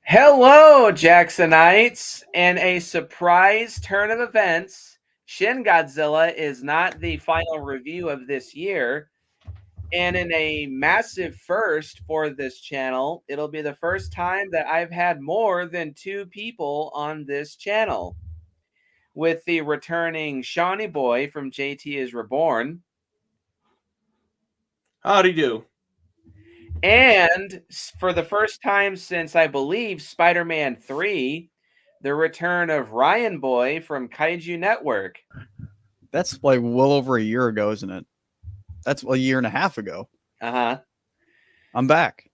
Hello, Jacksonites! In a surprise turn of events, Shin Godzilla is not the final review of this year. And in a massive first for this channel, it'll be the first time that I've had more than two people on this channel. With the returning Shawnee Boy from JT is Reborn. Howdy do. And for the first time since, I believe, Spider-Man 3, the return of Ryan Boy from Kaiju Network. That's like well over a year ago, isn't it? That's a year and a half ago. Uh-huh. I'm back.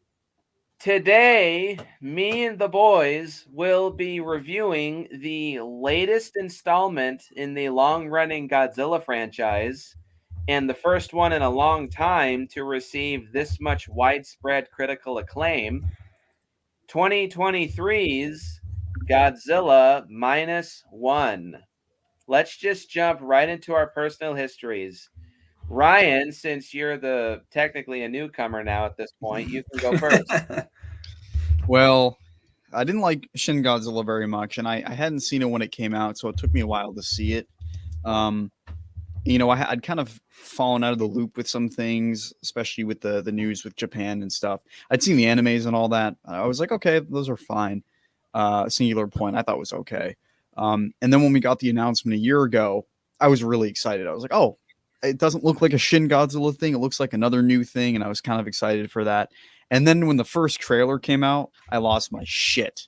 Today, me and the boys will be reviewing the latest installment in the long-running Godzilla franchise, and the first one in a long time to receive this much widespread critical acclaim, 2023's Godzilla Minus One. Let's just jump right into our personal histories. Ryan, since you're technically a newcomer now at this point, you can go first. Well, I didn't like Shin Godzilla very much, and I hadn't seen it when it came out, so it took me a while to see it. I'd kind of fallen out of the loop with some things, especially with the news with Japan and stuff. I'd seen the animes and all that. I was like, okay, those are fine. Singular Point, I thought was okay. And then when we got the announcement a year ago, I was really excited. I was like, oh, it doesn't look like a Shin Godzilla thing. It looks like another new thing, and I was kind of excited for that. And then when the first trailer came out, I lost my shit.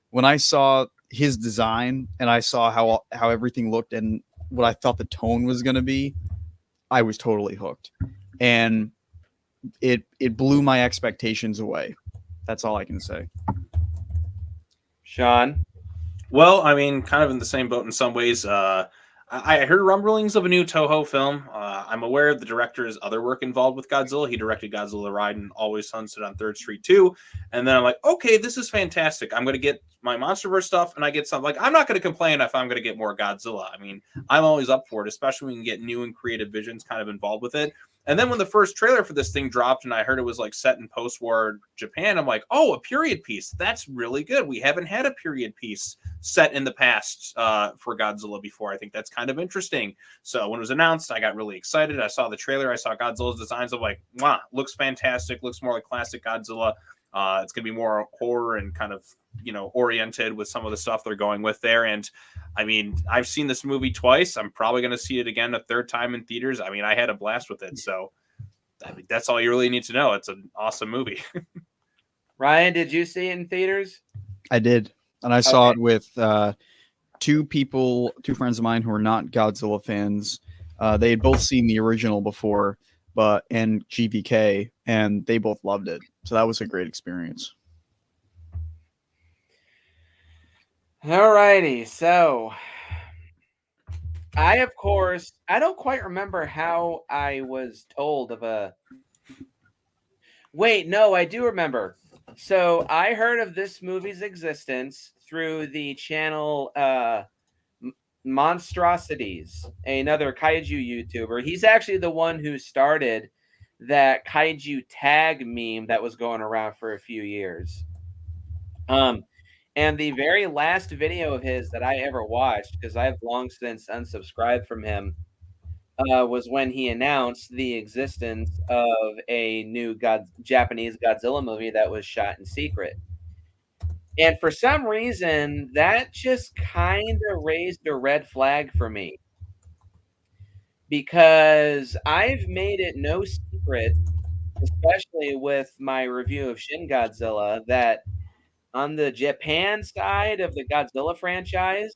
When I saw his design and I saw how everything looked and what I thought the tone was going to be, I was totally hooked. And it blew my expectations away. That's all I can say. Sean? Well, I mean, kind of in the same boat in some ways. I heard rumblings of a new Toho film. I'm aware of the director's other work involved with Godzilla. He directed Godzilla Ride and Always Sunset on 3rd Street 2. And then I'm like, okay, this is fantastic. I'm going to get my MonsterVerse stuff and I get something. Like, I'm not going to complain if I'm going to get more Godzilla. I mean, I'm always up for it, especially when we can get new and creative visions kind of involved with it. And then when the first trailer for this thing dropped and I heard it was like set in post-war Japan, I'm like, oh, a period piece. That's really good. We haven't had a period piece set in the past for Godzilla before. I think that's kind of interesting. So when it was announced, I got really excited. I saw the trailer. I saw Godzilla's designs. I'm like, wow, looks fantastic. Looks more like classic Godzilla. It's going to be more horror and kind of, oriented with some of the stuff they're going with there. And I mean, I've seen this movie twice. I'm probably going to see it again a third time in theaters. I mean, I had a blast with it. So I mean, that's all you really need to know. It's an awesome movie. Ryan, did you see it in theaters? I did. And I saw it with two friends of mine who are not Godzilla fans. They had both seen the original before, and GVK, and they both loved it. So that was a great experience. Alrighty, so I don't quite remember how I was told of a... Wait, no, I do remember. So I heard of this movie's existence through the channel Monstrosities, another Kaiju YouTuber. He's actually the one who started that Kaiju tag meme that was going around for a few years. And the very last video of his that I ever watched, because I've long since unsubscribed from him, was when he announced the existence of a new Japanese Godzilla movie that was shot in secret. And for some reason, that just kind of raised a red flag for me. Because I've made it no secret, especially with my review of Shin Godzilla, that on the Japan side of the Godzilla franchise,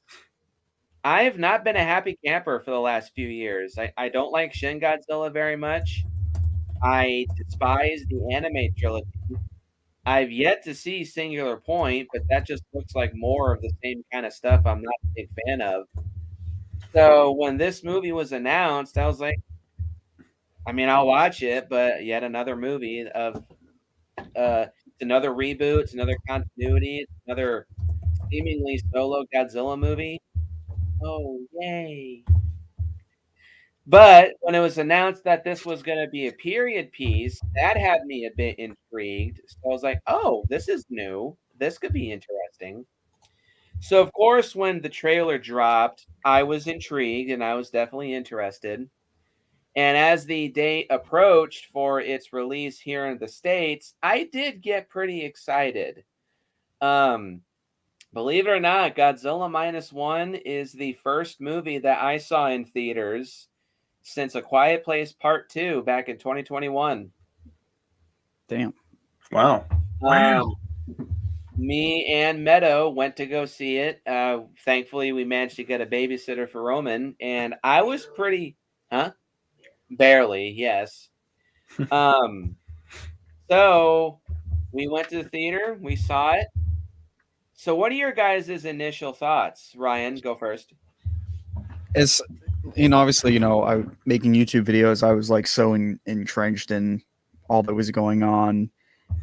I have not been a happy camper for the last few years. I don't like Shin Godzilla very much. I despise the anime trilogy. I've yet to see Singular Point, but that just looks like more of the same kind of stuff I'm not a big fan of. So when this movie was announced, I was like, I mean, I'll watch it, but yet another movie of it's another reboot, it's another continuity, it's another seemingly solo Godzilla movie. Oh, yay. But when it was announced that this was going to be a period piece, that had me a bit intrigued. So I was like, oh, this is new. this could be interesting. So, of course, when the trailer dropped, I was intrigued and I was definitely interested. And as the date approached for its release here in the States, I did get pretty excited. Um, Believe it or not, Godzilla Minus One is the first movie that I saw in theaters since A Quiet Place Part 2 back in 2021. Damn. Wow. Um, Me and Meadow went to go see it. Thankfully, we managed to get a babysitter for Roman, and I was pretty, huh? Barely, yes. Um, so we went to the theater, we saw it. So, what are your guys' initial thoughts? Ryan, go first. As obviously, I making YouTube videos, I was like so entrenched in all that was going on,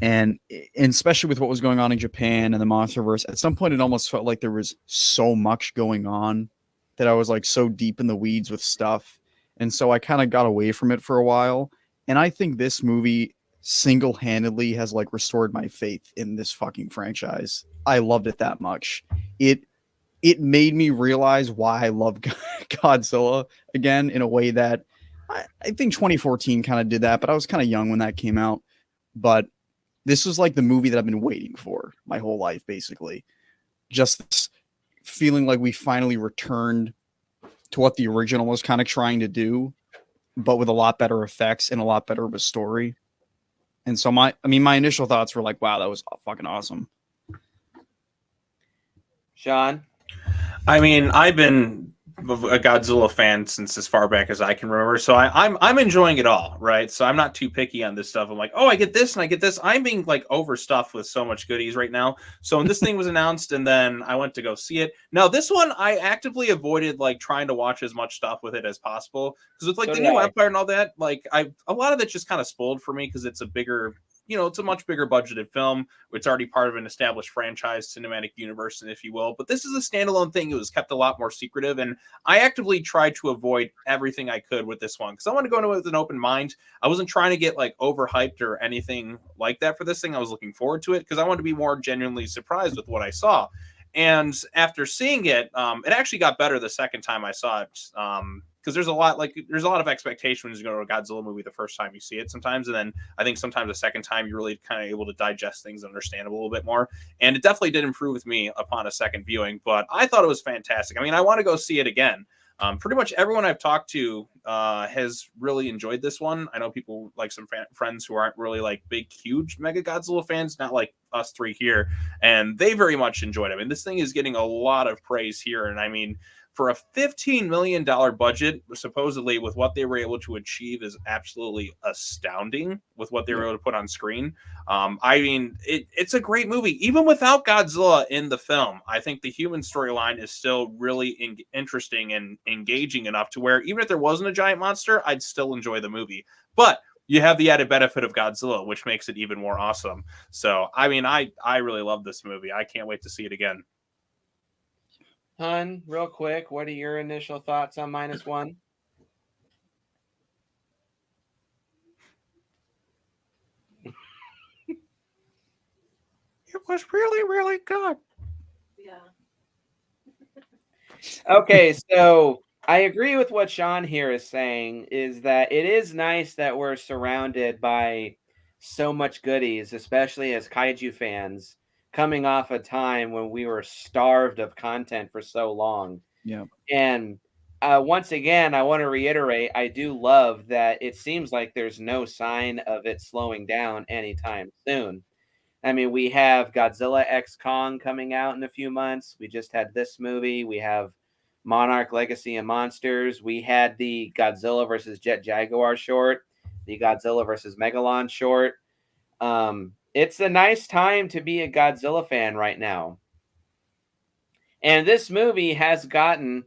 and especially with what was going on in Japan and the MonsterVerse. At some point, it almost felt like there was so much going on that I was like so deep in the weeds with stuff, and so I kind of got away from it for a while. And I think this movie single-handedly has like restored my faith in this fucking franchise. I loved it that much. It made me realize why I love Godzilla again in a way that I think 2014 kind of did that, but I was kind of young when that came out. But this was like the movie that I've been waiting for my whole life, basically. Just this feeling like we finally returned to what the original was kind of trying to do, but with a lot better effects and a lot better of a story. And so my initial thoughts were like, wow, that was fucking awesome. Sean? I mean, I've been a Godzilla fan since as far back as I can remember, so I'm enjoying it all, right? So I'm not too picky on this stuff. I'm like, oh, I get this and I get this. I'm being like overstuffed with so much goodies right now. So when this thing was announced, and then I went to go see it. Now this one, I actively avoided like trying to watch as much stuff with it as possible because with like So the did new I. Empire and all that, like a lot of it just kind of spoiled for me because it's a bigger. It's a much bigger budgeted film. It's already part of an established franchise, cinematic universe, if you will. But this is a standalone thing. It was kept a lot more secretive. And I actively tried to avoid everything I could with this one because I want to go into it with an open mind. I wasn't trying to get like overhyped or anything like that for this thing. I was looking forward to it because I wanted to be more genuinely surprised with what I saw. And after seeing it, it actually got better the second time I saw it. Because there's a lot of expectation when you go to a Godzilla movie the first time you see it sometimes, and then I think sometimes the second time you're really kind of able to digest things and understand it a little bit more. And it definitely did improve with me upon a second viewing, but I thought it was fantastic. I mean, I want to go see it again. Pretty much everyone I've talked to has really enjoyed this one. I know people like some friends who aren't really like big, huge Mega Godzilla fans, not like us three here, and they very much enjoyed it. I mean, this thing is getting a lot of praise here, and I mean, for a $15 million budget, supposedly with what they were able to achieve is absolutely astounding with what they were able to put on screen. I mean, it's a great movie. Even without Godzilla in the film, I think the human storyline is still really interesting and engaging enough to where even if there wasn't a giant monster, I'd still enjoy the movie. But you have the added benefit of Godzilla, which makes it even more awesome. So, I mean, I really love this movie. I can't wait to see it again. Hun, real quick, what are your initial thoughts on Minus One? It was really, really good. Yeah. Okay, so I agree with what Sean here is saying, is that it is nice that we're surrounded by so much goodies, especially as Kaiju fans, coming off a time when we were starved of content for so long. Yeah. And once again, I want to reiterate, I do love that it seems like there's no sign of it slowing down anytime soon. I mean, we have Godzilla X Kong coming out in a few months. We just had this movie. We have Monarch Legacy of Monsters. We had the Godzilla versus Jet Jaguar short, the Godzilla versus Megalon short. It's a nice time to be a Godzilla fan right now. And this movie has gotten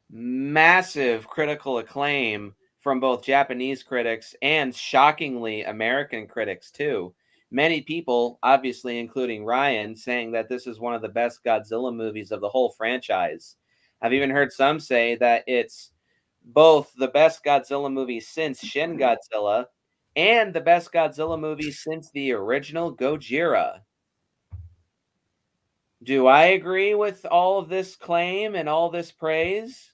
massive critical acclaim from both Japanese critics and shockingly American critics too. Many people, obviously including Ryan, saying that this is one of the best Godzilla movies of the whole franchise. I've even heard some say that it's both the best Godzilla movie since Shin Godzilla and the best Godzilla movie since the original Gojira. Do I agree with all of this claim and all this praise?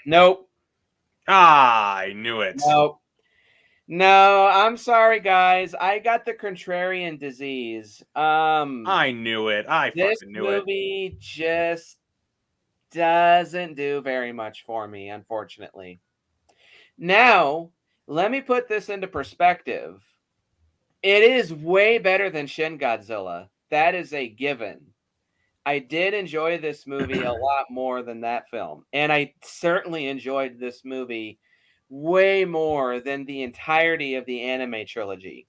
Nope. I knew it. Nope. No, I'm sorry, guys. I got the contrarian disease. I knew it. I This fucking knew it. movie just doesn't do very much for me, unfortunately. Now, let me put this into perspective. It is way better than Shin Godzilla. That is a given. I did enjoy this movie a lot more than that film. And I certainly enjoyed this movie way more than the entirety of the anime trilogy.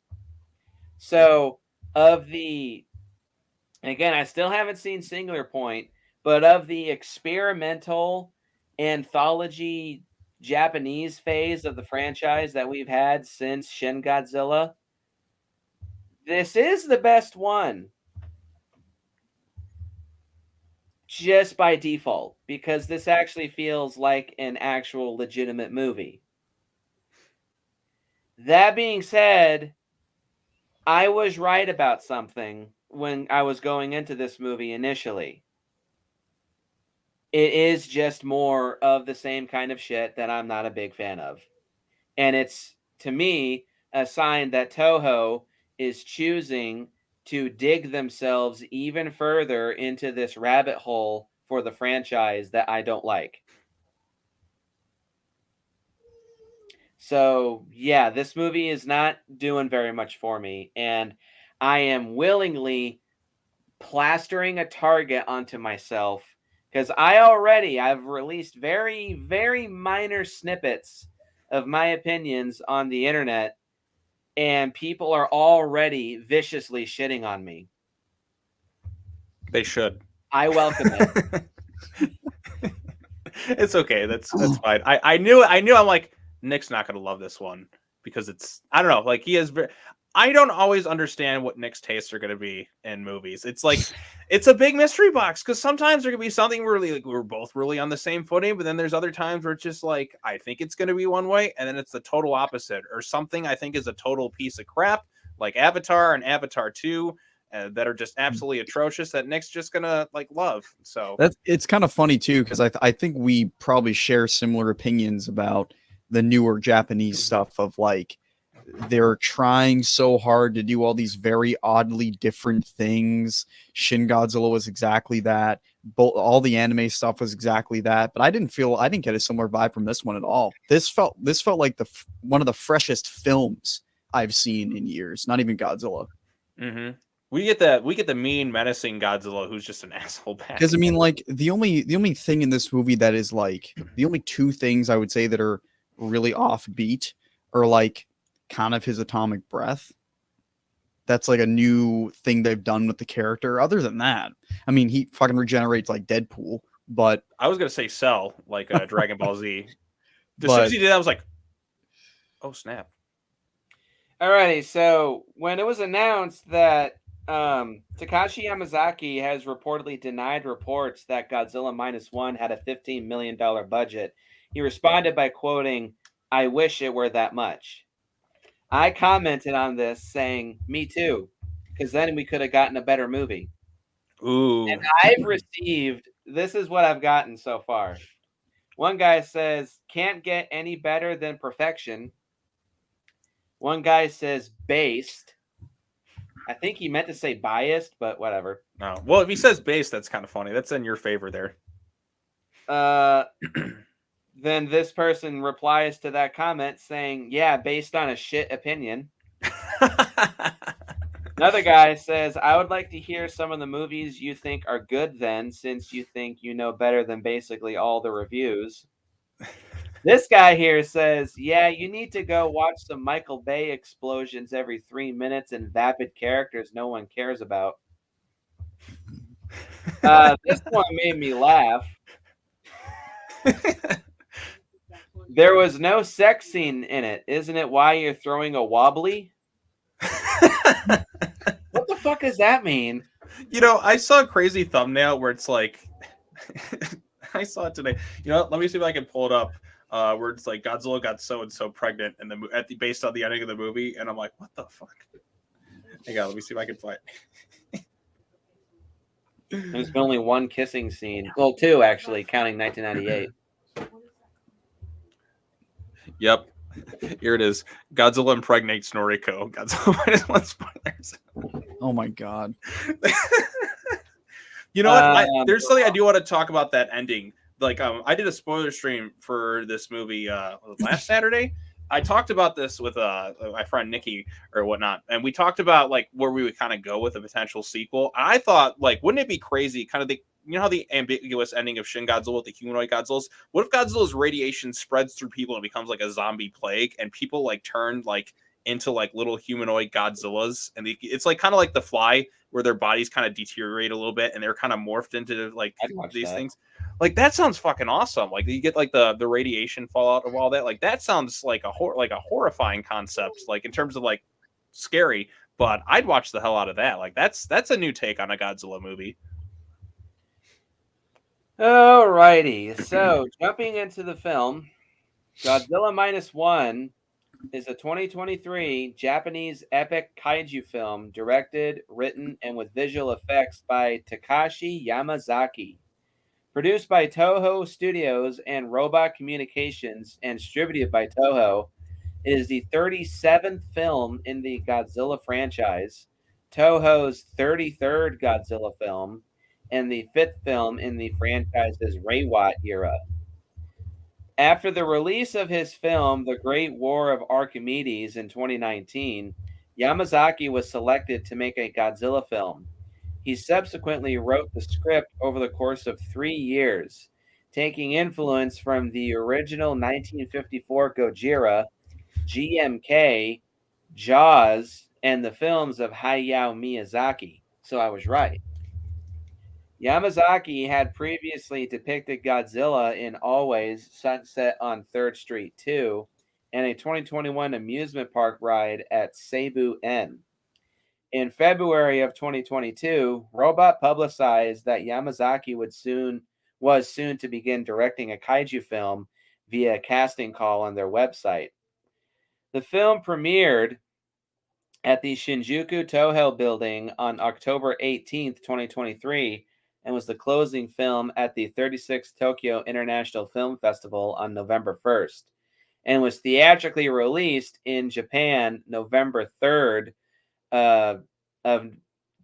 So, of the, again, I still haven't seen Singular Point, but of the experimental anthology Japanese phase of the franchise that we've had since Shin Godzilla, this is the best one. Just by default, because this actually feels like an actual legitimate movie. That being said, I was right about something when I was going into this movie initially. It is just more of the same kind of shit that I'm not a big fan of. And it's, to me, a sign that Toho is choosing to dig themselves even further into this rabbit hole for the franchise that I don't like. So, yeah, this movie is not doing very much for me, and I am willingly plastering a target onto myself because I've released very, very minor snippets of my opinions on the internet, and people are already viciously shitting on me. They should. I welcome it. It's okay. That's fine. I knew. I'm like, Nick's not gonna love this one because it's, I don't know. Like, he has. I don't always understand what Nick's tastes are gonna be in movies. It's like, it's a big mystery box because sometimes there could be something really, like, we're both really on the same footing, but then there's other times where it's just like, I think it's gonna be one way, and then it's the total opposite, or something I think is a total piece of crap, like Avatar and Avatar 2. That are just absolutely atrocious that Nick's just gonna like love. So It's kind of funny too, because I think we probably share similar opinions about the newer Japanese stuff of like they're trying so hard to do all these very oddly different things. Shin Godzilla was exactly that. All the anime stuff was exactly that. But I didn't get a similar vibe from this one at all. This felt like one of the freshest films I've seen in years. Not even Godzilla. Mm-hmm. We get the mean, menacing Godzilla who's just an asshole back. Because I mean, like the only thing in this movie that is like the only two things I would say that are really offbeat are like kind of his atomic breath. That's like a new thing they've done with the character. Other than that, I mean, he fucking regenerates like Deadpool. But I was gonna say Cell, like Dragon Ball Z. As soon as he did that, I was like, oh snap. Alrighty, so when it was announced that Takashi Yamazaki has reportedly denied reports that Godzilla Minus One had a $15 million budget, he responded by quoting, "I wish it were that much." I commented on this saying, "Me too," because then we could have gotten a better movie. Ooh. And I've received, this is what I've gotten so far. One guy says, "Can't get any better than perfection." One guy says, "Based." I think he meant to say biased, but whatever. No. Well, if he says based, that's kind of funny. That's in your favor there. Then this person replies to that comment saying, "Yeah, based on a shit opinion." Another guy says, "I would like to hear some of the movies you think are good then, since you think you know better than basically all the reviews." This guy here says, "Yeah, you need to go watch some Michael Bay explosions every 3 minutes and vapid characters no one cares about." This one made me laugh. "There was no sex scene in it. Isn't it why you're throwing a wobbly?" What the fuck does that mean? You know, I saw a crazy thumbnail where it's like, I saw it today. You know, let me see if I can pull it up. where it's like Godzilla got so and so pregnant, and based on the ending of the movie, and I'm like, what the fuck? Hang on, let me see if I can find. There's only one kissing scene. Well, two actually, counting 1998. Yep, here it is. Godzilla impregnates Noriko. Godzilla Minus One spoilers. Oh my god. You know what? There's something I do want to talk about that ending. Like, I did a spoiler stream for this movie last Saturday. I talked about this with my friend Nikki or whatnot, and we talked about like where we would kind of go with a potential sequel. I thought, like, wouldn't it be crazy? Kind of how the ambiguous ending of Shin Godzilla with the humanoid Godzillas. What if Godzilla's radiation spreads through people and becomes like a zombie plague, and people like turn like into like little humanoid Godzillas, and it's like kind of like The Fly, where their bodies kind of deteriorate a little bit, and they're kind of morphed into like these things. Like that sounds fucking awesome. Like you get like the radiation fallout of all that. Like that sounds like a horrifying concept. Like in terms of like scary, but I'd watch the hell out of that. Like that's a new take on a Godzilla movie. Alrighty, so jumping into the film, Godzilla Minus One is a 2023 Japanese epic kaiju film directed, written, and with visual effects by Takashi Yamazaki. Produced by Toho Studios and Robot Communications and distributed by Toho, it is the 37th film in the Godzilla franchise, Toho's 33rd Godzilla film, and the 5th film in the franchise's Reiwa era. After the release of his film, The Great War of Archimedes in 2019, Yamazaki was selected to make a Godzilla film. He subsequently wrote the script over the course of 3 years, taking influence from the original 1954 Gojira, GMK, Jaws, and the films of Hayao Miyazaki. So I was right. Yamazaki had previously depicted Godzilla in Always Sunset on 3rd Street 2 and a 2021 amusement park ride at Cebu N. In February of 2022, Robot publicized that Yamazaki was soon to begin directing a kaiju film via a casting call on their website. The film premiered at the Shinjuku Toho building on October 18th, 2023, and was the closing film at the 36th Tokyo International Film Festival on November 1st, and was theatrically released in Japan November 3rd of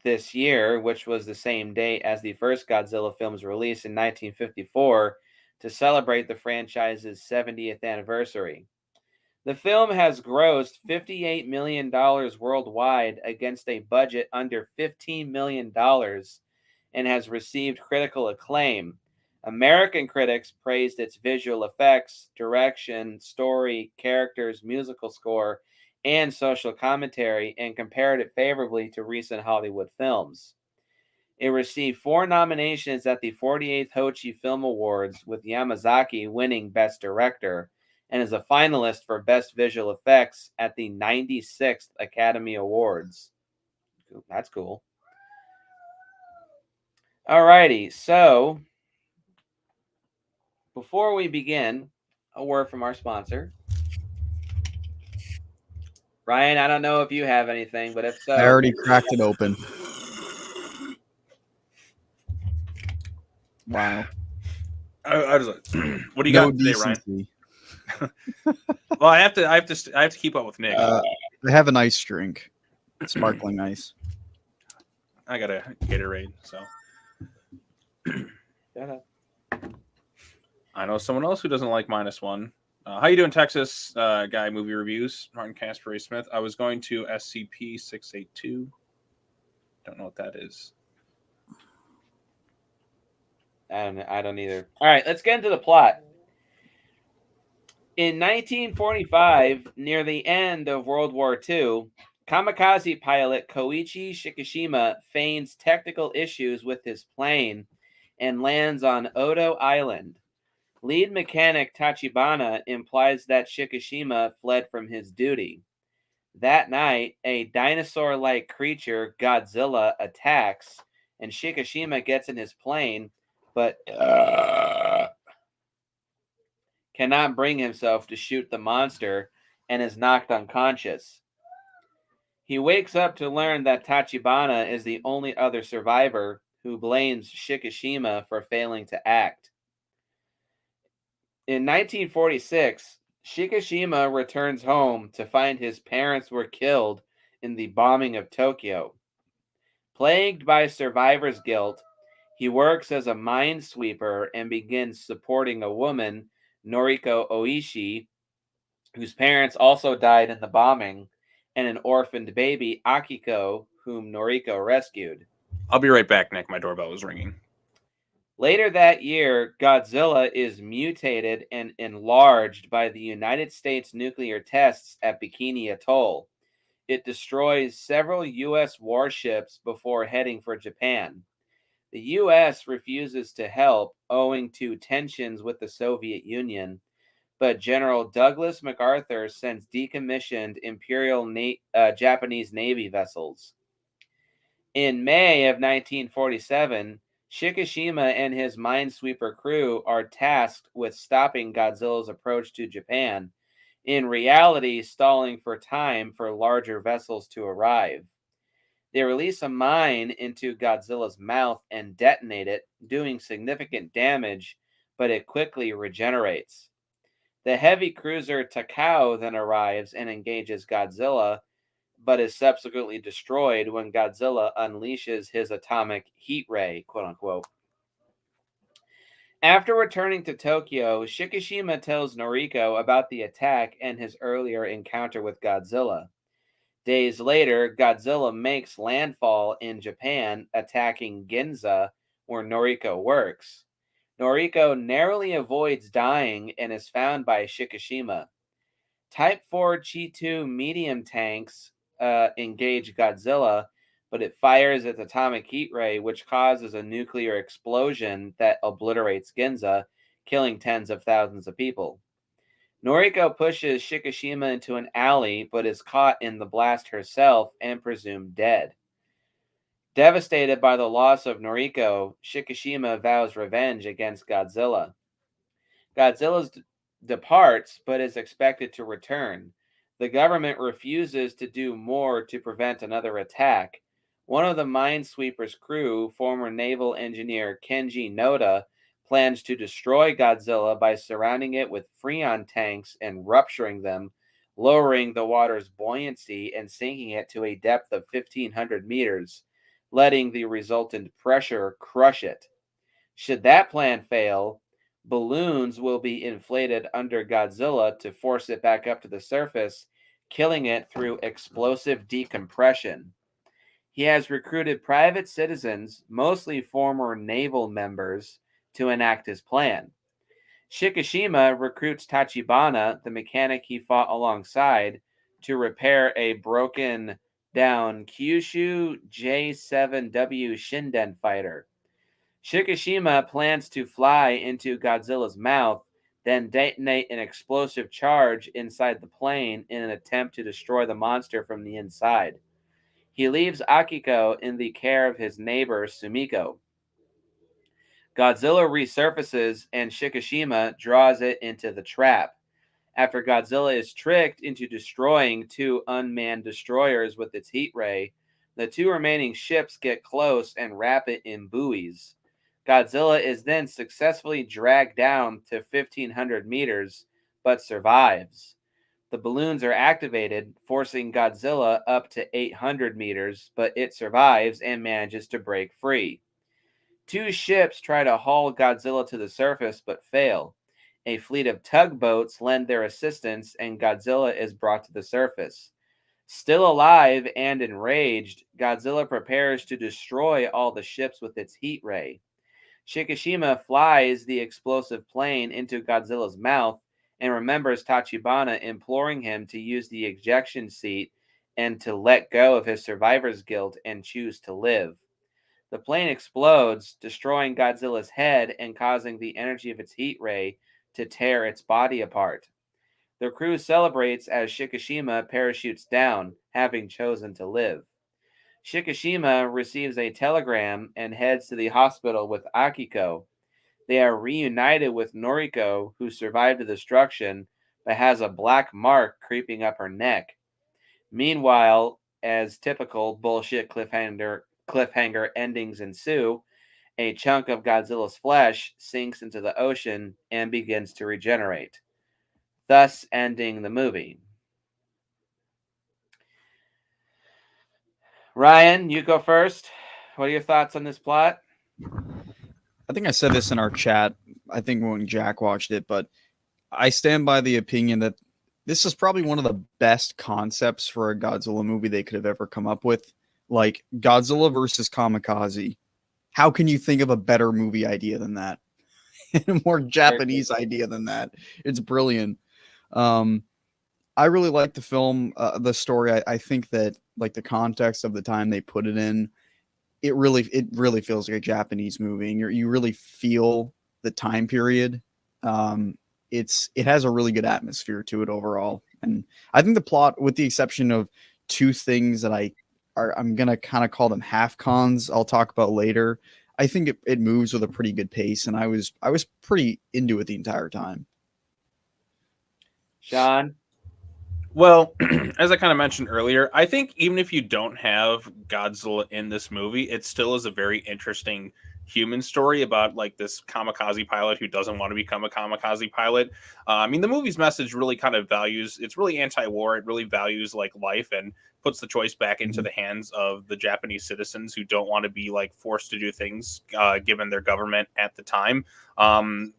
this year, which was the same date as the first Godzilla film's release in 1954, to celebrate the franchise's 70th anniversary. The film has grossed $58 million worldwide against a budget under $15 million and has received critical acclaim. American critics praised its visual effects, direction, story, characters, musical score, and social commentary, and compared it favorably to recent Hollywood films. It received 4 nominations at the 48th Hochi Film Awards, with Yamazaki winning Best Director, and is a finalist for Best Visual Effects at the 96th Academy Awards. That's cool. Alrighty, so before we begin, a word from our sponsor. Ryan, I don't know if you have anything, but if so... I already cracked it open. Wow. I was like, what do you got today, Ryan? Well, I have to keep up with Nick. I have an ice drink, sparkling ice. I got a Gatorade, so. I know someone else who doesn't like Minus One. How you doing, Texas guy? Movie reviews. Martin Casper Smith. I was going to SCP-682. Don't know what that is. I don't either. All right, let's get into the plot. In 1945, near the end of World War II, kamikaze pilot Koichi Shikishima feigns technical issues with his plane and lands on Odo Island. Lead mechanic Tachibana implies that Shikishima fled from his duty. That night, a dinosaur-like creature, Godzilla, attacks, and Shikishima gets in his plane, but cannot bring himself to shoot the monster and is knocked unconscious. He wakes up to learn that Tachibana is the only other survivor, who blames Shikishima for failing to act. In 1946, Shikishima returns home to find his parents were killed in the bombing of Tokyo. Plagued by survivor's guilt, he works as a minesweeper and begins supporting a woman, Noriko Oishi, whose parents also died in the bombing, and an orphaned baby, Akiko, whom Noriko rescued. I'll be right back, Nick. My doorbell was ringing. Later that year, Godzilla is mutated and enlarged by the United States nuclear tests at Bikini Atoll. It destroys several U.S. warships before heading for Japan. The U.S. refuses to help owing to tensions with the Soviet Union, but General Douglas MacArthur sends decommissioned Imperial Japanese Navy vessels. In May of 1947, Shikishima and his minesweeper crew are tasked with stopping Godzilla's approach to Japan, in reality stalling for time for larger vessels to arrive. They release a mine into Godzilla's mouth and detonate it, doing significant damage, but it quickly regenerates. The heavy cruiser Takao then arrives and engages Godzilla, but is subsequently destroyed when Godzilla unleashes his atomic heat ray, quote unquote. After returning to Tokyo, Shikishima tells Noriko about the attack and his earlier encounter with Godzilla. Days later, Godzilla makes landfall in Japan, attacking Ginza, where Noriko works. Noriko narrowly avoids dying and is found by Shikishima. Type 4 Chi-2 medium tanks engage Godzilla, but it fires its atomic heat ray, which causes a nuclear explosion that obliterates Ginza, killing tens of thousands of people. Noriko pushes Shikishima into an alley, but is caught in the blast herself and presumed dead. Devastated by the loss of Noriko, Shikishima vows revenge against Godzilla. Godzilla departs, but is expected to return. The government refuses to do more to prevent another attack. One of the minesweeper's crew, former naval engineer Kenji Noda, plans to destroy Godzilla by surrounding it with Freon tanks and rupturing them, lowering the water's buoyancy and sinking it to a depth of 1,500 meters, letting the resultant pressure crush it. Should that plan fail, balloons will be inflated under Godzilla to force it back up to the surface, killing it through explosive decompression. He has recruited private citizens, mostly former naval members, to enact his plan. Shikishima recruits Tachibana, the mechanic he fought alongside, to repair a broken down Kyushu J-7W Shinden fighter. Shikishima plans to fly into Godzilla's mouth, then detonate an explosive charge inside the plane in an attempt to destroy the monster from the inside. He leaves Akiko in the care of his neighbor Sumiko. Godzilla resurfaces and Shikishima draws it into the trap. After Godzilla is tricked into destroying two unmanned destroyers with its heat ray, the two remaining ships get close and wrap it in buoys. Godzilla is then successfully dragged down to 1,500 meters, but survives. The balloons are activated, forcing Godzilla up to 800 meters, but it survives and manages to break free. Two ships try to haul Godzilla to the surface, but fail. A fleet of tugboats lend their assistance, and Godzilla is brought to the surface. Still alive and enraged, Godzilla prepares to destroy all the ships with its heat ray. Shikishima flies the explosive plane into Godzilla's mouth and remembers Tachibana imploring him to use the ejection seat and to let go of his survivor's guilt and choose to live. The plane explodes, destroying Godzilla's head and causing the energy of its heat ray to tear its body apart. The crew celebrates as Shikishima parachutes down, having chosen to live. Shikishima receives a telegram and heads to the hospital with Akiko. they are reunited with Noriko, who survived the destruction but has a black mark creeping up her neck. Meanwhile, as typical bullshit cliffhanger endings ensue, a chunk of Godzilla's flesh sinks into the ocean and begins to regenerate, thus ending the movie. Ryan, you go first. What are your thoughts on this plot? I think I said this in our chat. I think when Jack watched it, but I stand by the opinion that this is probably one of the best concepts for a Godzilla movie they could have ever come up with. Like Godzilla versus Kamikaze. How can you think of a better movie idea than that? A more Japanese idea than that? It's brilliant. I really like the film, the story. I think that like the context of the time they put it in, it really feels like a Japanese movie, and you really feel the time period. It has a really good atmosphere to it overall, and I think the plot, with the exception of two things that I'm gonna kind of call them half cons, I'll talk about later. I think it moves with a pretty good pace, and I was pretty into it the entire time. Sean? Well, as I kind of mentioned earlier, I think even if you don't have Godzilla in this movie, it still is a very interesting human story about like this kamikaze pilot who doesn't want to become a kamikaze pilot. I mean, the movie's message really kind of values, it's really anti-war. It really values like life and puts the choice back into the hands of the Japanese citizens who don't want to be like forced to do things given their government at the time.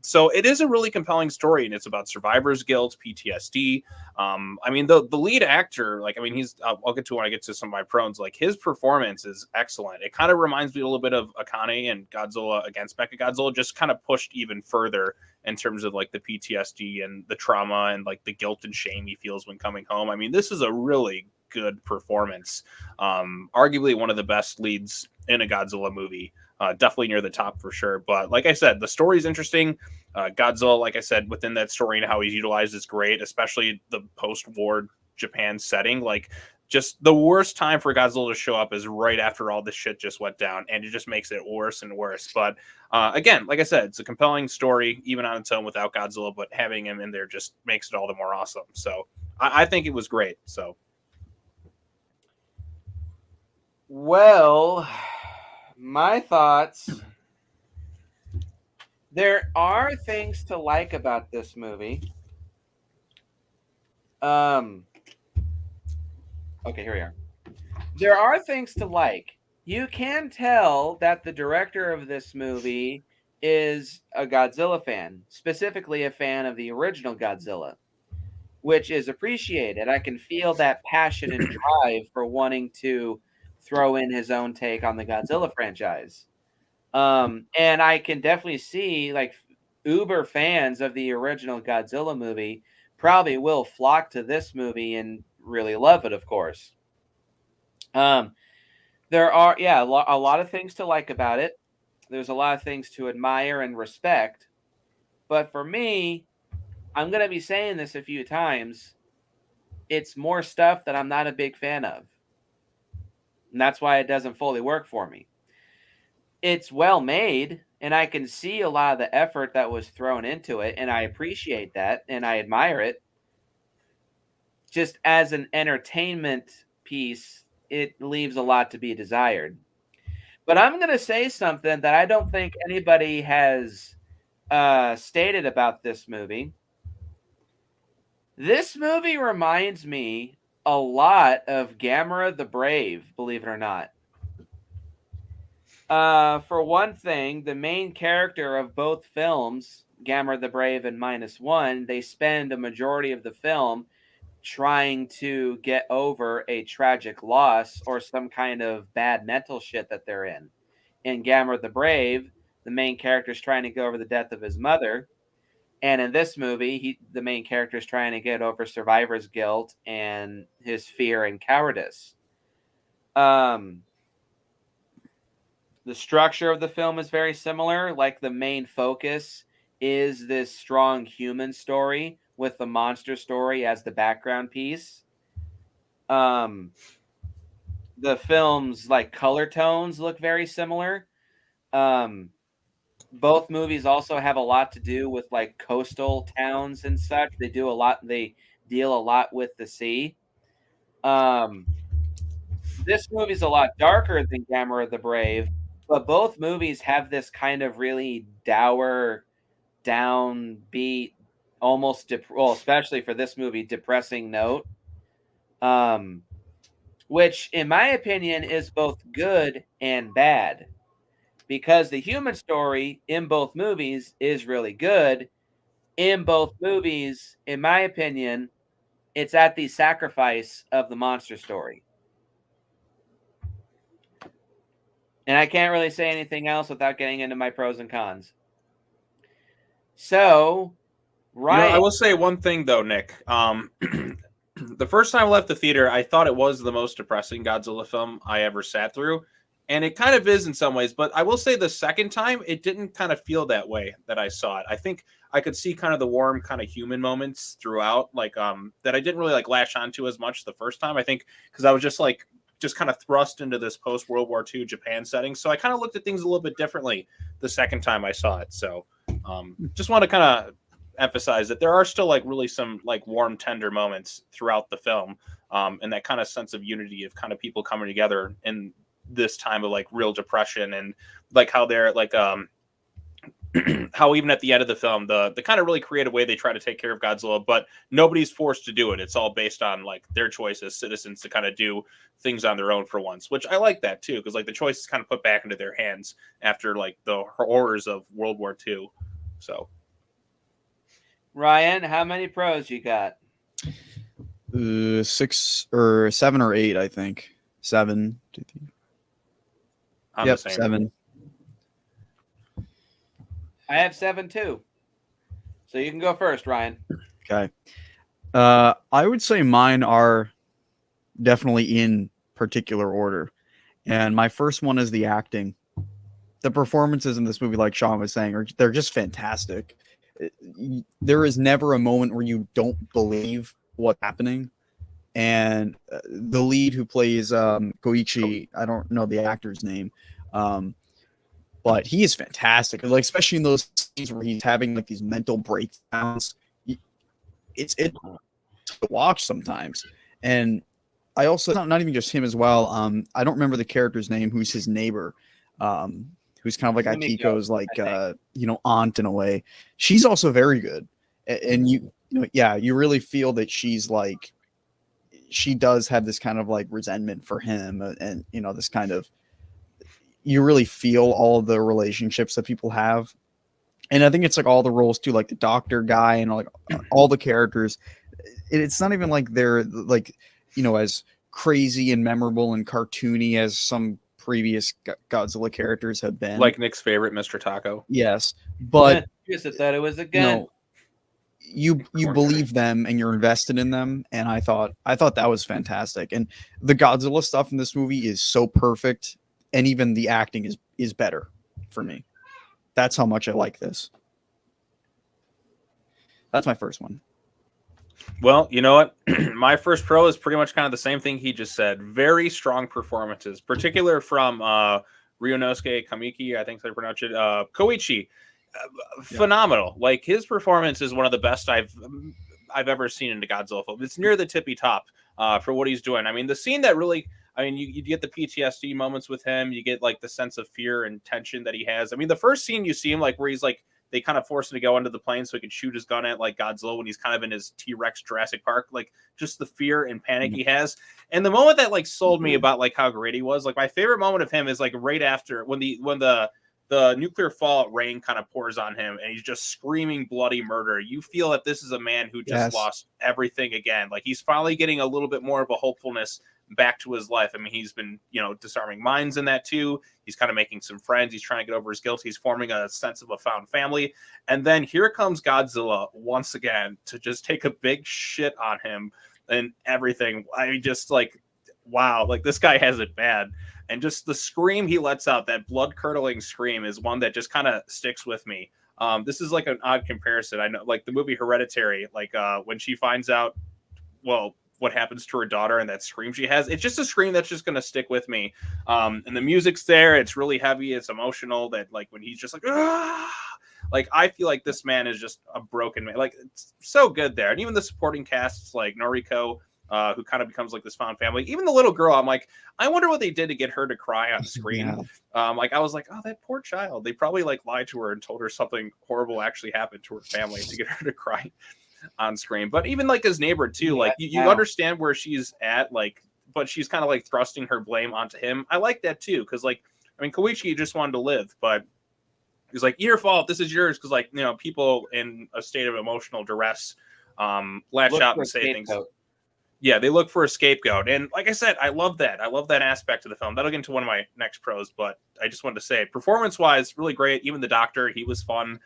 So it is a really compelling story, and it's about survivor's guilt, PTSD. I mean, the lead actor, like, I mean, I'll get to when I get to some of my pros, like his performance is excellent. It kind of reminds me a little bit of Akane and Godzilla against Mechagodzilla, just kind of pushed even further in terms of like the PTSD and the trauma and like the guilt and shame he feels when coming home. I mean, this is a really good performance. Arguably one of the best leads in a Godzilla movie. Definitely near the top for sure. But like I said, the story is interesting. Godzilla, like I said, within that story and how he's utilized is great, especially the post-war Japan setting. Like, just the worst time for Godzilla to show up is right after all this shit just went down, and it just makes it worse and worse. But again, like I said, it's a compelling story, even on its own without Godzilla, but having him in there just makes it all the more awesome. So I think it was great. So. Well, my thoughts. There are things to like about this movie. Okay, here we are. There are things to like. You can tell that the director of this movie is a Godzilla fan, specifically a fan of the original Godzilla, which is appreciated. I can feel that passion and drive for wanting to throw in his own take on the Godzilla franchise. And I can definitely see like uber fans of the original Godzilla movie probably will flock to this movie and really love it, of course. There are, a lot of things to like about it. There's a lot of things to admire and respect. But for me, I'm going to be saying this a few times. It's more stuff that I'm not a big fan of. And that's why it doesn't fully work for me. It's well made, and I can see a lot of the effort that was thrown into it, and I appreciate that, and I admire it. Just as an entertainment piece, it leaves a lot to be desired. But I'm going to say something that I don't think anybody has stated about this movie. This movie reminds me a lot of Gamera the Brave, believe it or not. For one thing, the main character of both films, Gamera the Brave and Minus One, they spend a majority of the film trying to get over a tragic loss or some kind of bad mental shit that they're in. In Gamera the Brave, the main character is trying to get over the death of his mother. And in this movie, the main character is trying to get over survivor's guilt and his fear and cowardice. The structure of the film is very similar. Like, the main focus is this strong human story with the monster story as the background piece. The film's like color tones look very similar. both movies also have a lot to do with like coastal towns and such. They do a lot. They deal a lot with the sea. Um, this movie's a lot darker than Gamera the Brave, but both movies have this kind of really dour, downbeat, almost well, especially for this movie, depressing note. Which, in my opinion, is both good and bad, because the human story in both movies is really good. In both movies, in my opinion, it's at the sacrifice of the monster story. And I can't really say anything else without getting into my pros and cons. So, I Ryan, will say one thing though, Nick. The first time I left the theater, I thought it was the most depressing Godzilla film I ever sat through, and it kind of is in some ways. But I will say the second time, it didn't kind of feel that way that I saw it. I think I could see kind of the warm, kind of human moments throughout, like that I didn't really like latch onto as much the first time. I think because I was just kind of thrust into this post World War II Japan setting, so I kind of looked at things a little bit differently the second time I saw it. So just want to kind of emphasize that there are still like really some like warm, tender moments throughout the film, and that kind of sense of unity of kind of people coming together in this time of like real depression, and like how they're like how even at the end of the film, the kind of really creative way they try to take care of Godzilla, but nobody's forced to do it. It's all based on like their choice as citizens to kind of do things on their own for once, which I like that too, because like the choice is kind of put back into their hands after like the horrors of World War II. So Ryan, how many pros you got? 6 or 7 or 8, I think. 7. I'm Yep, the same. 7. I have 7 too. So you can go first, Ryan. Okay. I would say mine are definitely in particular order. And my first one is the acting. The performances in this movie, like Sean was saying, they're just fantastic. There is never a moment where you don't believe what's happening. And the lead who plays Koichi, I don't know the actor's name, but he is fantastic. Like especially in those scenes where he's having like these mental breakdowns, it's to watch sometimes. And I also not even just him as well. I don't remember the character's name, who's his neighbor, who's kind of like Akiko's like aunt in a way. She's also very good, and you really feel that she's like, she does have this kind of like resentment for him, and this kind of, you really feel all of the relationships that people have. And I think it's like all the roles too, like the doctor guy and like all the characters. It's not even like they're like, as crazy and memorable and cartoony as some previous Godzilla characters have been. Like Nick's favorite, Mr. Taco. Yes, but I thought it was a gun. You believe them and you're invested in them, and I thought that was fantastic. And the Godzilla stuff in this movie is so perfect, and even the acting is better for me. That's how much I like this. That's my first one. Well, you know what? My first pro is pretty much kind of the same thing he just said. Very strong performances, particular from Ryunosuke Kamiki, I think they pronounce it. Koichi, phenomenal. Like his performance is one of the best I've ever seen in a Godzilla film. It's near the tippy top for what he's doing. I mean, the scene that really, you get the PTSD moments with him. You get like the sense of fear and tension that he has. I mean, the first scene you see him like where he's like, they kind of force him to go into the plane so he can shoot his gun at like Godzilla when he's kind of in his T-Rex Jurassic Park, like just the fear and panic he has. And the moment that like sold me about like how great he was, like my favorite moment of him is like right after when the nuclear fallout rain kind of pours on him and he's just screaming bloody murder. You feel that this is a man who just lost everything again. Like he's finally getting a little bit more of a hopefulness back to his life. I mean, he's been, disarming mines in that too. He's kind of making some friends. He's trying to get over his guilt. He's forming a sense of a found family. And then here comes Godzilla once again to just take a big shit on him and everything. I just like, wow, like this guy has it bad. And just the scream he lets out, that blood-curdling scream, is one that just kind of sticks with me. This is like an odd comparison. I know, like the movie Hereditary, like when she finds out, well, what happens to her daughter and that scream she has. It's just a scream that's just gonna stick with me. And the music's there. It's really heavy. It's emotional. That like when he's just like, ah! Like I feel like this man is just a broken man. Like it's so good there. And even the supporting casts like Noriko, who kind of becomes like this found family. Even the little girl, I'm like, I wonder what they did to get her to cry on screen. Yeah. Like I was like, oh, that poor child. They probably like lied to her and told her something horrible actually happened to her family to get her to cry on screen. But even like his neighbor too, like you understand where she's at, like, but she's kind of like thrusting her blame onto him. I like that too, because like, I mean, Koichi just wanted to live, but he's like, your fault. This is yours, because like people in a state of emotional duress lash out and say things. Yeah, they look for a scapegoat. And like I said, I love that. I love that aspect of the film. That'll get into one of my next pros, but I just wanted to say, performance-wise, really great. Even the doctor, he was fun.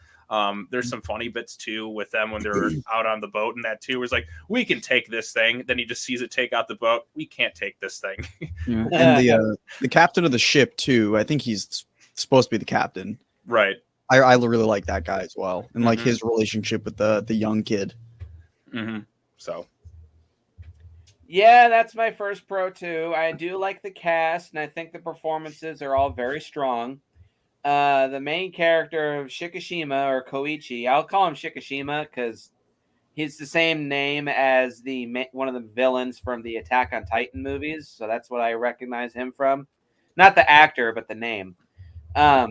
There's some funny bits, too, with them when they're out on the boat, and that, too, was like, we can take this thing. Then he just sees it take out the boat. We can't take this thing. Yeah. And the captain of the ship, too, I think he's supposed to be the captain. Right. I really like that guy as well. And, like, his relationship with the young kid. So... Yeah, that's my first pro too. I do like the cast, and I think the performances are all very strong. The main character of Shikishima, or Koichi, I'll call him Shikishima because he's the same name as one of the villains from the Attack on Titan movies, so that's what I recognize him from. Not the actor, but the name. But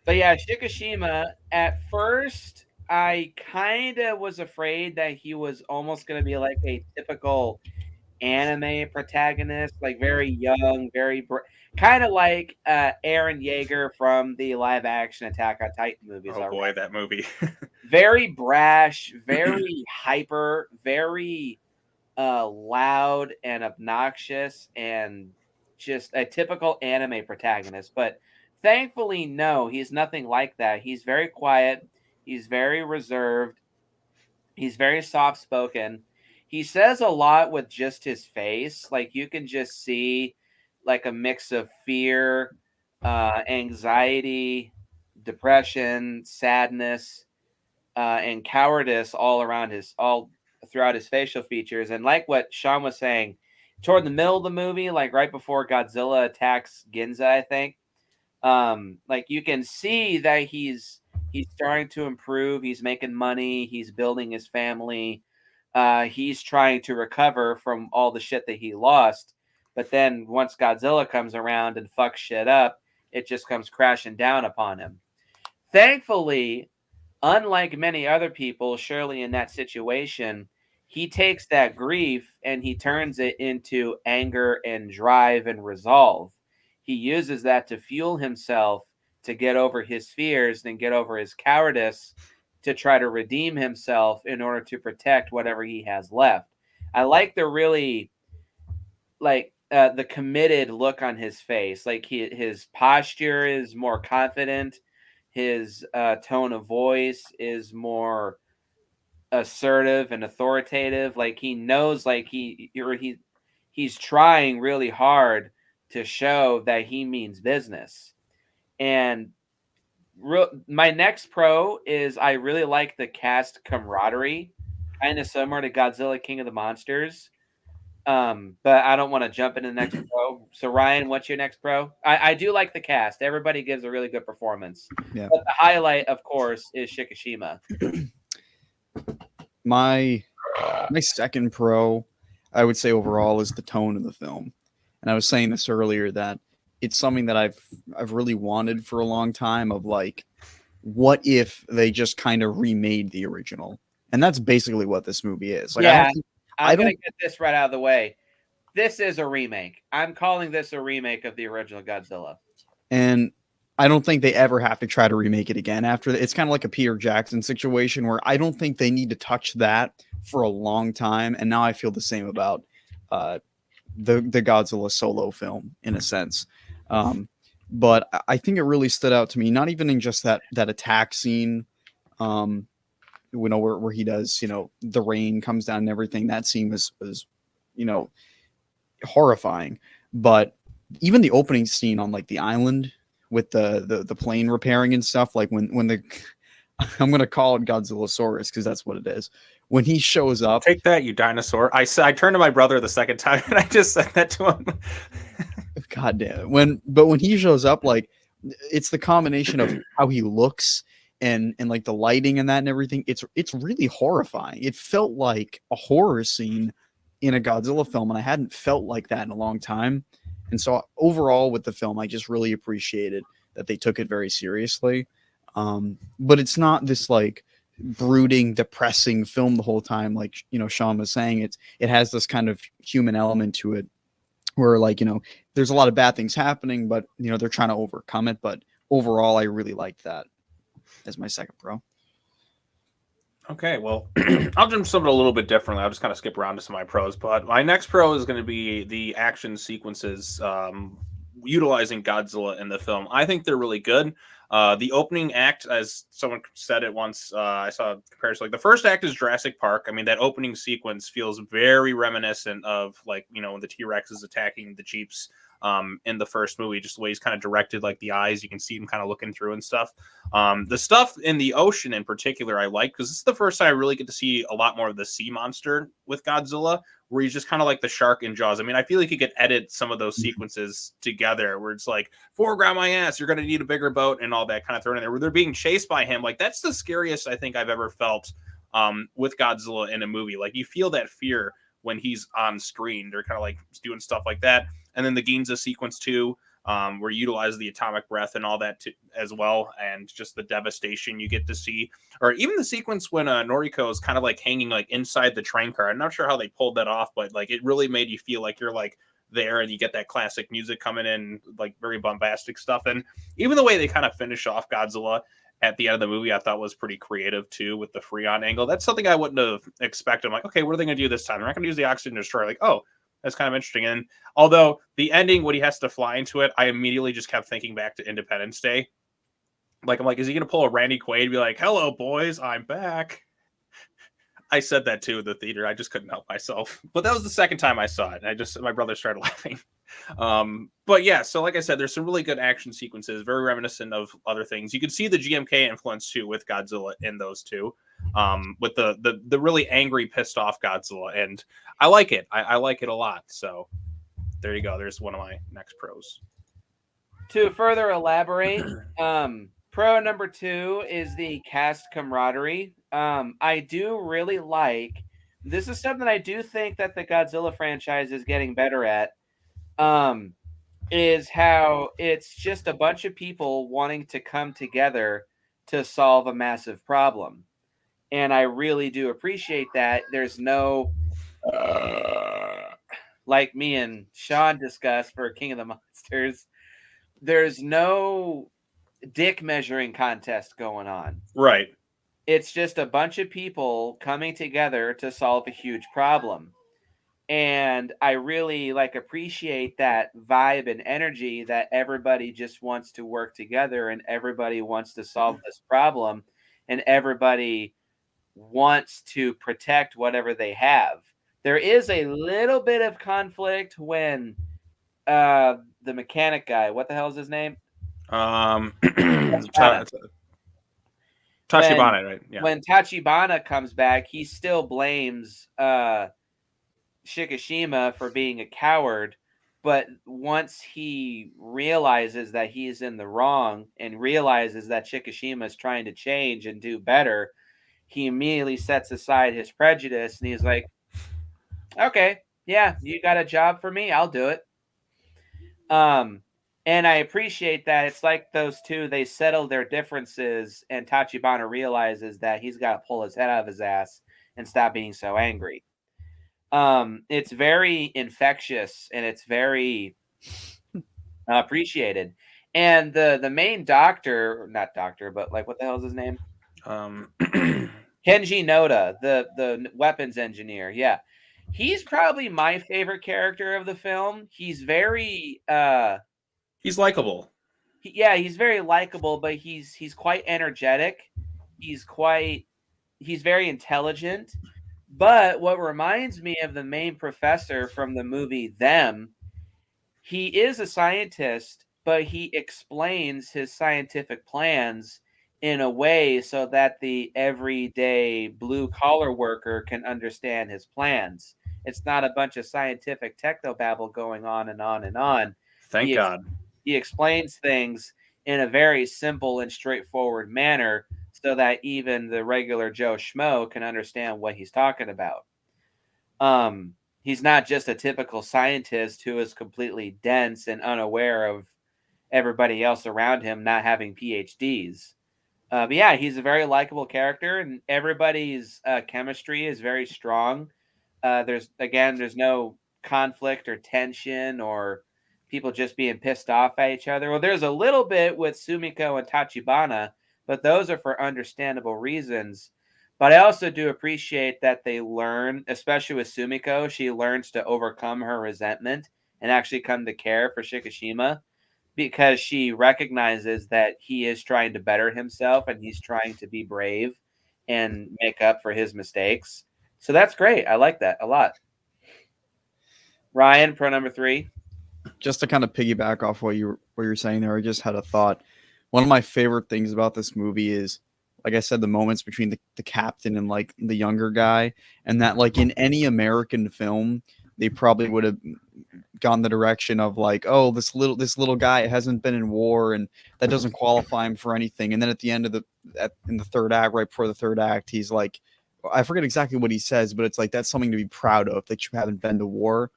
yeah, Shikishima, at first, I kind of was afraid that he was almost going to be like a typical anime protagonist, like very young, kind of like Eren Yeager from the live action Attack on Titan movies. Oh boy, that movie. Very brash, very hyper, very loud and obnoxious, and just a typical anime protagonist. But thankfully, no, he's nothing like that. He's very quiet. He's very reserved. He's very soft-spoken. He says a lot with just his face. Like, you can just see, like, a mix of fear, anxiety, depression, sadness, and cowardice all throughout his facial features. And like what Sean was saying, toward the middle of the movie, like right before Godzilla attacks Ginza, I think, like you can see that he's starting to improve. He's making money. He's building his family. He's trying to recover from all the shit that he lost. But then once Godzilla comes around and fucks shit up, it just comes crashing down upon him. Thankfully, unlike many other people, surely in that situation, he takes that grief and he turns it into anger and drive and resolve. He uses that to fuel himself to get over his fears and get over his cowardice, to try to redeem himself in order to protect whatever he has left. I like the really, like, the committed look on his face. Like his posture is more confident. His tone of voice is more assertive and authoritative. Like he knows, like he's trying really hard to show that he means business. And my next pro is I really like the cast camaraderie, kind of similar to Godzilla King of the Monsters. But I don't want to jump into the next pro. So Ryan, what's your next pro? I do like the cast. Everybody gives a really good performance. Yeah. But the highlight, of course, is Shikishima. My second pro, I would say overall, is the tone of the film. And I was saying this earlier, that it's something that I've really wanted for a long time, of like, what if they just kind of remade the original? And that's basically what this movie is. Like, yeah, I'm going to get this right out of the way. This is a remake. I'm calling this a remake of the original Godzilla. And I don't think they ever have to try to remake it again after. It's kind of like a Peter Jackson situation, where I don't think they need to touch that for a long time. And now I feel the same about the Godzilla solo film, in a sense. But I think it really stood out to me, not even in just that attack scene, where he does, the rain comes down and everything. That scene was horrifying. But even the opening scene on like the island with the plane repairing and stuff, like when I'm gonna call it Godzillasaurus because that's what it is. When he shows up, Take that, you dinosaur! I turned to my brother the second time, and I just said that to him. God damn it. When he shows up, like it's the combination of how he looks and like the lighting and that and everything. It's really horrifying. It felt like a horror scene in a Godzilla film, and I hadn't felt like that in a long time. And so overall with the film, I just really appreciated that they took it very seriously. But it's not this like brooding, depressing film the whole time, like Sean was saying. It has this kind of human element to it where like there's a lot of bad things happening, but they're trying to overcome it. But overall, I really liked that as my second pro. Okay, well, I'll do something a little bit differently. I'll just kind of skip around to some of my pros. But my next pro is going to be the action sequences utilizing Godzilla in the film. I think they're really good. The opening act, as someone said it once, I saw a comparison. Like the first act is Jurassic Park. I mean, that opening sequence feels very reminiscent of like when the T-Rex is attacking the Jeeps in the first movie, just the way he's kind of directed, like the eyes, you can see him kind of looking through and stuff. The stuff in the ocean in particular, I like because this is the first time I really get to see a lot more of the sea monster with Godzilla, where he's just kind of like the shark in Jaws. I mean, I feel like you could edit some of those sequences together where it's like, foreground my ass, you're going to need a bigger boat and all that kind of thrown in there, where they're being chased by him. Like that's the scariest I think I've ever felt with Godzilla in a movie. Like you feel that fear when he's on screen. They're kind of like doing stuff like that. And then the Ginza sequence too, where you utilize the atomic breath and all that as well, and just the devastation you get to see. Or even the sequence when Noriko is kind of like hanging like inside the train car. I'm not sure how they pulled that off, but like it really made you feel like you're like there, and you get that classic music coming in, like very bombastic stuff. And even the way they kind of finish off Godzilla at the end of the movie, I thought was pretty creative too, with the Freon angle. That's something I wouldn't have expected. I'm like, okay, what are they going to do this time? They're not going to use the oxygen destroyer. Like, oh, that's kind of interesting. And although the ending, when he has to fly into it, I immediately just kept thinking back to Independence Day. Like, I'm like, is he going to pull a Randy Quaid and be like, hello, boys, I'm back? I said that too in the theater. I just couldn't help myself. But that was the second time I saw it. And my brother started laughing. But yeah, so like I said, there's some really good action sequences, very reminiscent of other things. You can see the GMK influence too with Godzilla in those two. With the really angry, pissed off Godzilla, and I like it. I like it a lot. So there you go. There's one of my next pros. To further elaborate, pro number 2 is the cast camaraderie. I do really like. This is something I do think that the Godzilla franchise is getting better at. Is how it's just a bunch of people wanting to come together to solve a massive problem. And I really do appreciate that. There's no, like me and Sean discussed for King of the Monsters, there's no dick measuring contest going on. Right. It's just a bunch of people coming together to solve a huge problem. And I really appreciate that vibe and energy that everybody just wants to work together and everybody wants to solve this problem and everybody wants to protect whatever they have. There is a little bit of conflict when the mechanic guy, what the hell is his name? Tachibana, right? Yeah. When Tachibana comes back, he still blames Shikishima for being a coward, but once he realizes that he's in the wrong and realizes that Shikishima is trying to change and do better, he immediately sets aside his prejudice and he's like, okay, yeah, you got a job for me, I'll do it. And I appreciate that. It's like those two, they settle their differences and Tachibana realizes that he's got to pull his head out of his ass and stop being so angry. It's very infectious and it's very appreciated. And the main doctor, not doctor, but what the hell is his name? Kenji Noda, the weapons engineer. Yeah. He's probably my favorite character of the film. He's very he's likable. He's very likable, but he's quite energetic. He's very intelligent. But what reminds me of the main professor from the movie Them, he is a scientist, but he explains his scientific plans in a way so that the everyday blue collar worker can understand his plans. It's not a bunch of scientific technobabble going on and on and on. Thank He ex- God. he explains things in a very simple and straightforward manner so that even the regular Joe Schmo can understand what he's talking about. He's not just a typical scientist who is completely dense and unaware of everybody else around him not having PhDs. But yeah, he's a very likable character, and everybody's chemistry is very strong. There's no conflict or tension or people just being pissed off at each other. Well, there's a little bit with Sumiko and Tachibana, but those are for understandable reasons. But I also do appreciate that they learn, especially with Sumiko, she learns to overcome her resentment and actually come to care for Shikishima because she recognizes that he is trying to better himself and he's trying to be brave and make up for his mistakes. So that's great. I like that a lot. Ryan, pro number 3. Just to kind of piggyback off what you're saying there, I just had a thought. One of my favorite things about this movie is, like I said, the moments between the captain and like the younger guy, and that like in any American film, they probably would have gone the direction of like, oh, this little guy hasn't been in war and that doesn't qualify him for anything. And then at the end of in the third act, right before the third act, he's like, I forget exactly what he says, but it's like that's something to be proud of that you haven't been to war.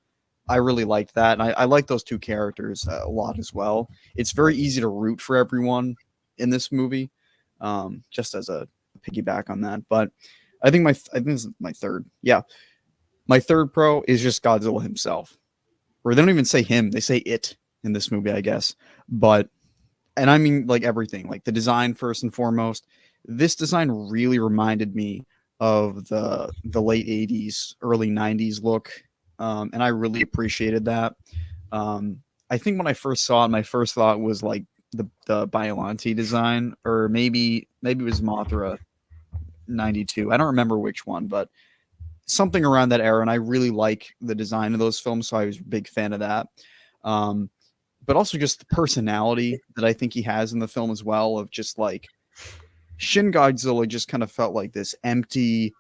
I really liked that. And I like those two characters a lot as well. It's very easy to root for everyone in this movie, just as a piggyback on that. But I think this is my third. Yeah. My third pro is just Godzilla himself. Or they don't even say him, they say it in this movie, I guess. But, and I mean like everything, like the design first and foremost. This design really reminded me of the late 80s, early 90s look. And I really appreciated that. I think when I first saw it, my first thought was like the Biollante design, or maybe it was Mothra 92. I don't remember which one, but something around that era. And I really like the design of those films, so I was a big fan of that. But also just the personality that I think he has in the film as well, of just like Shin Godzilla just kind of felt like this empty,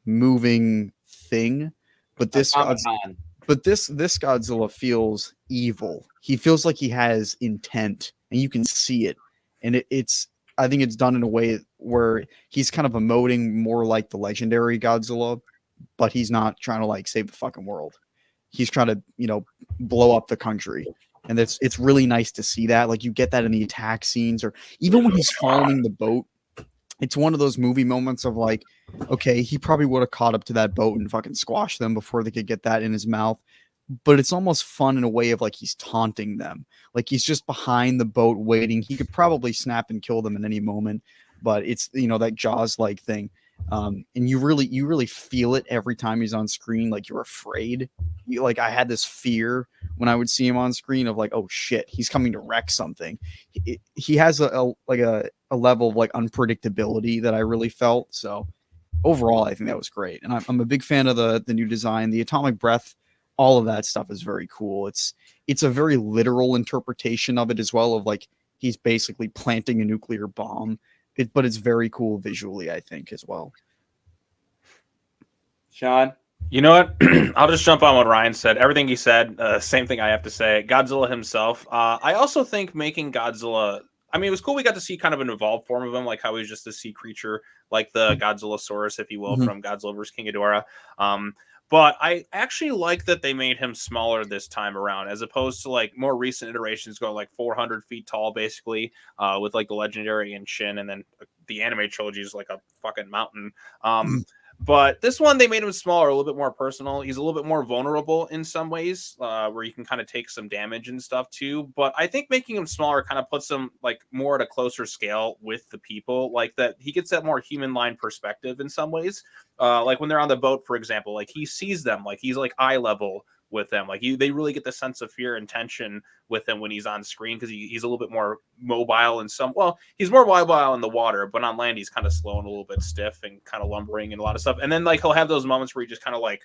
moving thing. But this Godzilla feels evil. He feels like he has intent, and you can see it. And it's I think it's done in a way where he's kind of emoting more like the legendary Godzilla, but he's not trying to like save the fucking world. He's trying to, blow up the country. And it's really nice to see that. Like you get that in the attack scenes, or even when he's following the boat. It's one of those movie moments of like, okay, he probably would have caught up to that boat and fucking squashed them before they could get that in his mouth. But it's almost fun in a way of like he's taunting them. Like he's just behind the boat waiting. He could probably snap and kill them at any moment. But it's, that Jaws like thing. And you really feel it every time he's on screen. Like you're afraid. I had this fear when I would see him on screen of like, oh shit, he's coming to wreck something. He has a level of like unpredictability that I really felt. So overall, I think that was great. And I'm a big fan of the new design, the atomic breath. All of that stuff is very cool. It's a very literal interpretation of it as well, of like he's basically planting a nuclear bomb. But it's very cool visually, I think, as well. Sean? You know what? I'll just jump on what Ryan said. Everything he said, same thing I have to say. Godzilla himself. I also think making Godzilla... I mean, it was cool we got to see kind of an evolved form of him, like how he's just a sea creature, like the Godzillasaurus, if you will, from Godzilla vs. King Ghidorah. But I actually like that they made him smaller this time around, as opposed to like more recent iterations going like 400 feet tall, basically, with like the legendary and Shin, and then the anime trilogy is like a fucking mountain. But this one, they made him smaller, a little bit more personal. He's a little bit more vulnerable in some ways, where you can kind of take some damage and stuff too. But I think making him smaller kind of puts him like more at a closer scale with the people, like that he gets that more human line perspective in some ways. Like when they're on the boat, for example, like he sees them, like he's like eye level with them. Like they really get the sense of fear and tension with him when he's on screen, because he's a little bit more mobile and he's more mobile in the water, but on land he's kind of slow and a little bit stiff and kind of lumbering and a lot of stuff. And then like he'll have those moments where he just kind of like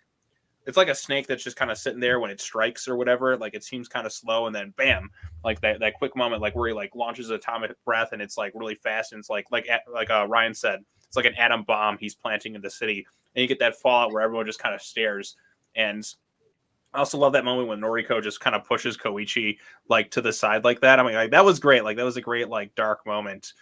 it's like a snake that's just kind of sitting there when it strikes or whatever. Like it seems kind of slow, and then bam, like that quick moment, like where he like launches atomic breath, and it's like really fast, and it's like Ryan said, it's like an atom bomb he's planting in the city, and you get that fallout where everyone just kind of stares. And I also love that moment when Noriko just kind of pushes Koichi like to the side like that. I mean, like that was great. Like that was a great like dark moment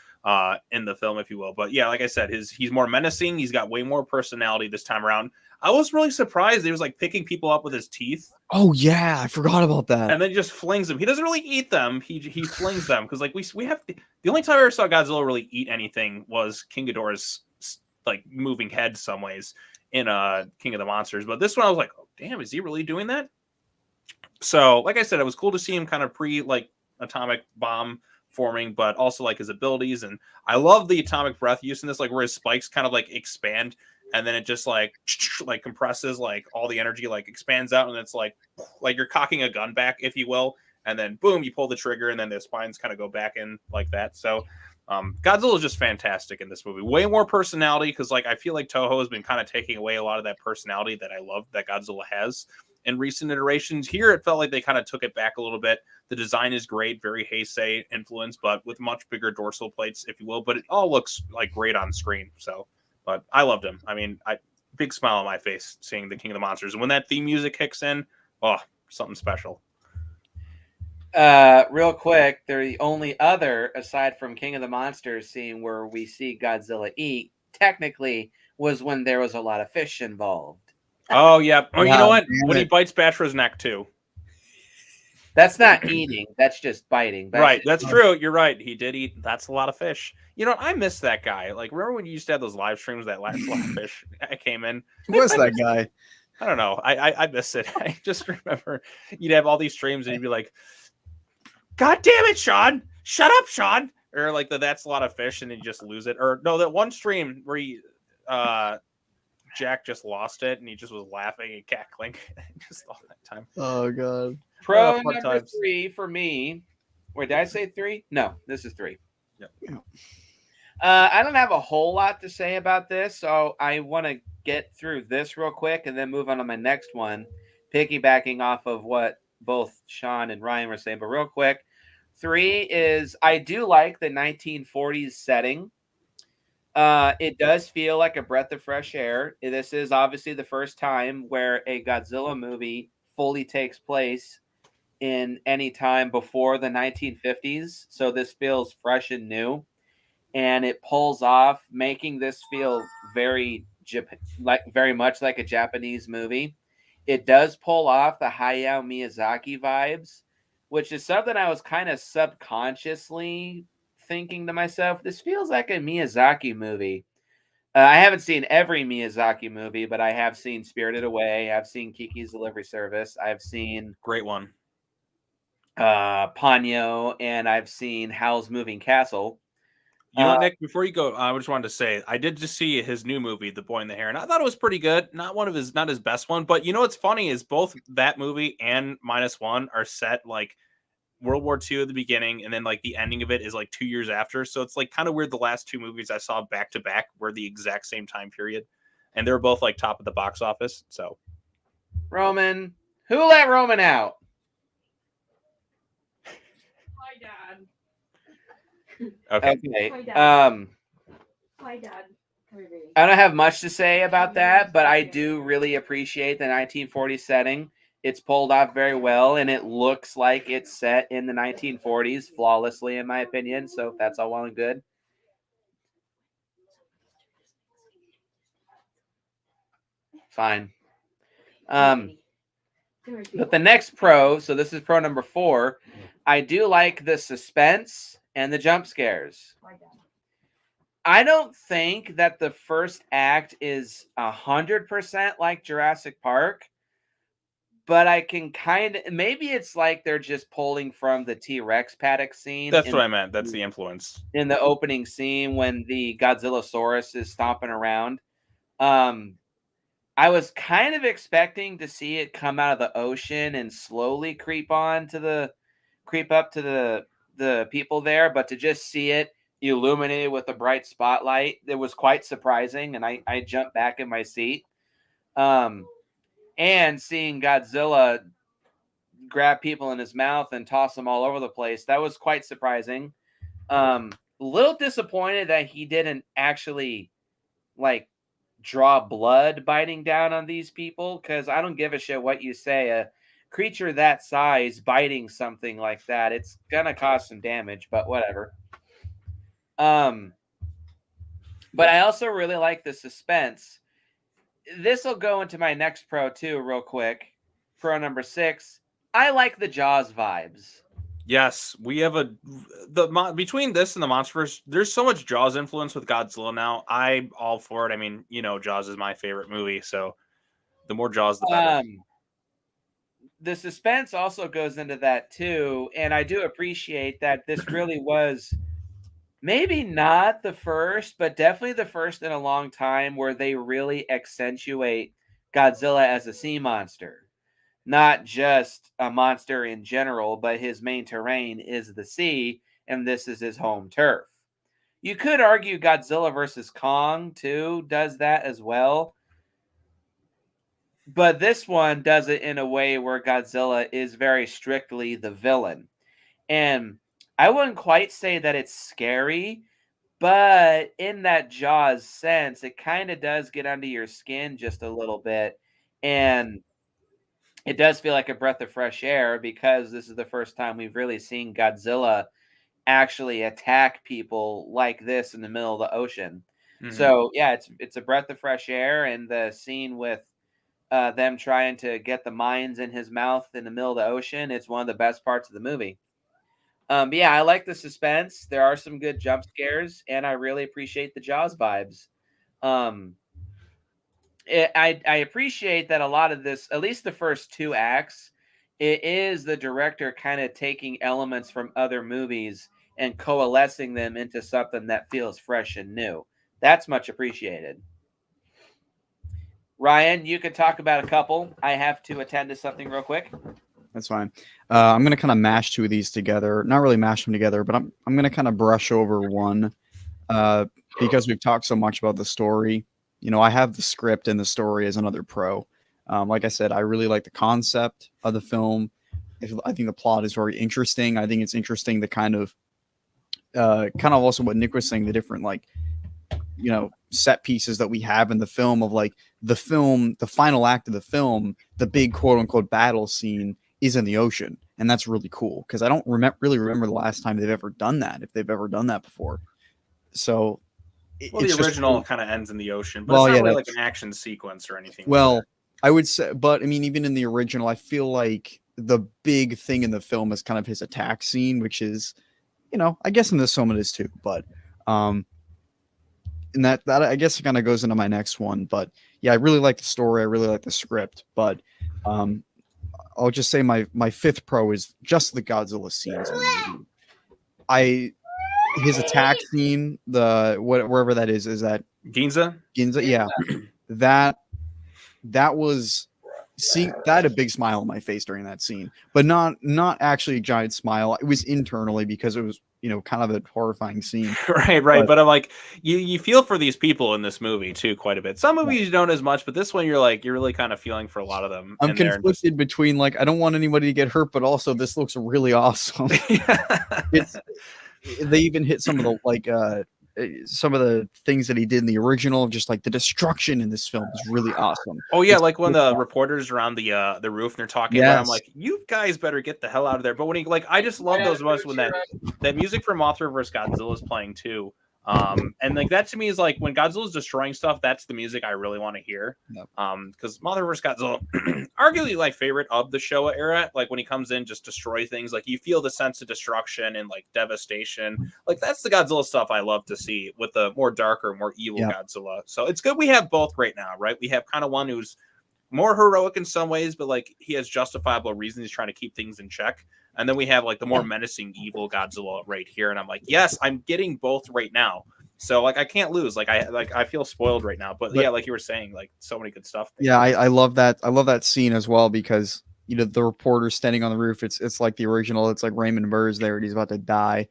in the film, if you will. But yeah, like I said, he's more menacing. He's got way more personality this time around. I was really surprised he was like picking people up with his teeth. Oh yeah, I forgot about that. And then just flings them. He doesn't really eat them. He flings them because like we have the only time I ever saw Godzilla really eat anything was King Ghidorah's like moving head some ways in King of the Monsters. But this one I was like, oh, damn, is he really doing that? So like I said, it was cool to see him kind of pre like atomic bomb forming, but also like his abilities. And I love the atomic breath use in this, like where his spikes kind of like expand and then it just like compresses, like all the energy like expands out, and it's like you're cocking a gun back, if you will, and then boom, you pull the trigger, and then the spines kind of go back in like that. So Godzilla is just fantastic in this movie. Way more personality, because like I feel like Toho has been kind of taking away a lot of that personality that I love that Godzilla has in recent iterations. Here, it felt like they kind of took it back a little bit. The design is great, very Heisei influence, but with much bigger dorsal plates, if you will. But it all looks like great on screen. So, but I loved him. I mean, big smile on my face seeing the King of the Monsters. And when that theme music kicks in, oh, something special. Real quick, they're the only other, aside from King of the Monsters scene where we see Godzilla eat, technically was when there was a lot of fish involved. Oh, yeah. Oh, you know what? When he it. bites Batra's neck, too. That's not eating. That's just biting. Right. That's true. You're right. He did eat. That's a lot of fish. You know, I miss that guy. Like, remember when you used to have those live streams, that last lot of fish I came in? Who was that guy? I don't know. I miss it. I just remember you'd have all these streams and you'd be like, God damn it, Sean. Shut up, Sean. Or like that's a lot of fish and then you just lose it. Or no, that one stream where he Jack just lost it and he just was laughing and cackling just all that time. Oh god. Pro number 3 for me. Wait, did I say 3? No, this is 3. Yeah. I don't have a whole lot to say about this, so I want to get through this real quick and then move on to my next one, piggybacking off of what both Sean and Ryan were saying. But real quick, 3 is I do like the 1940s setting. It does feel like a breath of fresh air. This is obviously the first time where a Godzilla movie fully takes place in any time before the 1950s. So this feels fresh and new, and it pulls off, making this feel very much like a Japanese movie. It does pull off the Hayao Miyazaki vibes, which is something I was kind of subconsciously thinking to myself, this feels like a Miyazaki movie. I haven't seen every Miyazaki movie, but I have seen Spirited Away. I've seen Kiki's Delivery Service. I've seen great one, Ponyo, and I've seen Howl's Moving Castle. You know, Nick, before you go, I just wanted to say I did just see his new movie, The Boy in the Hair, and I thought it was pretty good. Not his best one, but you know what's funny is both that movie and Minus One are set like World War II at the beginning, and then like the ending of it is like 2 years after. So it's like kind of weird. The last two movies I saw back to back were the exact same time period, and they were both like top of the box office. So, Roman, who let Roman out? My dad. Okay. My dad. I don't have much to say about that, but I do really appreciate the 1940s setting. It's pulled off very well, and it looks like it's set in the 1940s flawlessly, in my opinion. So that's all well and good. Fine. But the next pro, so this is pro number 4, I do like the suspense and the jump scares. I don't think that the first act is 100% like Jurassic Park, but I can maybe it's like they're just pulling from the T-Rex paddock scene. That's what I meant. That's the influence. In the opening scene when the Godzillasaurus is stomping around. I was kind of expecting to see it come out of the ocean and slowly creep up to the people there, but to just see it illuminated with a bright spotlight, it was quite surprising, and I jumped back in my seat. And and seeing Godzilla grab people in his mouth and toss them all over the place, that was quite surprising. A little disappointed that he didn't actually like draw blood biting down on these people, because I don't give a shit what you say. A creature that size biting something like that, it's gonna cause some damage, but whatever. But I also really like the suspense. This will go into my next pro too, real quick. Pro number 6. I like the Jaws vibes. Yes, we have between this and the Monsterverse, there's so much Jaws influence with Godzilla now. I'm all for it. I mean, Jaws is my favorite movie, so the more Jaws, the better. The suspense also goes into that too, and I do appreciate that this really was maybe not the first, but definitely the first in a long time where they really accentuate Godzilla as a sea monster. Not just a monster in general, but his main terrain is the sea, and this is his home turf. You could argue Godzilla versus Kong, too, does that as well. But this one does it in a way where Godzilla is very strictly the villain. And I wouldn't quite say that it's scary, but in that Jaws sense, it kind of does get under your skin just a little bit. And it does feel like a breath of fresh air, because this is the first time we've really seen Godzilla actually attack people like this in the middle of the ocean. Mhm. So yeah, it's a breath of fresh air, and the scene with them trying to get the mines in his mouth in the middle of the ocean, it's one of the best parts of the movie. But yeah, I like the suspense. There are some good jump scares, and I really appreciate the Jaws vibes. I appreciate that a lot of this, at least the first 2 acts, it is the director kind of taking elements from other movies and coalescing them into something that feels fresh and new. That's much appreciated. Ryan, you could talk about a couple. I have to attend to something real quick. That's fine. I'm gonna kind of mash 2 of these together. Not really mash them together, but I'm gonna kind of brush over one because we've talked so much about the story. I have the script and the story as another pro. Like I said, I really like the concept of the film. I think the plot is very interesting. I think it's interesting the kind of also what Nick was saying, the different set pieces that we have in the film of the final act of the film, the big quote unquote battle scene is in the ocean. And that's really cool because I don't really remember the last time they've ever done that, if they've ever done that before. So the original kind of ends in the ocean, but well, it's not yeah, really like an action sequence or anything. Well, I would say, but I mean, even in the original, I feel like the big thing in the film is kind of his attack scene, which is, I guess in this film it is too, but and that I guess it kind of goes into my next one. But yeah, I really like the story, I really like the script, but I'll just say my 5th pro is just the Godzilla scenes in the movie. His attack scene, wherever that is that Ginza? Yeah, that was seeing that had a big smile on my face during that scene, but not actually a giant smile. It was internally because it was kind of a horrifying scene. Right. But I'm like, you feel for these people in this movie too quite a bit. Some movies you don't as much, but this one you're really kind of feeling for a lot of them. I'm conflicted between I don't want anybody to get hurt, but also this looks really awesome. They even hit some of the things that he did in the original, just the destruction in this film is really awesome. Oh yeah, like when the reporters are on the roof and they're talking about, I'm like, you guys better get the hell out of there. But when he I just love those moments when that music from Mothra vs. Godzilla is playing too. And that to me is when Godzilla's destroying stuff, that's the music I really want to hear. Yep. Because Mothra vs. Godzilla, arguably favorite of the Showa era. When he comes in, just destroy things. You feel the sense of destruction and devastation. That's the Godzilla stuff I love to see with the more darker, more evil Godzilla. So it's good we have both right now, right? We have kind of one who's more heroic in some ways, but he has justifiable reasons he's trying to keep things in check. And then we have the more menacing evil Godzilla right here. And I'm yes, I'm getting both right now. So I can't lose. I feel spoiled right now. But yeah, like you were saying, so many good stuff. Yeah, I love that. I love that scene as well because the reporter standing on the roof. It's like the original. It's like Raymond Burr's there and he's about to die.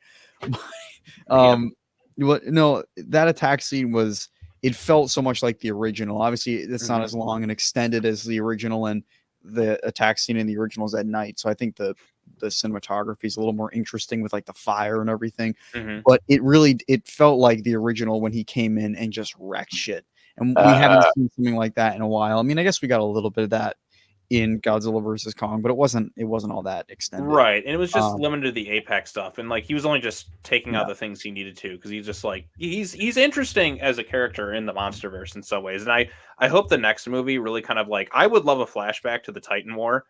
No, that attack scene was it felt so much like the original. Obviously, it's not Mhm. as long and extended as the original, and the attack scene in the original is at night. So I think the cinematography is a little more interesting with like the fire and everything. Mhm. But it felt like the original when he came in and just wrecked shit. And we haven't Uh, seen something like that in a while. I mean, I guess we got a little bit of that in Godzilla versus Kong, but it wasn't all that extended. Right, and it was just Um, limited to the Apex stuff, and like he was only just taking out yeah. the things he needed to because he's just like he's interesting as a character in the MonsterVerse in some ways, and I hope the next movie really kind of like I would love a flashback to the Titan War.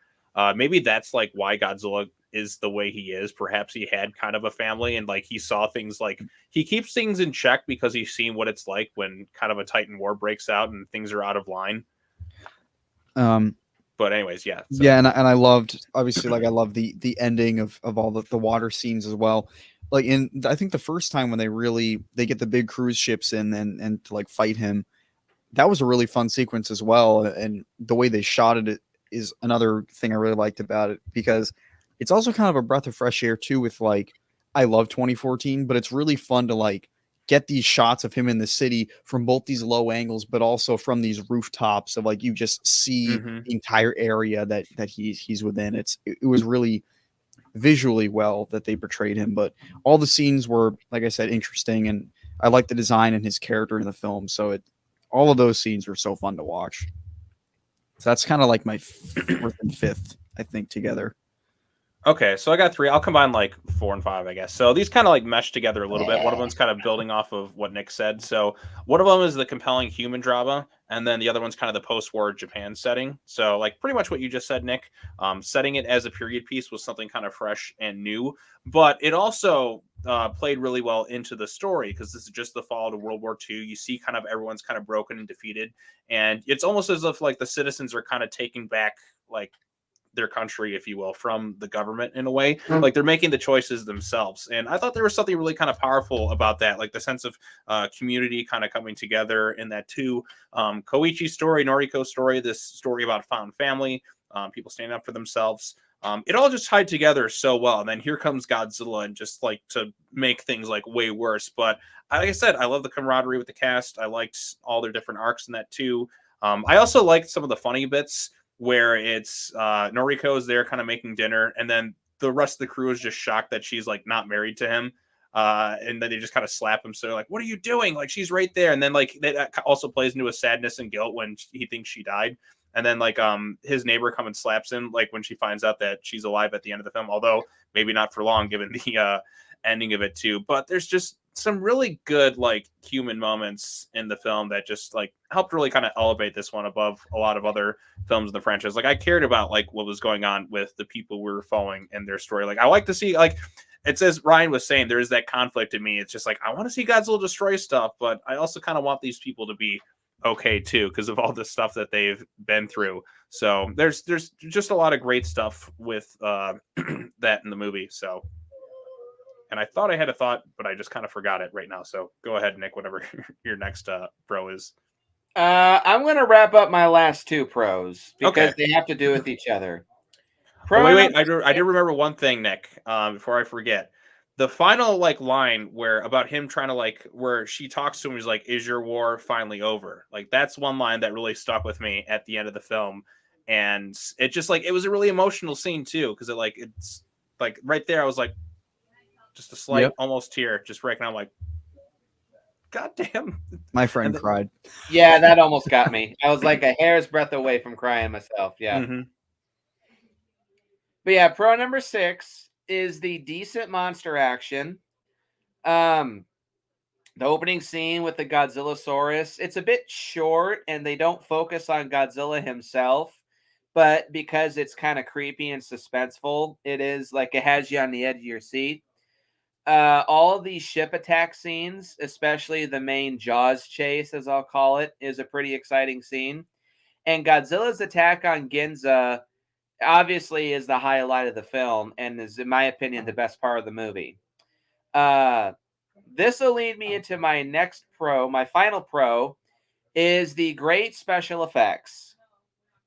Maybe that's like why Godzilla is the way he is. Perhaps he had kind of a family and like he saw things like he keeps things in check because he's seen what it's like when kind of a Titan War breaks out and things are out of line. Um, But anyways, yeah. So yeah, and I loved obviously like I love the ending of all the water scenes as well. Like I think the first time when they get the big cruise ships in and to like fight him, that was a really fun sequence as well. And the way they shot it is another thing I really liked about it because it's also kind of a breath of fresh air too. With like, I love 2014, but it's really fun to like get these shots of him in the city from both these low angles, but also from these rooftops of like you just see mhm. the entire area that he's within. It was really visually well that they portrayed him, but all the scenes were, like I said, interesting, and I like the design and his character in the film. So all of those scenes were so fun to watch. So that's kind of like my fourth and fifth, I think, together. Okay, so I got three. I'll combine like four and five, I guess. So these kind of like mesh together a little bit. One of them's kind of building off of what Nick said. So one of them is the compelling human drama, and then the other one's kind of the post-war Japan setting. So like pretty much what you just said, Nick. Setting it as a period piece was something kind of fresh and new, but it also played really well into the story because this is just the fall to World War II. You see kind of everyone's kind of broken and defeated, and it's almost as if like the citizens are kind of taking back like their country, if you will, from the government in a way. Like they're making the choices themselves. And I thought there was something really kind of powerful about that, like the sense of community kind of coming together in that too. Koichi's story, Noriko's story, this story about found family, people standing up for themselves. It all just tied together so well. And then here comes Godzilla and just like to make things like way worse. But like I said, I love the camaraderie with the cast. I liked all their different arcs in that too. I also liked some of the funny bits where it's Noriko is there kind of making dinner, and then the rest of the crew is just shocked that she's like not married to him. And then they just kind of slap him. So they're like, what are you doing? Like, she's right there. And then like that also plays into a sadness and guilt when he thinks she died. And then like his neighbor come and slaps him like when she finds out that she's alive at the end of the film, although maybe not for long given the ending of it too. But there's just some really good like human moments in the film that just like helped really kind of elevate this one above a lot of other films in the franchise. Like I cared about like what was going on with the people we were following and their story. Like I like to see like it's as Ryan was saying, there is that conflict in me. It's just like I want to see Godzilla destroy stuff, but I also kind of want these people to be okay too because of all the stuff that they've been through. So there's just a lot of great stuff with that in the movie. So and I thought I had a thought, but I just kind of forgot it right now. So go ahead, Nick, whatever your next pro is. I'm going to wrap up my last two pros because Okay. they have to do with each other. Oh, Pro wait. number I do remember one thing, Nick, before I forget. The final like line where about him trying to like where she talks to him, he's like, "Is your war finally over?" Like that's one line that really stuck with me at the end of the film, and it just like it was a really emotional scene too because it's like right there I was like just a slight Yep. almost tear just breaking. I'm like, God damn. My friend Then, cried. Yeah, that almost got me. I was like a hair's breadth away from crying myself. Yeah. mm-hmm. But yeah, pro number 6 is the decent monster action. The opening scene with the Godzillasaurus, it's a bit short and they don't focus on Godzilla himself, but because it's kind of creepy and suspenseful, it is like it has you on the edge of your seat. All of these ship attack scenes, especially the main Jaws chase, as I'll call it, is a pretty exciting scene. And Godzilla's attack on Ginza obviously is the highlight of the film and is, in my opinion, the best part of the movie. This will lead me into my next pro. My final pro is the great special effects.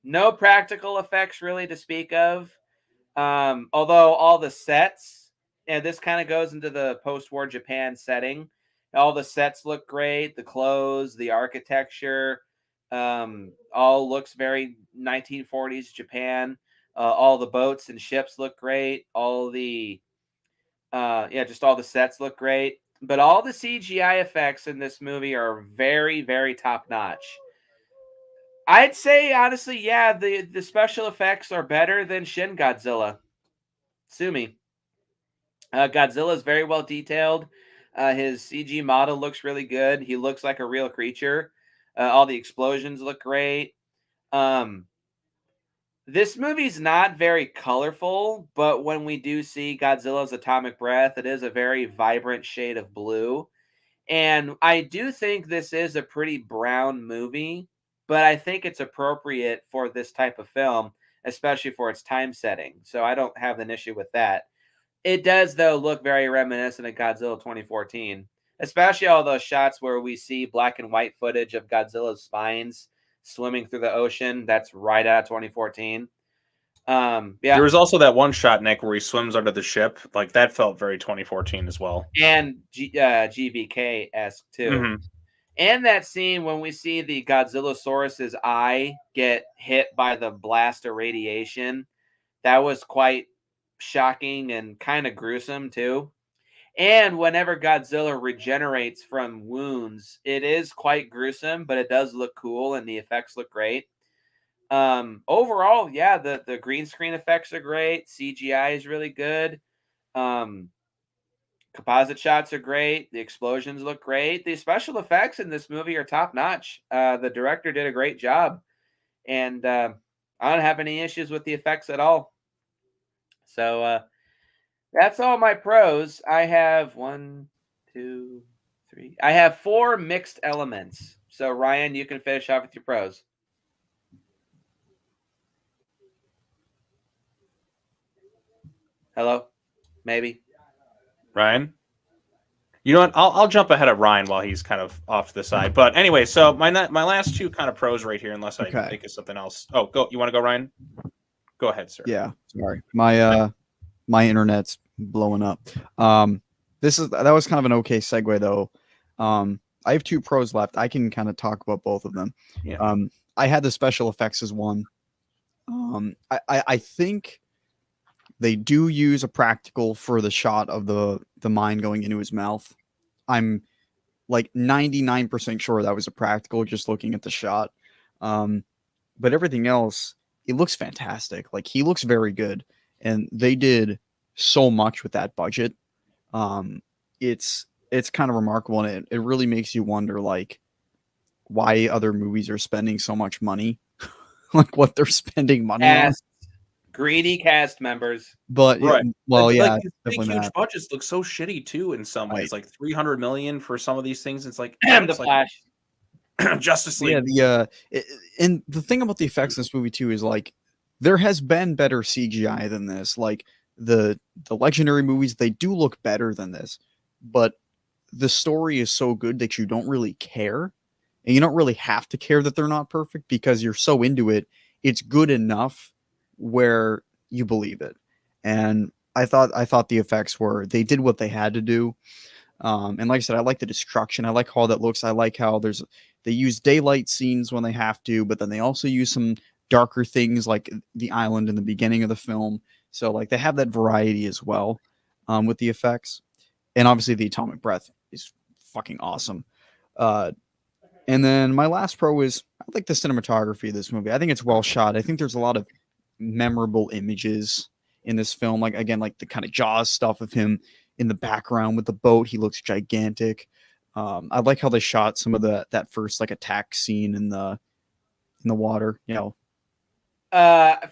No practical effects really to speak of. Although all the sets, and this kind of goes into the post-war Japan setting, All the sets look great. The clothes, the architecture, all looks very 1940s Japan. All the boats and ships look great. All the just all the sets look great. But all the CGI effects in this movie are very, very top notch. I'd say honestly, yeah, the special effects are better than Shin Godzilla. Sue me. Godzilla is very well detailed. His CG model looks really good. He looks like a real creature. All the explosions look great. Um, this movie's not very colorful, but when we do see Godzilla's atomic breath, it is a very vibrant shade of blue. And I do think this is a pretty brown movie, but I think it's appropriate for this type of film, especially for its time setting. So I don't have an issue with that. It does, though, look very reminiscent of Godzilla 2014, especially all those shots where we see black and white footage of Godzilla's spines swimming through the ocean. That's right out of 2014. Yeah, There was also that one shot, Nick, where he swims under the ship. Like that felt very 2014 as well. and GVK-esque too. Mm-hmm. And that scene when we see the Godzillasaurus's eye get hit by the blast of radiation, that was quite shocking and kind of gruesome too. And whenever Godzilla regenerates from wounds, it is quite gruesome, but it does look cool and the effects look great. Overall, yeah, the green screen effects are great. CGI is really good. Composite shots are great. The explosions look great. The special effects in this movie are top notch. The director did a great job, and I don't have any issues with the effects at all. So that's all my pros. I have 1, 2, 3. I have 4 mixed elements. So Ryan, you can finish off with your pros. Hello, maybe. Ryan? You know what? I'll jump ahead of Ryan while he's kind of off to the side. But anyway, so my last 2 kind of pros right here, unless I think of something else. Oh, go. You want to go, Ryan? Go ahead, sir. Yeah, sorry. My internet's blowing up. That was kind of an okay segue though. I have 2 pros left. I can kind of talk about both of them. Yeah. I had the special effects as one. I think they do use a practical for the shot of the mine going into his mouth. I'm like 99% sure that was a practical just looking at the shot. But everything else, it looks fantastic. Like he looks very good. And they did so much with that budget. It's kind of remarkable. And it really makes you wonder like why other movies are spending so much money, like what they're spending money on. Greedy cast members. But right. Well, yeah, big huge budgets look so shitty too in some ways. Like 300 million for some of these things. It's like the Flash, Justice League. Yeah, and the thing about the effects in this movie too is like there has been better CGI than this. Like the legendary movies, they do look better than this, but the story is so good that you don't really care, and you don't really have to care that they're not perfect because you're so into it. It's good enough where you believe it. And I thought the effects they did what they had to do. And like I said, I like the destruction. I like how that looks. I like how they use daylight scenes when they have to, but then they also use some darker things like the island in the beginning of the film. So like they have that variety as well with the effects. And obviously the atomic breath is fucking awesome. And then my last pro is I like the cinematography of this movie. I think it's well shot. I think there's a lot of memorable images in this film. Like again, like the kind of Jaws stuff of him in the background with the boat. He looks gigantic. I like how they shot some of that first like attack scene in the water. You know.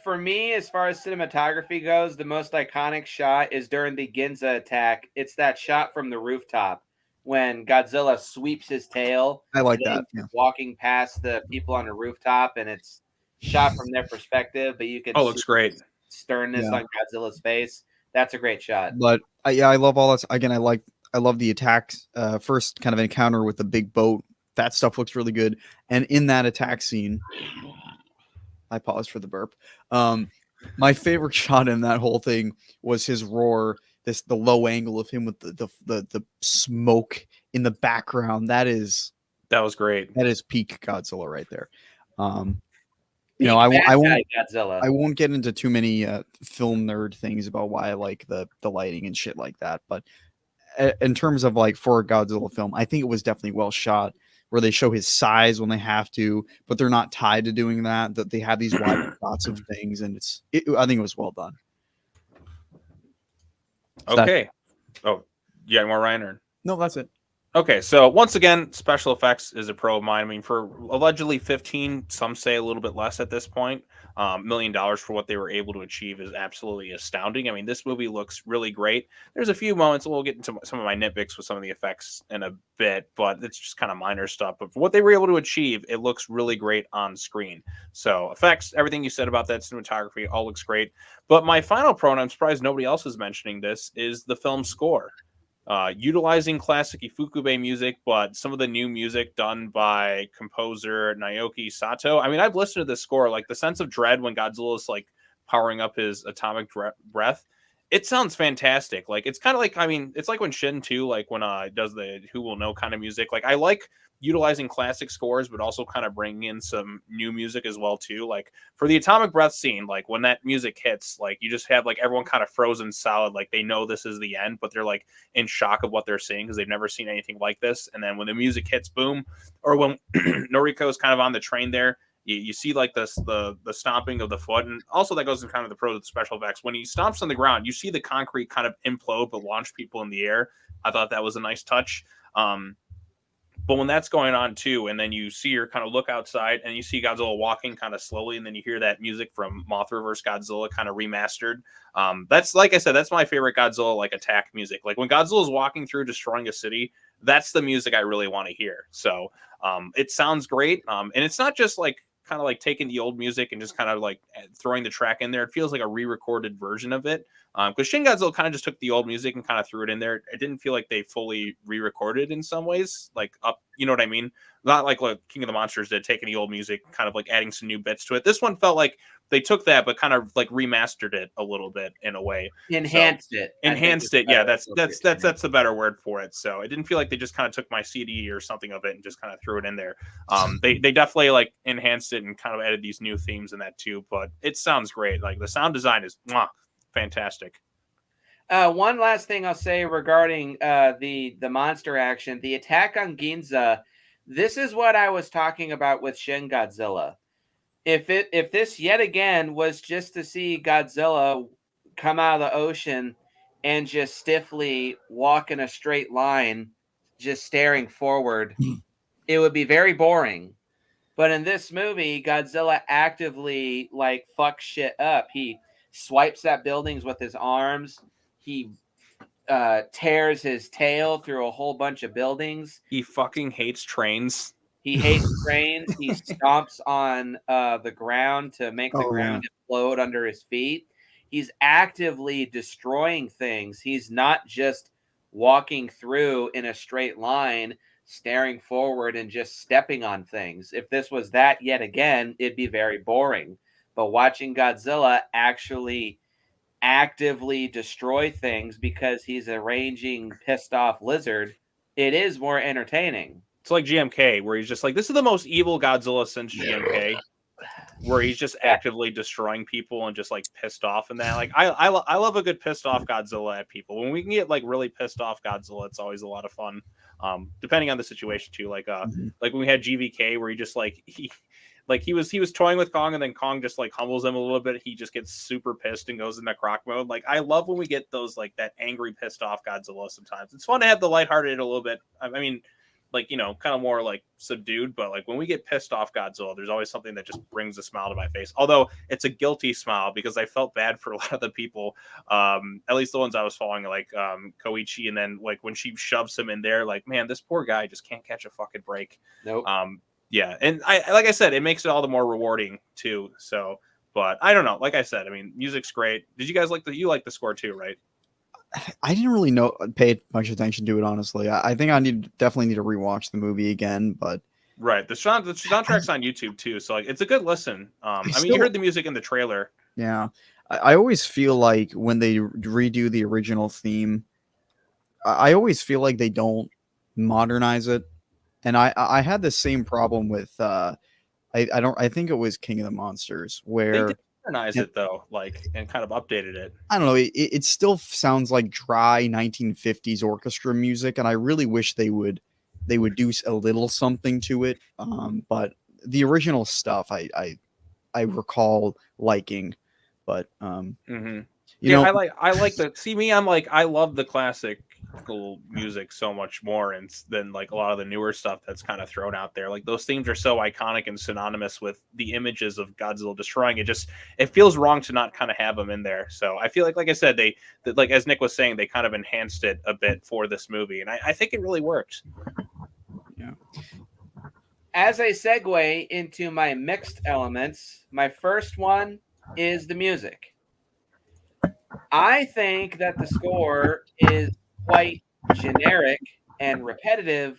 For me, as far as cinematography goes, the most iconic shot is during the Ginza attack. It's that shot from the rooftop when Godzilla sweeps his tail. I like that. Yeah. Walking past the people on the rooftop, and it's shot from their perspective, but you can see looks great. Sternness on Godzilla's face. That's a great shot. But I love all that. Again, I love the attacks. First kind of encounter with the big boat. That stuff looks really good. And in that attack scene, I paused for the burp. My favorite shot in that whole thing was his roar. The low angle of him with the smoke in the background, that is great. peak Godzilla right there. Peak I bad won't guy Godzilla. I won't get into too many film nerd things about why I like the lighting and shit like that, but in terms of like for a Godzilla film, I think it was definitely well shot. Where they show his size when they have to, but they're not tied to doing that. That they have these wide shots of things, and I think it was well done. Okay. Oh, yeah, more Ryan or No, that's it. Okay, so once again, special effects is a pro of mine. I mean, for allegedly 15, some say a little bit less at this point. $1 million for what they were able to achieve is absolutely astounding. I mean, this movie looks really great. There's a few moments, we'll get into some of my nitpicks with some of the effects in a bit, but it's just kind of minor stuff. But for what they were able to achieve, it looks really great on screen. So effects, everything you said about that, cinematography, all looks great. But my final pro, and I'm surprised nobody else is mentioning this, is the film score. Utilizing classic Ifukube music, but some of the new music done by composer Naoki Sato. I mean, I've listened to this score, like the sense of dread when Godzilla is like powering up his atomic breath. It sounds fantastic. Like it's kind of like, I mean, it's like when Shin 2, like when does the Who Will Know kind of music. Like I like utilizing classic scores, but also kind of bringing in some new music as well too. Like for the atomic breath scene, like when that music hits, like you just have like everyone kind of frozen solid, like they know this is the end, but they're like in shock of what they're seeing because they've never seen anything like this. And then when the music hits, boom, or when Noriko is kind of on the train there, you see like this the stomping of the foot, and also that goes in kind of the pros of the special effects. When he stomps on the ground, you see the concrete kind of implode but launch people in the air. I thought that was a nice touch. But when that's going on too, and then you see her kind of look outside and you see Godzilla walking kind of slowly, and then you hear that music from Mothra vs. Godzilla kind of remastered. That's, like I said, that's my favorite Godzilla like attack music. Like when Godzilla is walking through destroying a city, that's the music I really want to hear. So it sounds great. And it's not just like kind of like taking the old music and just kind of like throwing the track in there. It feels like a re-recorded version of it. Because Shin Godzilla kind of just took the old music and kind of threw it in there. It didn't feel like they fully re-recorded in some ways, like up, you know what I mean? Not like what King of the Monsters did, taking the old music, kind of like adding some new bits to it. This one felt like they took that, but kind of like remastered it a little bit in a way. Enhanced it. Enhanced it. Yeah, that's the better word for it. So it didn't feel like they just kind of took my CD or something of it and just kind of threw it in there. They definitely like enhanced it and kind of added these new themes in that too. But it sounds great. Like the sound design is fantastic. One last thing I'll say regarding the monster action, the attack on Ginza. This is what I was talking about with Shin Godzilla. If this yet again was just to see Godzilla come out of the ocean and just stiffly walk in a straight line, just staring forward, it would be very boring. But in this movie, Godzilla actively like fucks shit up. He swipes at buildings with his arms. He tears his tail through a whole bunch of buildings. He fucking hates trains. He hates trains. He stomps on the ground to make the ground explode under his feet. He's actively destroying things. He's not just walking through in a straight line, staring forward and just stepping on things. If this was that yet again, it'd be very boring. But watching Godzilla actually actively destroy things because he's a raging, pissed off lizard, it is more entertaining. It's like GMK, where he's just like, this is the most evil Godzilla since GMK, where he's just actively destroying people and just like pissed off and that. Like, I love a good pissed off Godzilla at people. When we can get like really pissed off Godzilla, it's always a lot of fun. Depending on the situation too. Like like when we had GVK, where he just like he was toying with Kong, and then Kong just like humbles him a little bit. He just gets super pissed and goes into croc mode. Like I love when we get those like that angry, pissed off Godzilla. Sometimes it's fun to have the lighthearted a little bit. I mean, like, you know, kind of more like subdued, but like when we get pissed off Godzilla, there's always something that just brings a smile to my face. Although it's a guilty smile because I felt bad for a lot of the people, at least the ones I was following, like Koichi, and then like when she shoves him in there, like, man, this poor guy just can't catch a fucking break. Nope. Yeah, and I like I said, it makes it all the more rewarding too. So, but I don't know. Like I said, I mean, music's great. Did you guys like you like the score too, right? I didn't really pay much attention to it, honestly. I think I definitely need to rewatch the movie again, but right, the soundtrack's on YouTube too, so like it's a good listen. I mean, you heard the music in the trailer. Yeah, I always feel like when they redo the original theme, I always feel like they don't modernize it. And I had the same problem with I think it was King of the Monsters They where did modernize it though, like, and kind of updated it. I don't know, it still sounds like dry 1950s orchestra music, and I really wish they would do a little something to it. But the original stuff I recall liking, but Mm-hmm. you Yeah, know, I like the see me. I'm like I love the classical music so much more, and than like a lot of the newer stuff that's kind of thrown out there. Like those themes are so iconic and synonymous with the images of Godzilla destroying it. Just it feels wrong to not kind of have them in there. So I feel like I said, like as Nick was saying, they kind of enhanced it a bit for this movie, and I think it really worked. yeah. As a segue into my mixed elements, my first one is the music. I think that the score is quite generic and repetitive,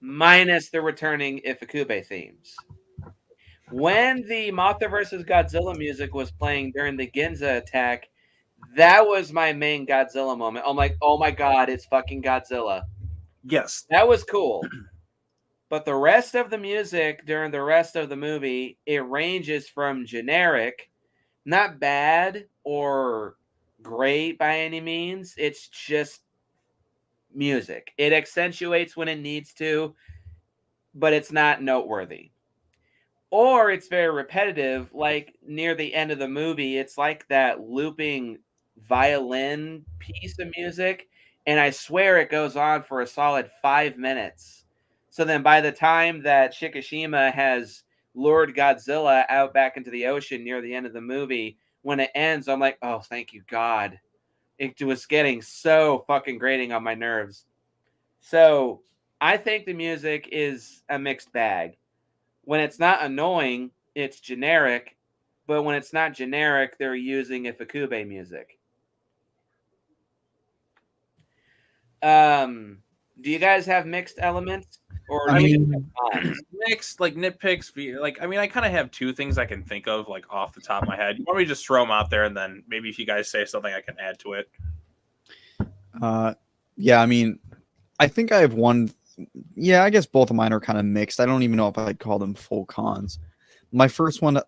minus the returning Ifukube themes. When the Mothra vs. Godzilla music was playing during the Ginza attack, that was my main Godzilla moment. I'm like, oh my god, it's fucking Godzilla. Yes, That was cool. But the rest of the music during the rest of the movie, it ranges from generic, not bad or great by any means. It's just music. It accentuates when it needs to, but it's not noteworthy. Or it's very repetitive, like near the end of the movie, it's like that looping violin piece of music, and I swear it goes on for a solid 5 minutes. So then by the time that Shikishima has lured Godzilla out back into the ocean near the end of the movie, when it ends, I'm like, oh, thank you, God. It was getting so fucking grating on my nerves. So I think the music is a mixed bag. When it's not annoying, it's generic, but when it's not generic, they're using Ifukube music. Do you guys have mixed elements, or I do you mean, have cons? mixed like nitpicks. Like I mean, I kind of have two things I can think of like off the top of my head. You want me to just throw them out there, and then maybe if you guys say something, I can add to it. yeah, I mean, I think I have one. Yeah, I guess both of mine are kind of mixed. I don't even know if I'd call them full cons. My first one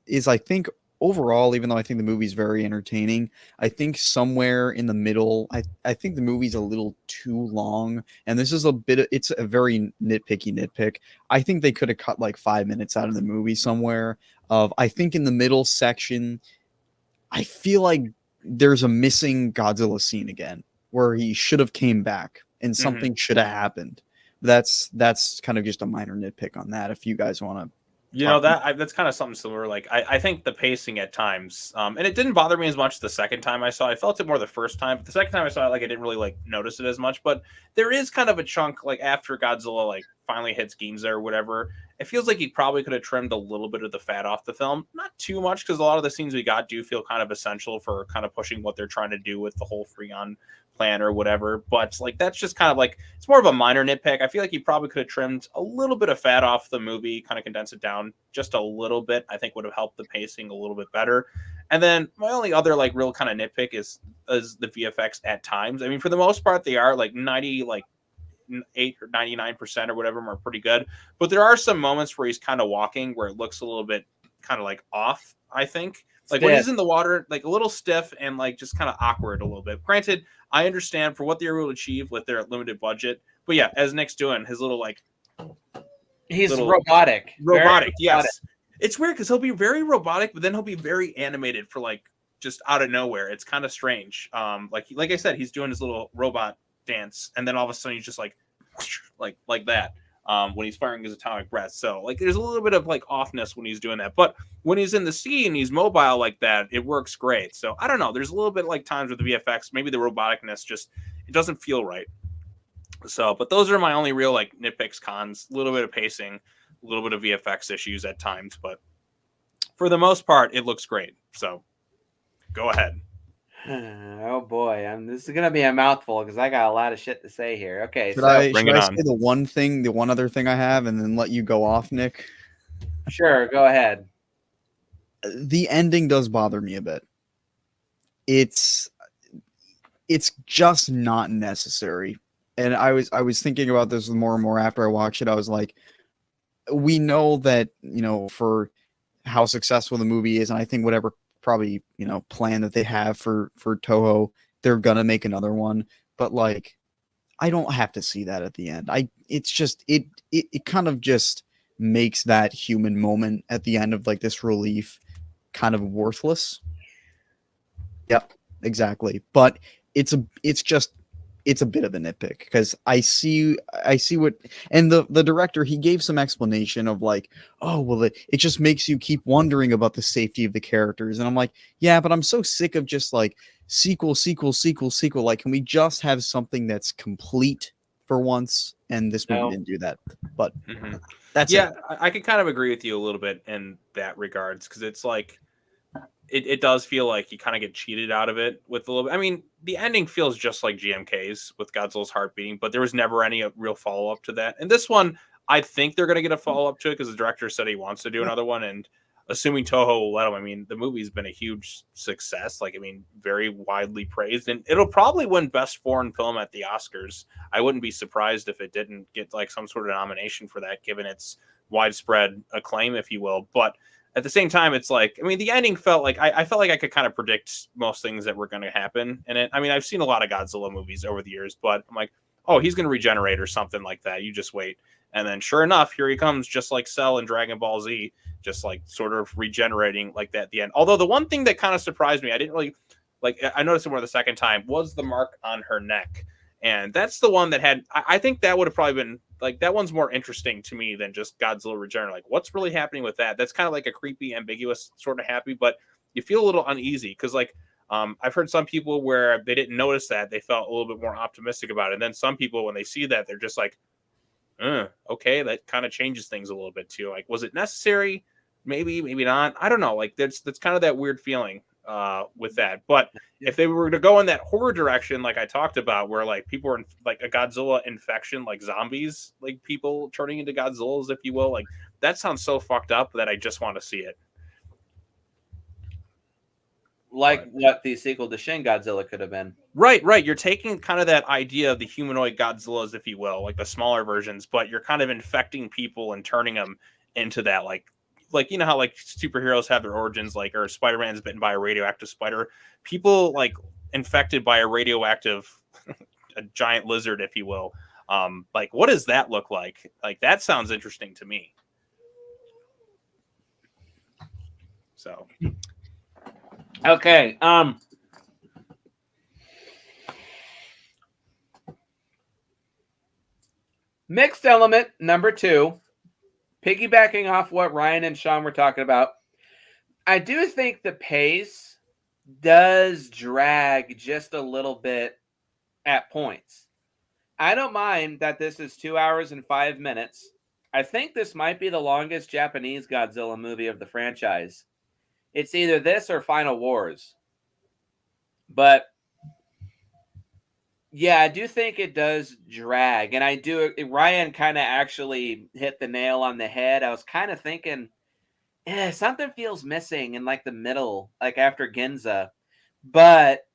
is I think overall, even though I think the movie's very entertaining, I think somewhere in the middle, I think the movie's a little too long. And this is it's a very nitpicky nitpick. I think they could have cut like 5 minutes out of the movie somewhere. I think in the middle section, I feel like there's a missing Godzilla scene again where he should have came back and something should have happened. That's kind of just a minor nitpick on that. If you guys want to, You know that's kind of something similar. Like I think the pacing at times, and it didn't bother me as much the second time I saw it. I felt it more the first time, but the second time I saw it, like I didn't really like notice it as much. But there is kind of a chunk like after Godzilla like finally hits Ginza or whatever. It feels like he probably could have trimmed a little bit of the fat off the film, not too much, because a lot of the scenes we got do feel kind of essential for kind of pushing what they're trying to do with the whole Freon plan or whatever. But like that's just kind of like it's more of a minor nitpick. I feel like he probably could have trimmed a little bit of fat off the movie, kind of condense it down just a little bit. I think would have helped the pacing a little bit better. And then my only other like real kind of nitpick is the VFX at times. I mean, for the most part, they are like 8 or 99% or whatever are pretty good. But there are some moments where he's kind of walking where it looks a little bit kind of like off, I think. Like when he's in the water, like a little stiff and like just kind of awkward a little bit. Granted, I understand for what they were able to achieve with their limited budget. But yeah, as Nick's doing, his little like He's robotic. Robotic, yes. It's weird because he'll be very robotic, but then he'll be very animated for like just out of nowhere. It's kind of strange. Like I said, he's doing his little robot dance, and then all of a sudden he's just like that. When he's firing his atomic breath. So like there's a little bit of like offness when he's doing that. But when he's in the sea and he's mobile like that, it works great. So I don't know. There's a little bit like times with the VFX, maybe the roboticness just it doesn't feel right. So, but those are my only real like nitpicks, cons, a little bit of pacing, a little bit of VFX issues at times, but for the most part, it looks great. So go ahead. Oh boy, this is gonna be a mouthful because I got a lot of shit to say here. Okay, should I bring it on. say the one other thing I have, and then let you go off, Nick? Sure, go ahead. The ending does bother me a bit. It's just not necessary. And I was thinking about this more and more after I watched it. I was like, we know that, for how successful the movie is, and I think whatever probably, plan that they have for Toho, they're gonna make another one. But like, I don't have to see that at the end. It's just it kind of just makes that human moment at the end of like this relief kind of worthless. Yep, exactly. But it's a bit of a nitpick because I see what, and the director, he gave some explanation of like, oh well, it just makes you keep wondering about the safety of the characters, and I'm like, yeah, but I'm so sick of just like sequel sequel sequel sequel. Like, can we just have something that's complete for once? And this movie No. didn't do that. But Mhm. that's Yeah, it. I could kind of agree with you a little bit in that regards because it's like it does feel like you kind of get cheated out of it with a little bit. I mean, the ending feels just like GMK's with Godzilla's heart beating, but there was never any real follow up to that. And this one, I think they're going to get a follow up to it because the director said he wants to do another one. And assuming Toho will let him, I mean, the movie's been a huge success. Like, I mean, very widely praised, and it'll probably win Best Foreign Film at the Oscars. I wouldn't be surprised if it didn't get like some sort of nomination for that, given its widespread acclaim, if you will. But at the same time, it's like, I mean, the ending felt like I felt like I could kind of predict most things that were going to happen. And I mean, I've seen a lot of Godzilla movies over the years, but I'm like, oh, he's going to regenerate or something like that. You just wait. And then sure enough, here he comes, just like Cell in Dragon Ball Z, just like sort of regenerating like that at the end. Although the one thing that kind of surprised me, I didn't really like, I noticed it more the second time, was the mark on her neck. And that's the one that had, I think that would have probably been like, that one's more interesting to me than just Godzilla Return. Like, what's really happening with that? That's kind of like a creepy, ambiguous sort of happy, but you feel a little uneasy because, like, I've heard some people where they didn't notice that, they felt a little bit more optimistic about it. And then some people, when they see that, they're just like, okay, that kind of changes things a little bit too. Like, was it necessary? Maybe, maybe not. I don't know. Like, that's kind of that weird feeling with that. But if they were to go in that horror direction, like I talked about, where like people are in, like a Godzilla infection, like zombies, like people turning into Godzillas, if you will, like that sounds so fucked up that I just want to see it. Like what the sequel to Shin Godzilla could have been. Right, right. You're taking kind of that idea of the humanoid Godzillas, if you will, like the smaller versions, but you're kind of infecting people and turning them into that, like you know how like superheroes have their origins, like or Spider-Man's bitten by a radioactive spider. People like infected by a radioactive, a giant lizard, if you will. Like what does that look like? Like that sounds interesting to me. So Okay. Mixed element number 2, piggybacking off what Ryan and Sean were talking about. I do think the pace does drag just a little bit at points. I don't mind that this is 2 hours and 5 minutes. I think this might be the longest Japanese Godzilla movie of the franchise. It's either this or Final Wars. But yeah, I do think it does drag. And I do, Ryan kind of actually hit the nail on the head. I was kind of thinking, something feels missing in like the middle, like after Ginza. But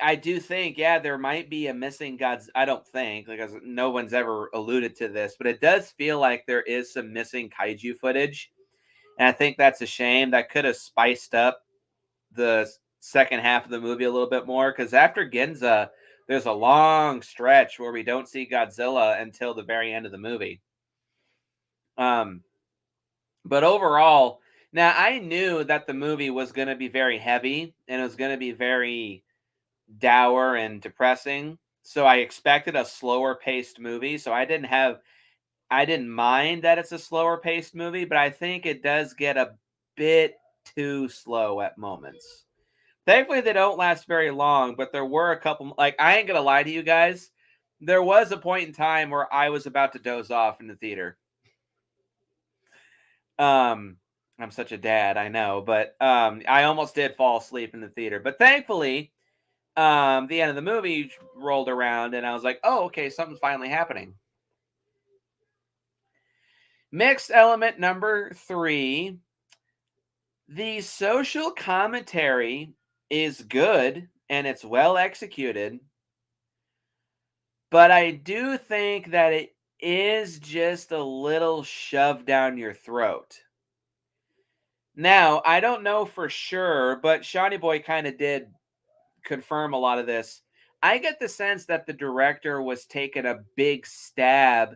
I do think, yeah, there might be a missing Gods. I don't think, because no one's ever alluded to this, but it does feel like there is some missing kaiju footage. And I think that's a shame. That could have spiced up the second half of the movie a little bit more, because after Ginza, there's a long stretch where we don't see Godzilla until the very end of the movie. But overall, now I knew that the movie was going to be very heavy and it was going to be very dour and depressing. So I expected a slower paced movie. So I didn't mind that it's a slower paced movie, but I think it does get a bit too slow at moments. Thankfully, they don't last very long, but there were a couple, like, I ain't gonna lie to you guys. There was a point in time where I was about to doze off in the theater. I'm such a dad, I know, but I almost did fall asleep in the theater. But thankfully, the end of the movie rolled around and I was like, oh, okay, something's finally happening. Mixed element number 3. The social commentary is good and it's well executed, But I do think that it is just a little shoved down your throat. Now, I don't know for sure, but Shawnee Boy kind of did confirm a lot of this. I get the sense that the director was taking a big stab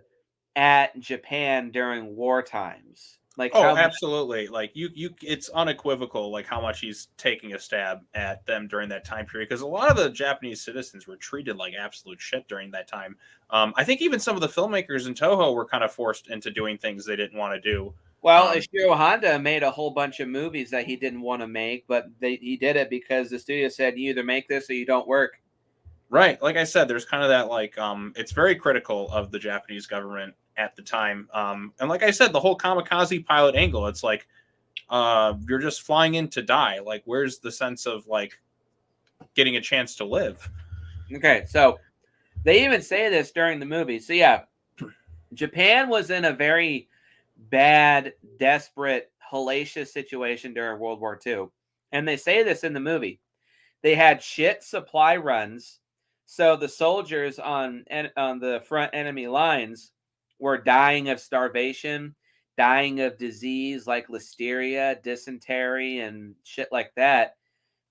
at Japan during war times. Like Oh, how absolutely. Like it's unequivocal like how much he's taking a stab at them during that time period because a lot of the Japanese citizens were treated like absolute shit during that time. I think even some of the filmmakers in Toho were kind of forced into doing things they didn't want to do. well, Um, Ishiro Honda made a whole bunch of movies that he didn't want to make, but he did it because the studio said you either make this or you don't work. Right. Like I said, there's kind of that like it's very critical of the Japanese government at the time. And like I said, the whole kamikaze pilot angle, it's like you're just flying in to die. Like where's the sense of like getting a chance to live? Okay, so they even say this during the movie. So yeah, Japan was in a very bad, desperate, hellacious situation during World War II. And they say this in the movie. They had shit supply runs. So the soldiers on the front enemy lines were dying of starvation, dying of disease like listeria, dysentery, and shit like that.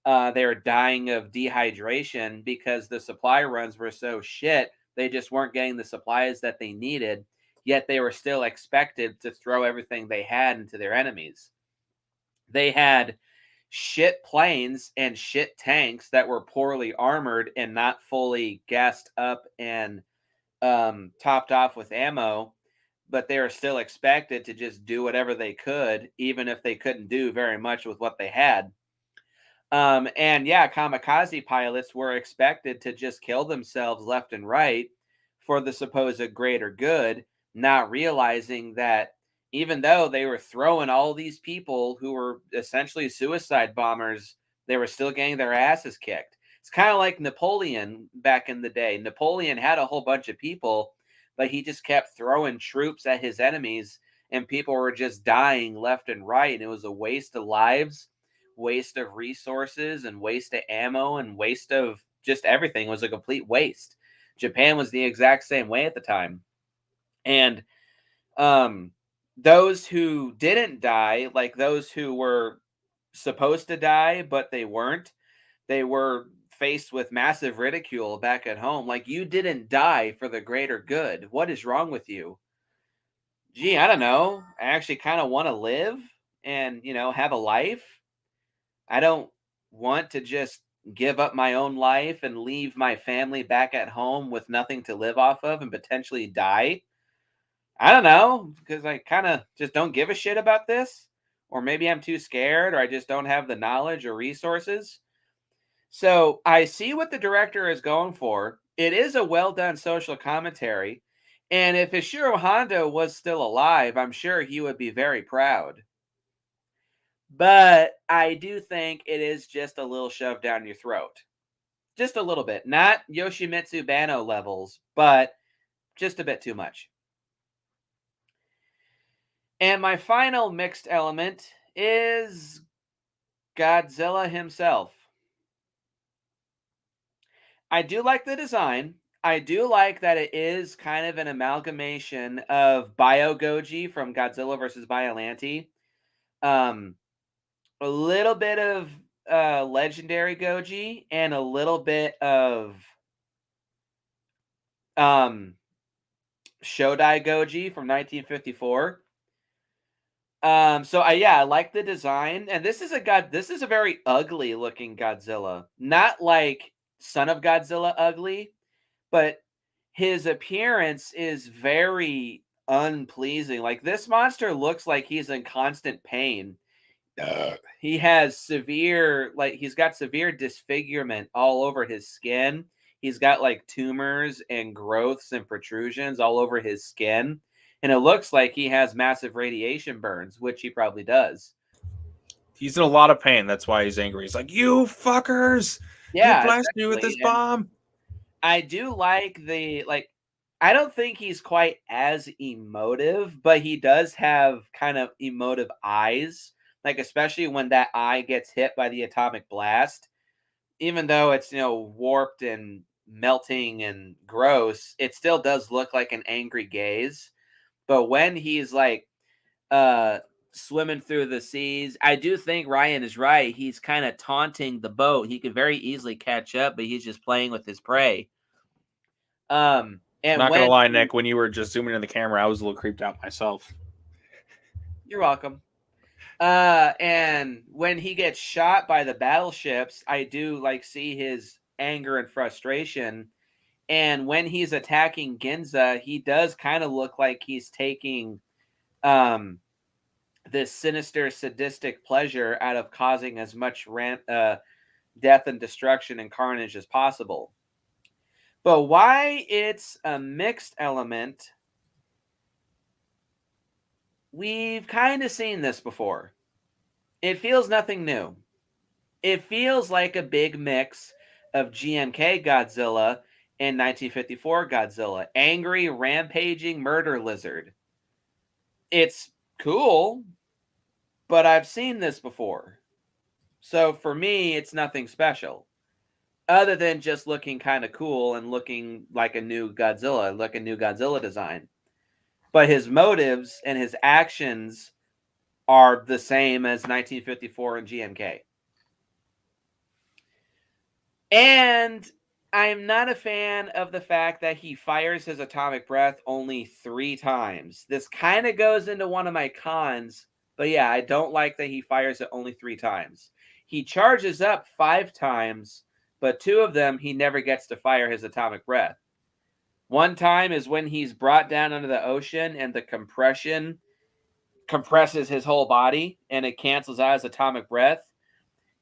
They were dying of dehydration because the supply runs were so shit. They just weren't getting the supplies that they needed, yet they were still expected to throw everything they had into their enemies. They had shit planes and shit tanks that were poorly armored and not fully gassed up and topped off with ammo, but they were still expected to just do whatever they could, even if they couldn't do very much with what they had. And yeah, kamikaze pilots were expected to just kill themselves left and right for the supposed greater good, not realizing that even though they were throwing all these people who were essentially suicide bombers, they were still getting their asses kicked. It's kind of like Napoleon back in the day. Napoleon had a whole bunch of people, but he just kept throwing troops at his enemies, and people were just dying left and right. And it was a waste of lives, waste of resources, and waste of ammo, and waste of just everything. It was a complete waste. Japan was the exact same way at the time. And um those who didn't die, like those who were supposed to die but they weren't, they were faced with massive ridicule back at home. Like, you didn't die for the greater good. What is wrong with you? Gee, I don't know. I actually kind of want to live and, have a life. I don't want to just give up my own life and leave my family back at home with nothing to live off of and potentially die. I don't know, because I kind of just don't give a shit about this. Or maybe I'm too scared, or I just don't have the knowledge or resources. So I see what the director is going for. It is a well done social commentary. And if Ishiro Honda was still alive, I'm sure he would be very proud. But I do think it is just a little shoved down your throat. Just a little bit. Not Yoshimitsu Banno levels, but just a bit too much. And my final mixed element is Godzilla himself. I do like the design. I do like that it is kind of an amalgamation of Bio Goji from Godzilla versus Biollante. Um, a little bit of legendary Goji and a little bit of um, Shodai Goji from 1954. I like the design, and this is a very ugly looking Godzilla. Not like Son of Godzilla ugly, but his appearance is very unpleasing. Like, this monster looks like he's in constant pain. He has he's got severe disfigurement all over his skin. He's got like tumors and growths and protrusions all over his skin. And it looks like he has massive radiation burns, which he probably does. He's in a lot of pain. That's why he's angry. He's like, "You fuckers! You Yeah, blast me with essentially. this And bomb!" I do like I don't think he's quite as emotive, but he does have kind of emotive eyes. Like, especially when that eye gets hit by the atomic blast. Even though it's, warped and melting and gross, it still does look like an angry gaze. But when he's like swimming through the seas, I do think Ryan is right. He's kind of taunting the boat. He could very easily catch up, but he's just playing with his prey. And Not when gonna lie, Nick, when you were just zooming in the camera, I was a little creeped out myself. you're welcome. And when he gets shot by the battleships, I do like see his anger and frustration. And when he's attacking Ginza, he does kind of look like he's taking this sinister, sadistic pleasure out of causing as much death and destruction and carnage as possible. But why it's a mixed element, we've kind of seen this before. It feels nothing new. It feels like a big mix of GMK Godzilla and 1954 Godzilla. Angry, rampaging murder lizard. It's cool, but I've seen this before. So for me, it's nothing special. Other than just looking kind of cool and looking like a new Godzilla, like a new Godzilla design. But his motives and his actions are the same as 1954 and GMK. And I'm not a fan of the fact that he fires his atomic breath only 3 times. This kind of goes into one of my cons, but yeah, I don't like that he fires it only 3 times. He charges up 5 times, but 2 of them he never gets to fire his atomic breath. One time is when he's brought down under the ocean and the compression compresses his whole body and it cancels out his atomic breath.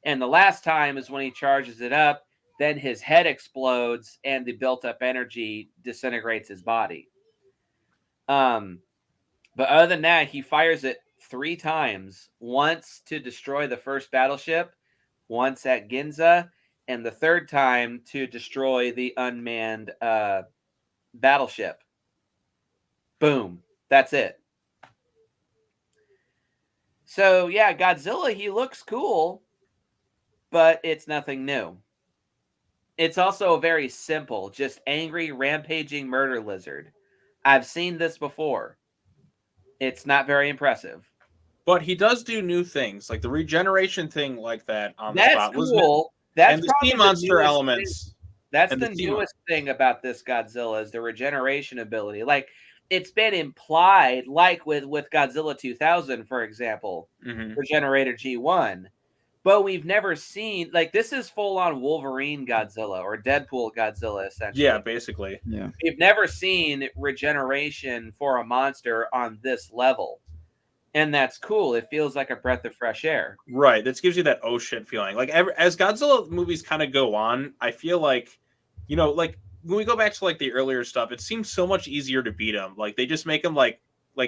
And the last time is when he charges it up, then his head explodes and the built up energy disintegrates his body. But other than that, he fires it 3 times. Once to destroy the first battleship, once at Ginza, and the 3rd time to destroy the unmanned battleship. Boom. That's it. So, yeah, Godzilla, he looks cool, but it's nothing new. It's also very simple, just angry, rampaging murder lizard. I've seen this before. It's not very impressive. But he does do new things, like the regeneration thing, like that on the That's spot. cool. That's and the probably sea monster newest elements. thing. That's and the the sea newest thing about this Godzilla is the regeneration ability. Like, it's been implied, like with Godzilla 2000, for example, Regenerator G1. But we've never seen, like, this is full-on Wolverine Godzilla or Deadpool Godzilla, essentially. Yeah, basically. Yeah. We've never seen regeneration for a monster on this level. And that's cool. It feels like a breath of fresh air. Right. This gives you that oh shit feeling. Like, as Godzilla movies kind of go on, I feel like, like, when we go back to, like, the earlier stuff, it seems so much easier to beat him. Like, they just make him, like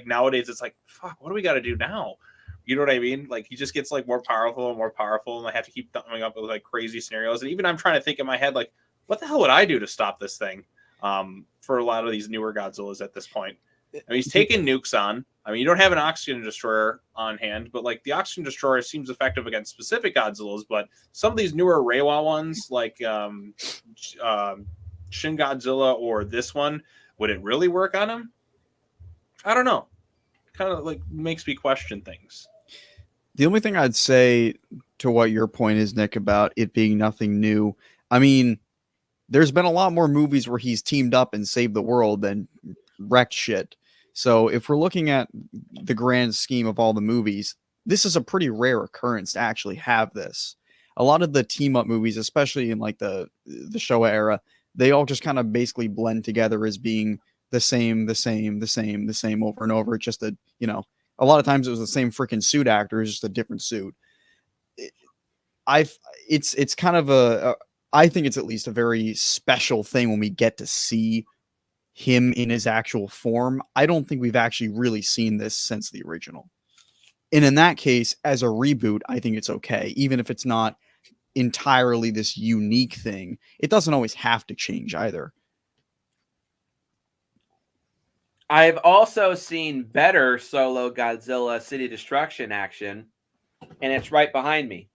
nowadays, it's like, fuck, what do we got to do now? You know what I mean? Like, he just gets, like, more powerful, and I have to keep coming up with, like, crazy scenarios. And even I'm trying to think in my head, like, what the hell would I do to stop this thing? For a lot of these newer Godzillas at this point. I mean, he's taking nukes on. I mean, you don't have an oxygen destroyer on hand, but, like, the oxygen destroyer seems effective against specific Godzillas. But some of these newer Reiwa ones, like Shin Godzilla or this one, would it really work on him? I don't know. Kind of, like, makes me question things. The only thing I'd say to what your point is, Nick, about it being nothing new, I mean, there's been a lot more movies where he's teamed up and saved the world than wrecked shit. So if we're looking at the grand scheme of all the movies, this is a pretty rare occurrence to actually have this. A lot of the team up movies, especially in like the Showa era, they all just kind of basically blend together as being the same over and over. Just a lot of times it was the same freaking suit actor, it's just a different suit. It's kind of I think it's at least a very special thing when we get to see him in his actual form. I don't think we've actually really seen this since the original. And in that case, as a reboot, I think it's okay. Even if it's not entirely this unique thing, it doesn't always have to change either. I've also seen better solo Godzilla City Destruction action, and it's right behind me.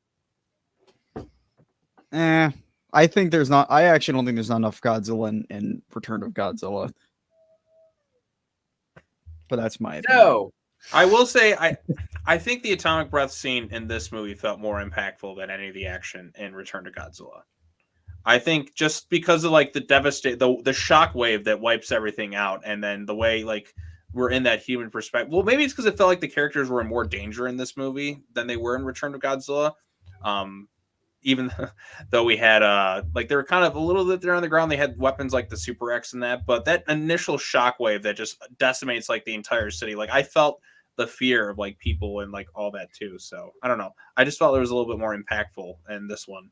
I think there's not. I actually don't think there's not enough Godzilla in Return of Godzilla. But that's my opinion. So, I will say I think the atomic breath scene in this movie felt more impactful than any of the action in Return to Godzilla. I think just because of like the the shock wave that wipes everything out, and then the way like we're in that human perspective. Well, maybe it's because it felt like the characters were in more danger in this movie than they were in Return to Godzilla. Even though we had like they were kind of a little bit there on the ground, they had weapons like the Super X and that, but that initial shockwave that just decimates like the entire city, like I felt the fear of like people and like all that too. So I don't know. I just felt it was a little bit more impactful in this one.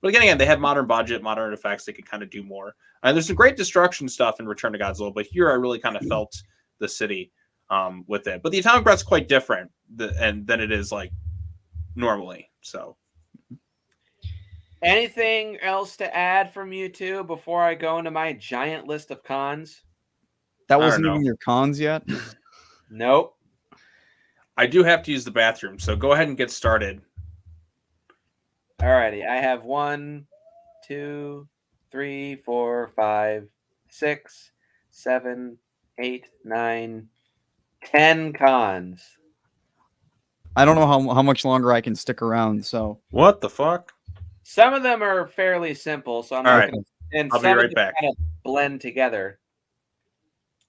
But again, they had modern budget, modern effects. They could kind of do more. And there's some great destruction stuff in Return to Godzilla, but here I really kind of felt the city with it. But the atomic breath's quite different than it is like normally. So. Anything else to add from you two before I go into my giant list of cons? That wasn't even your cons yet? Nope. I do have to use the bathroom, so go ahead and get started. Alrighty, I have 1, 2, 3, 4, 5, 6, 7, 8, 9, 10 cons. I don't know how much longer I can stick around, so. What the fuck? Some of them are fairly simple, so I'm not going to... And I'll be right back. Kind of blend together.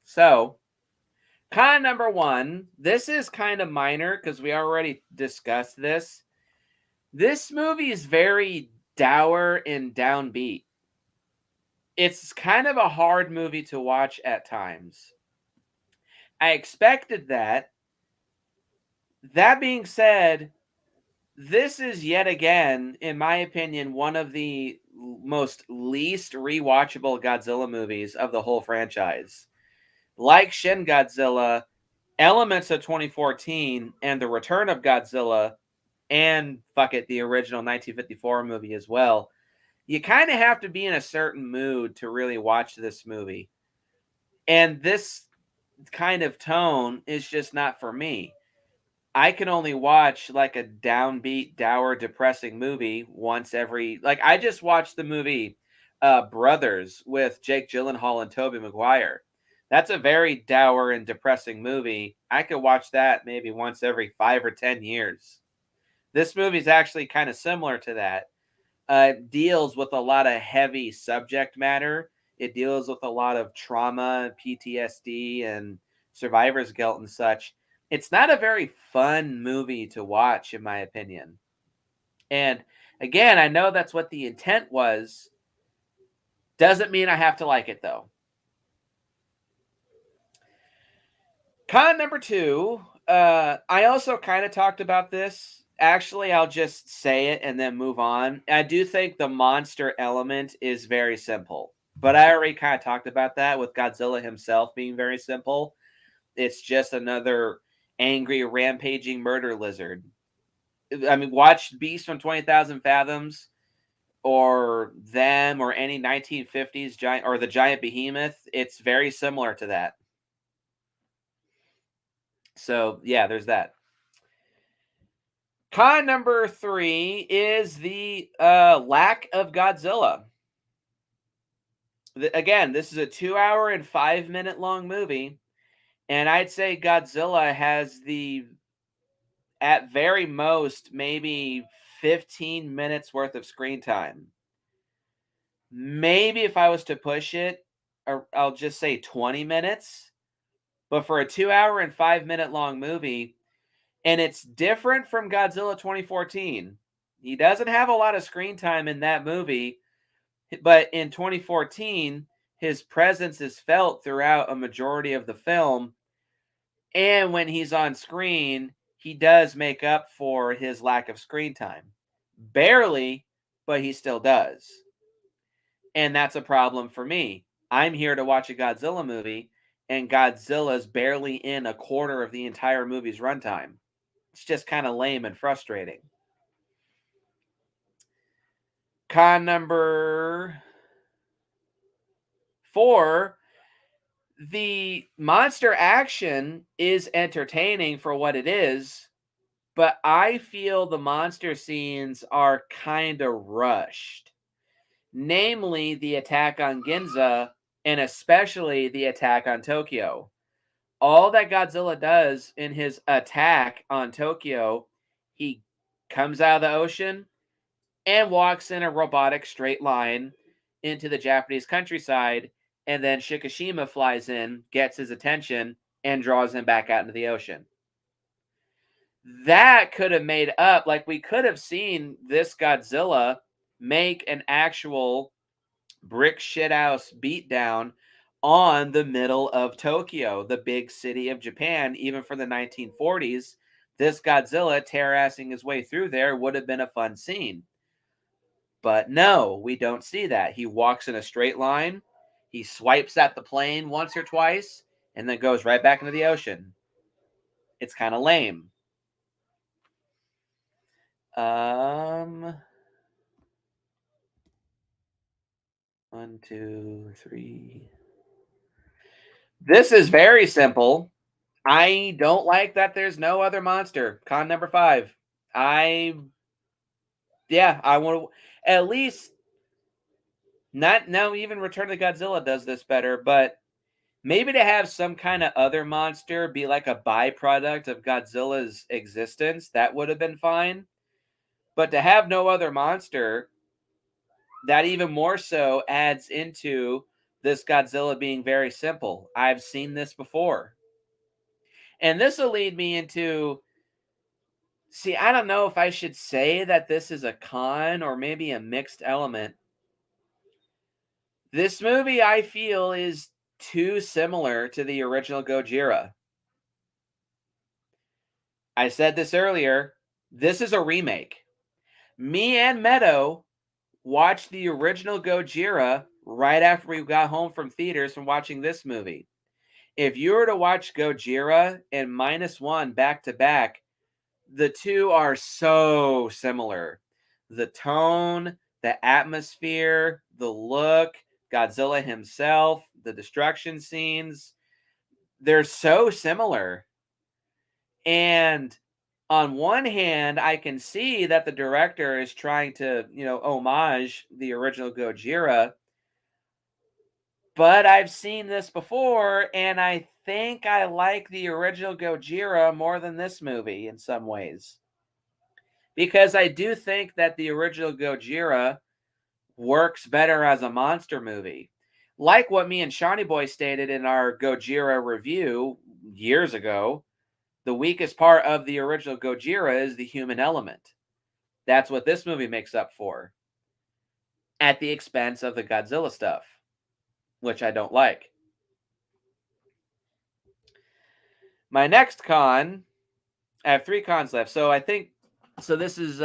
So, con number 1, this is kind of minor because we already discussed this. This movie is very dour and downbeat. It's kind of a hard movie to watch at times. I expected that. That being said, this is yet again, in my opinion, one of the most least rewatchable Godzilla movies of the whole franchise. Like Shin Godzilla, elements of 2014, and The Return of Godzilla, and the original 1954 movie as well, you kind of have to be in a certain mood to really watch this movie. And this kind of tone is just not for me. I can only watch like a downbeat, dour, depressing movie once every... Like, I just watched the movie Brothers with Jake Gyllenhaal and Tobey Maguire. That's a very dour and depressing movie. I could watch that maybe once every 5 or 10 years. This movie is actually kind of similar to that. It deals with a lot of heavy subject matter. It deals with a lot of trauma, PTSD, and survivor's guilt and such. It's not a very fun movie to watch, in my opinion. And again, I know that's what the intent was. Doesn't mean I have to like it, though. Con number 2, I also kind of talked about this. Actually, I'll just say it and then move on. I do think the monster element is very simple. But I already kind of talked about that with Godzilla himself being very simple. It's just another angry, rampaging murder lizard. I mean, watch Beast from 20,000 Fathoms or them or any 1950s giant or the giant behemoth. It's very similar to that. So, yeah, there's that. Con number 3 is the lack of Godzilla. Again, this is a 2-hour and 5-minute long movie. And I'd say Godzilla has at very most, maybe 15 minutes worth of screen time. Maybe if I was to push it, I'll just say 20 minutes. But for a 2-hour and 5-minute long movie, and it's different from Godzilla 2014. He doesn't have a lot of screen time in that movie, but in 2014, his presence is felt throughout a majority of the film. And when he's on screen, he does make up for his lack of screen time. Barely, but he still does. And that's a problem for me. I'm here to watch a Godzilla movie, and Godzilla's barely in a quarter of the entire movie's runtime. It's just kind of lame and frustrating. Con number 4, the monster action is entertaining for what it is, but I feel the monster scenes are kind of rushed. namely the attack on Ginza and especially the attack on Tokyo. All that Godzilla does in his attack on Tokyo, he comes out of the ocean and walks in a robotic straight line into the Japanese countryside, and then Shikishima flies in, gets his attention, and draws him back out into the ocean. That could have made up, like, we could have seen this Godzilla make an actual brick shithouse beatdown on the middle of Tokyo, the big city of Japan, even for the 1940s. This Godzilla terrassing his way through there would have been a fun scene. But no, we don't see that. He walks in a straight line, he swipes at the plane once or twice, and then goes right back into the ocean. It's kind of lame. 1, 2, 3. This is very simple. I don't like that there's no other monster. Con number 5. I want to at least not now. Even Return of the Godzilla does this better, but maybe to have some kind of other monster be like a byproduct of Godzilla's existence, that would have been fine. But to have no other monster, that even more so adds into this Godzilla being very simple. I've seen this before. And this will lead me into, see, I don't know if I should say that this is a con or maybe a mixed element. This movie, I feel, is too similar to the original Gojira. I said this earlier. This is a remake. Me and Meadow watched the original Gojira right after we got home from theaters from watching this movie. If you were to watch Gojira and Minus One back to back, the two are so similar. The tone, the atmosphere, the look, Godzilla himself, the destruction scenes, they're so similar. And on one hand, I can see that the director is trying to, homage the original Gojira. But I've seen this before, and I think I like the original Gojira more than this movie in some ways. Because I do think that the original Gojira works better as a monster movie. Like what me and Shawnee Boy stated in our Gojira review years ago, the weakest part of the original Gojira is the human element. That's what this movie makes up for, at the expense of the Godzilla stuff, which I don't like. My next con, I have 3 cons left. So I think, so this is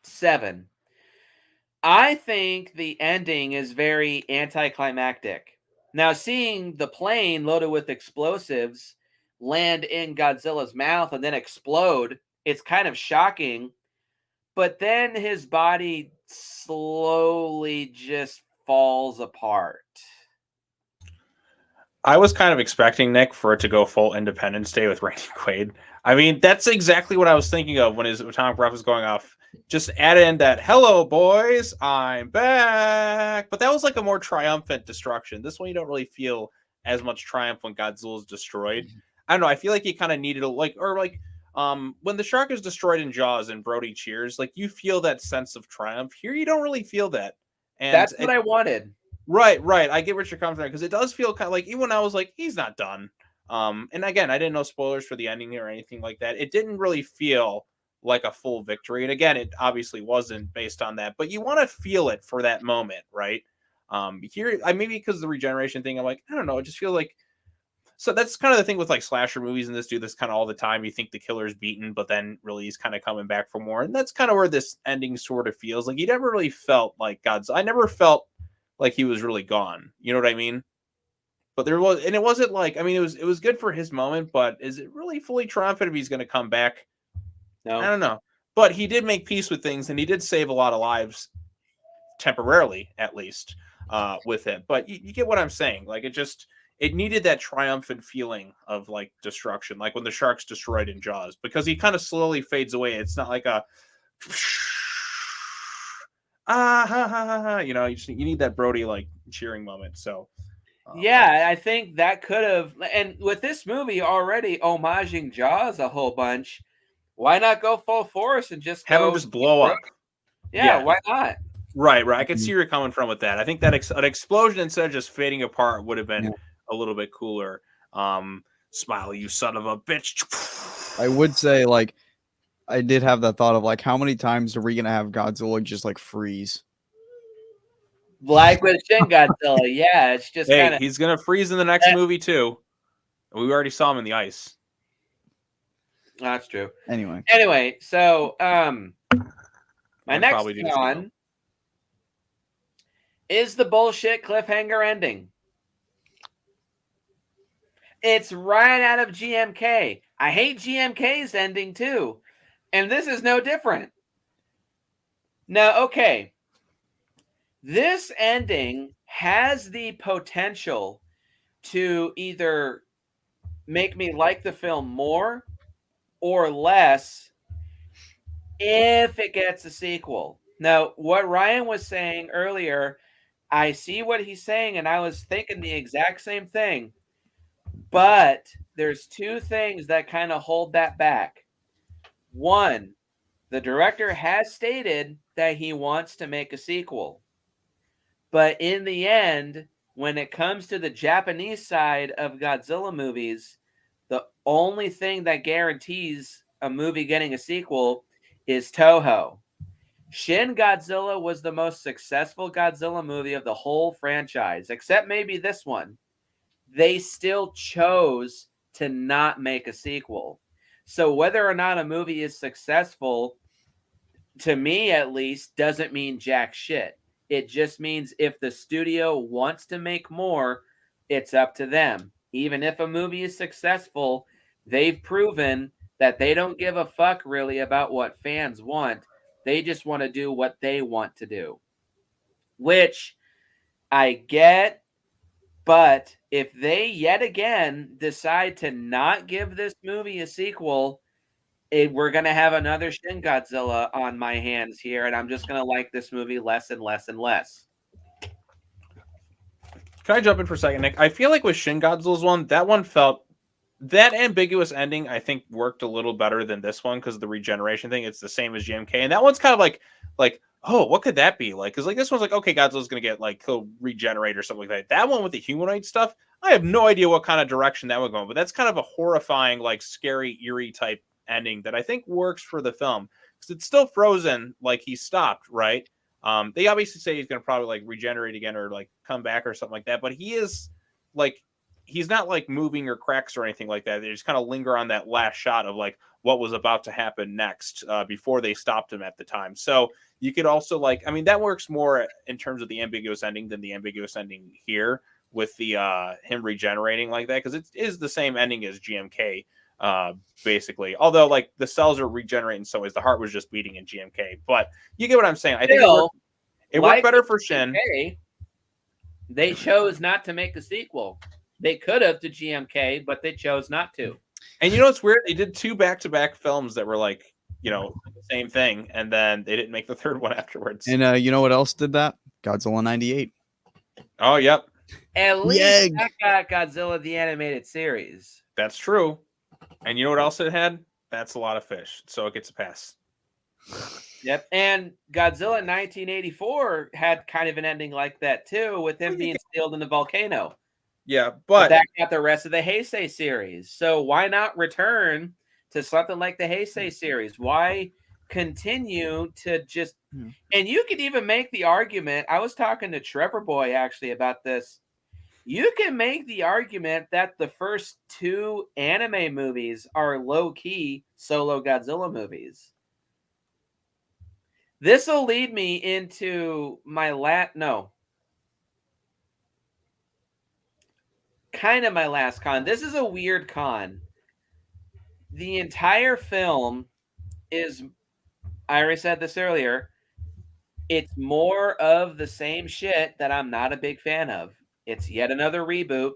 7. I think the ending is very anticlimactic. Now, seeing the plane loaded with explosives land in Godzilla's mouth and then explode, it's kind of shocking. But then his body slowly just falls apart. I was kind of expecting, Nick, for it to go full Independence Day with Randy Quaid. I mean, that's exactly what I was thinking of when his atomic breath was going off. Just add in that, "Hello, boys, I'm back." But that was like a more triumphant destruction. This one, you don't really feel as much triumph when Godzilla's destroyed. I don't know. I feel like you kind of needed when the shark is destroyed in Jaws and Brody cheers, like you feel that sense of triumph. Here, you don't really feel that. And that's what I wanted. Right. I get what you're coming from, because it does feel kind of like, even when I was like, he's not done. And again, I didn't know spoilers for the ending or anything like that. It didn't really feel like a full victory. And again, it obviously wasn't based on that, but you want to feel it for that moment, right? Here, maybe because of the regeneration thing, I'm like, I don't know, it just feels like, so that's kind of the thing with like slasher movies, and this do this kind of all the time. You think the killer's beaten, but then really he's kind of coming back for more. And that's kind of where this ending sort of feels like. You never really felt like I never felt like he was really gone. You know what I mean? But there was, and it wasn't like, I mean, it was good for his moment, but is it really fully triumphant if he's going to come back? No. I don't know. But he did make peace with things, and he did save a lot of lives temporarily, at least, with it. But you get what I'm saying. Like, it it needed that triumphant feeling of like destruction, like when the shark's destroyed in Jaws, because he kind of slowly fades away. It's not like a ah ha ha ha, ha. You know, you need that Brody like cheering moment. So Yeah, I think that could have, and with this movie already homaging Jaws a whole bunch, why not go full force and just have him go just blow up. Yeah, Yeah. why not? Right. I could see where you're coming from with that. I think that an explosion instead of just fading apart would have been a little bit cooler. Smile, you son of a bitch. I would say, like, I did have that thought of, like, how many times are we going to have Godzilla just, like, freeze? Like with Shin Godzilla, yeah, it's just Hey, kind of. he's gonna freeze in the next movie too. We already saw him in the ice. That's true. Anyway, so my And next probably do one is the bullshit cliffhanger ending. It's right out of GMK. I hate GMK's ending too, and this is no different. Now, okay, this ending has the potential to either make me like the film more or less if it gets a sequel. Now, what Ryan was saying earlier, I see what he's saying, and I was thinking the exact same thing. But there's two things that kind of hold that back. One, the director has stated that he wants to make a sequel. But in the end, when it comes to the Japanese side of Godzilla movies, the only thing that guarantees a movie getting a sequel is Toho. Shin Godzilla was the most successful Godzilla movie of the whole franchise, except maybe this one. They still chose to not make a sequel. So whether or not a movie is successful, to me at least, doesn't mean jack shit. It just means if the studio wants to make more, it's up to them. Even if a movie is successful, they've proven that they don't give a fuck really about what fans want. They just want to do what they want to do, which I get. But if they yet again decide to not give this movie a sequel, we're going to have another Shin Godzilla on my hands here, and I'm just going to like this movie less and less and less. Can I jump in for a second, Nick? I feel like with Shin Godzilla's one, that one felt that ambiguous ending. I think worked a little better than this one because of the regeneration thing. It's the same as GMK, and that one's kind of like oh, what could that be like? Because like this one's like, okay, Godzilla's gonna get like he'll regenerate or something like that. That one with the humanoid stuff, I have no idea what kind of direction that would go, but that's kind of a horrifying, like scary, eerie type ending that I think works for the film because it's still frozen, like he stopped, right? They obviously say he's gonna probably like regenerate again or like come back or something like that, but he is like he's not like moving or cracks or anything like that. They just kind of linger on that last shot of like what was about to happen next before they stopped him at the time. So you could also like, I mean, that works more in terms of the ambiguous ending than the ambiguous ending here with the him regenerating like that because it is the same ending as GMK basically. Although like the cells are regenerating in some ways, the heart was just beating in GMK. But you get what I'm saying. I think it worked better for Shin. GMK, they chose not to make a sequel. They could have to GMK, but they chose not to. And you know what's weird? They did 2 back-to-back films that were like, you know, the same thing, and then they didn't make the third one afterwards. And you know what else did that? Godzilla 98. Oh, yep. At least that got Godzilla the Animated Series. That's true. And you know what else it had? That's a lot of fish, so it gets a pass. Yep. And Godzilla 1984 had kind of an ending like that too, with him being sealed in the volcano. Yeah, but that got the rest of the Heisei series. So why not return to something like the Heisei series? Why continue to just... And you could even make the argument, I was talking to Trevor Boy actually about this. You can make the argument that the first 2 anime movies are low-key solo Godzilla movies. This will lead me into my kind of my last con. This is a weird con. The entire film is, I already said this earlier, it's more of the same shit that I'm not a big fan of. It's yet another reboot,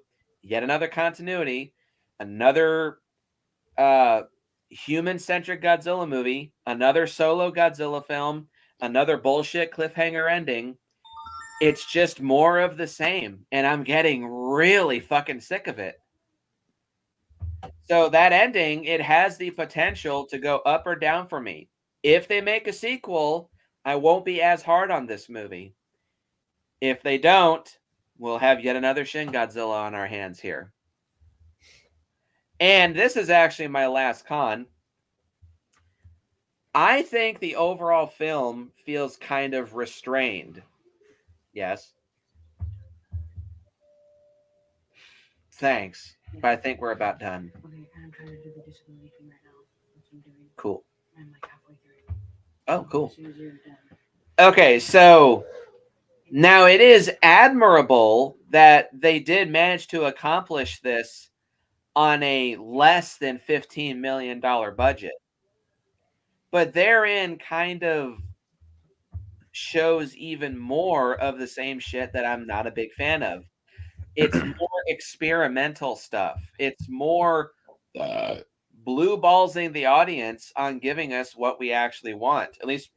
yet another continuity, another human-centric Godzilla movie, another solo Godzilla film, another bullshit cliffhanger ending. It's just more of the same, and I'm getting really fucking sick of it. So that ending, it has the potential to go up or down for me. If they make a sequel, I won't be as hard on this movie. If they don't, we'll have yet another Shin Godzilla on our hands here. And this is actually my last con. I think the overall film feels kind of restrained. Yes. Thanks. But I think we're about done. Okay, I'm trying to do the disability thing right now. That's what I'm doing. Cool. I'm like halfway through. Oh, cool. As soon as you're done. Okay, so now it is admirable that they did manage to accomplish this on a less than $15 million budget. But therein kind of shows even more of the same shit that I'm not a big fan of. It's more experimental stuff. It's more blue ballsing the audience on giving us what we actually want, at least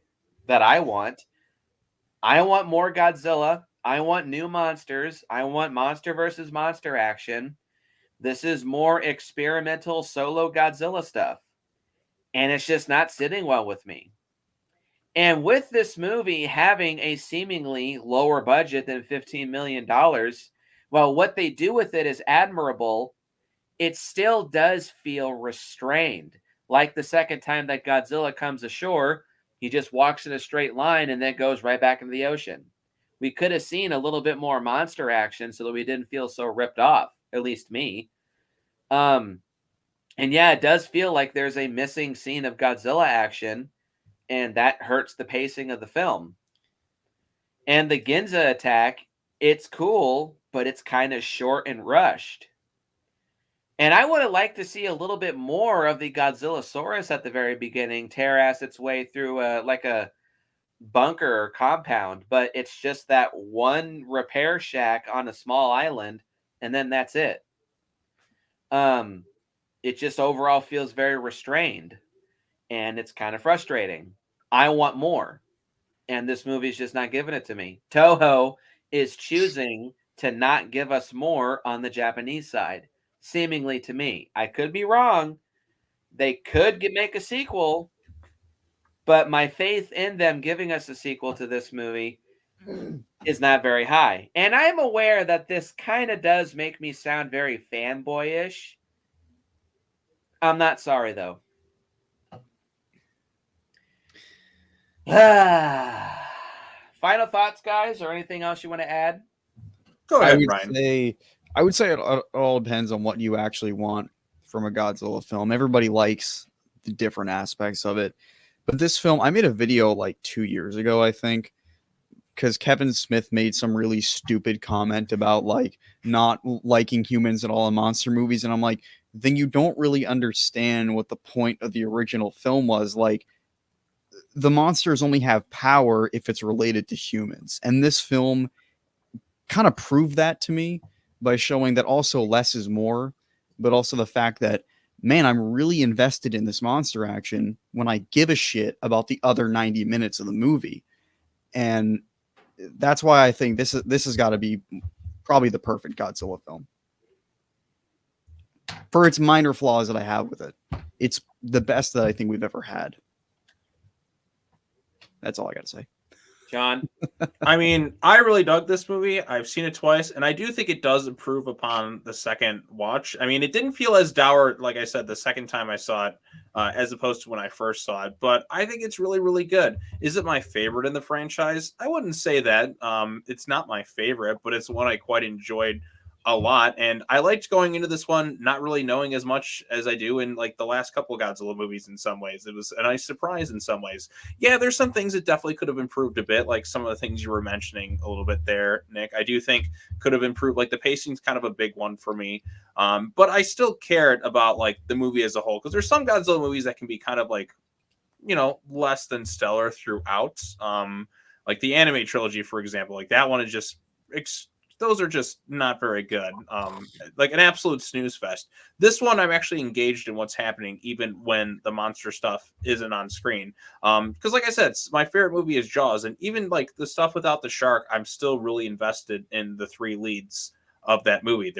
that I want. I want more Godzilla. I want new monsters. I want monster versus monster action. This is more experimental solo Godzilla stuff. And it's just not sitting well with me. And with this movie having a seemingly lower budget than $15 million, well, what they do with it is admirable. It still does feel restrained. Like the second time that Godzilla comes ashore, he just walks in a straight line and then goes right back into the ocean. We could have seen a little bit more monster action so that we didn't feel so ripped off, at least me. And yeah, it does feel like there's a missing scene of Godzilla action, and that hurts the pacing of the film. And the Ginza attack, it's cool, but it's kind of short and rushed. And I would have liked to see a little bit more of the Godzillasaurus at the very beginning tear ass its way through like a bunker or compound, but it's just that one repair shack on a small island, and then that's it. It just overall feels very restrained, and it's kind of frustrating. I want more, and this movie's just not giving it to me. Toho is choosing to not give us more on the Japanese side, seemingly to me. I could be wrong. They could make a sequel, but my faith in them giving us a sequel to this movie is not very high. And I'm aware that this kind of does make me sound very fanboyish. I'm not sorry, though. Final thoughts, guys, or anything else you want to add? Go ahead, Brian. I would say it all depends on what you actually want from a Godzilla film. Everybody likes the different aspects of it. But this film, I made a video like 2 years ago, I think, because Kevin Smith made some really stupid comment about like not liking humans at all in monster movies. And I'm like, then you don't really understand what the point of the original film was. Like, the monsters only have power if it's related to humans. And this film kind of proved that to me by showing that also less is more, but also the fact that, man, I'm really invested in this monster action when I give a shit about the other 90 minutes of the movie. And that's why I think this has got to be probably the perfect Godzilla film. For its minor flaws that I have with it, it's the best that I think we've ever had. That's all I got to say. John? I mean, I really dug this movie. I've seen it twice, and I do think it does improve upon the second watch. I mean, it didn't feel as dour, like I said, the second time I saw it, as opposed to when I first saw it. But I think it's really, really good. Is it my favorite in the franchise? I wouldn't say that. It's not my favorite, but it's one I quite enjoyed a lot. And I liked going into this one not really knowing as much as I do in like the last couple of Godzilla movies in some ways. It was a nice surprise in some ways. Yeah, there's some things that definitely could have improved a bit, like some of the things you were mentioning a little bit there, Nick. I do think could have improved. Like the pacing's kind of a big one for me. But I still cared about like the movie as a whole, because there's some Godzilla movies that can be kind of like, you know, less than stellar throughout. Like the anime trilogy, for example, like that one is just those are just not very good. Like an absolute snooze fest. This one, I'm actually engaged in what's happening, even when the monster stuff isn't on screen. Because like I said, my favorite movie is Jaws, and even like the stuff without the shark, I'm still really invested in the three leads of that movie.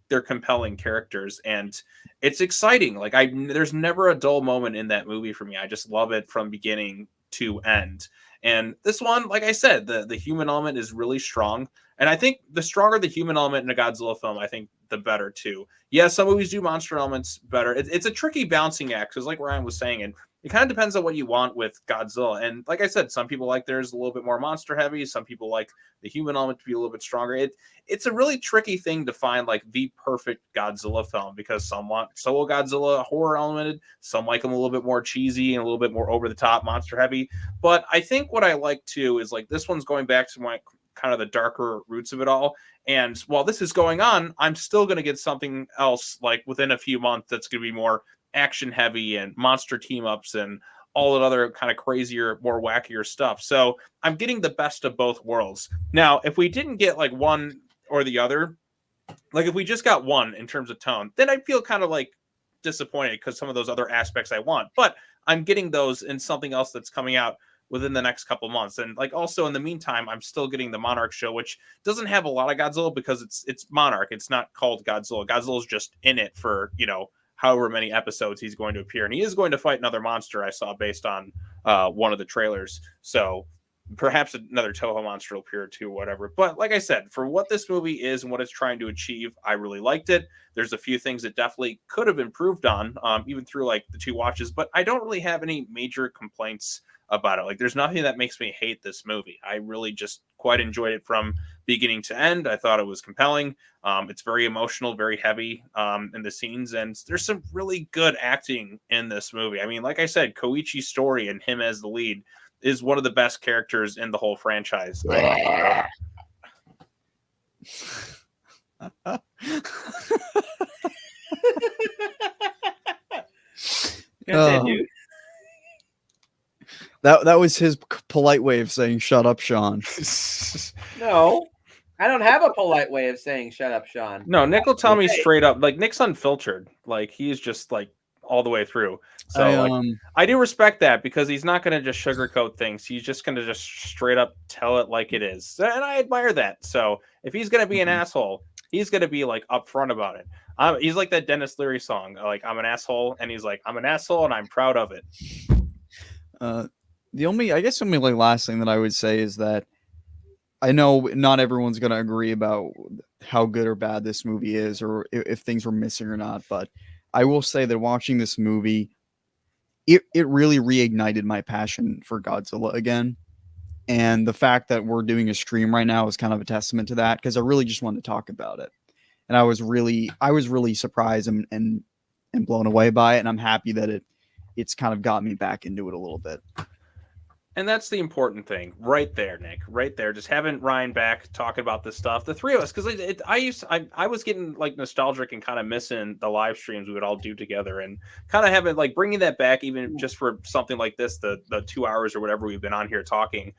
They're compelling characters, and it's exciting. Like there's never a dull moment in that movie for me. I just love it from beginning to end. And this one, like I said, the human element is really strong. And I think the stronger the human element in a Godzilla film, I think the better too. Yeah, some movies do monster elements better. It's a tricky balancing act, because like Ryan was saying, and it kind of depends on what you want with Godzilla. And like I said, some people like theirs a little bit more monster heavy. Some people like the human element to be a little bit stronger. It's a really tricky thing to find like the perfect Godzilla film, because some want solo Godzilla horror elemented, some like them a little bit more cheesy and a little bit more over the top monster heavy. But I think what I like too is like this one's going back to my kind of the darker roots of it all. And while this is going on, I'm still going to get something else like within a few months that's going to be more action heavy and monster team ups and all that other kind of crazier, more wackier stuff. So I'm getting the best of both worlds. Now, if we didn't get like one or the other, like if we just got one in terms of tone, then I'd feel kind of like disappointed, because some of those other aspects I want. But I'm getting those in something else that's coming out within the next couple months. And like also in the meantime, I'm still getting the Monarch show, which doesn't have a lot of Godzilla because it's Monarch. It's not called Godzilla. Godzilla's just in it for, however many episodes he's going to appear. And he is going to fight another monster I saw based on one of the trailers. So perhaps another Toho monster will appear too, whatever. But like I said, for what this movie is and what it's trying to achieve, I really liked it. There's a few things that definitely could have improved on, even through like the two watches, but I don't really have any major complaints about it. Like there's nothing that makes me hate this movie. I really just quite enjoyed it from beginning to end. I thought it was compelling. It's very emotional, very heavy in the scenes, and there's some really good acting in this movie. I mean, like I said, Koichi's story and him as the lead is one of the best characters in the whole franchise. Continue. That was his polite way of saying "shut up, Sean." No, I don't have a polite way of saying "shut up, Sean." No, Nick will tell me Okay. straight up. Like Nick's unfiltered. Like he's just like all the way through. So I do respect that, because he's not going to just sugarcoat things. He's just going to just straight up tell it like it is, and I admire that. So if he's going to be an asshole, he's going to be like upfront about it. He's like that Dennis Leary song, like "I'm an asshole," and he's like, "I'm an asshole, and I'm proud of it." The only like last thing that I would say is that I know not everyone's going to agree about how good or bad this movie is, or if things were missing or not. But I will say that watching this movie, it really reignited my passion for Godzilla again. And the fact that we're doing a stream right now is kind of a testament to that, because I really just wanted to talk about it. And I was really surprised and blown away by it. And I'm happy that it's kind of got me back into it a little bit. And that's the important thing right there, Nick, right there. Just having Ryan back talking about this stuff, the three of us, because I was getting like nostalgic and kind of missing the live streams we would all do together, and kind of having like bringing that back, even just for something like this, the 2 hours or whatever we've been on here talking.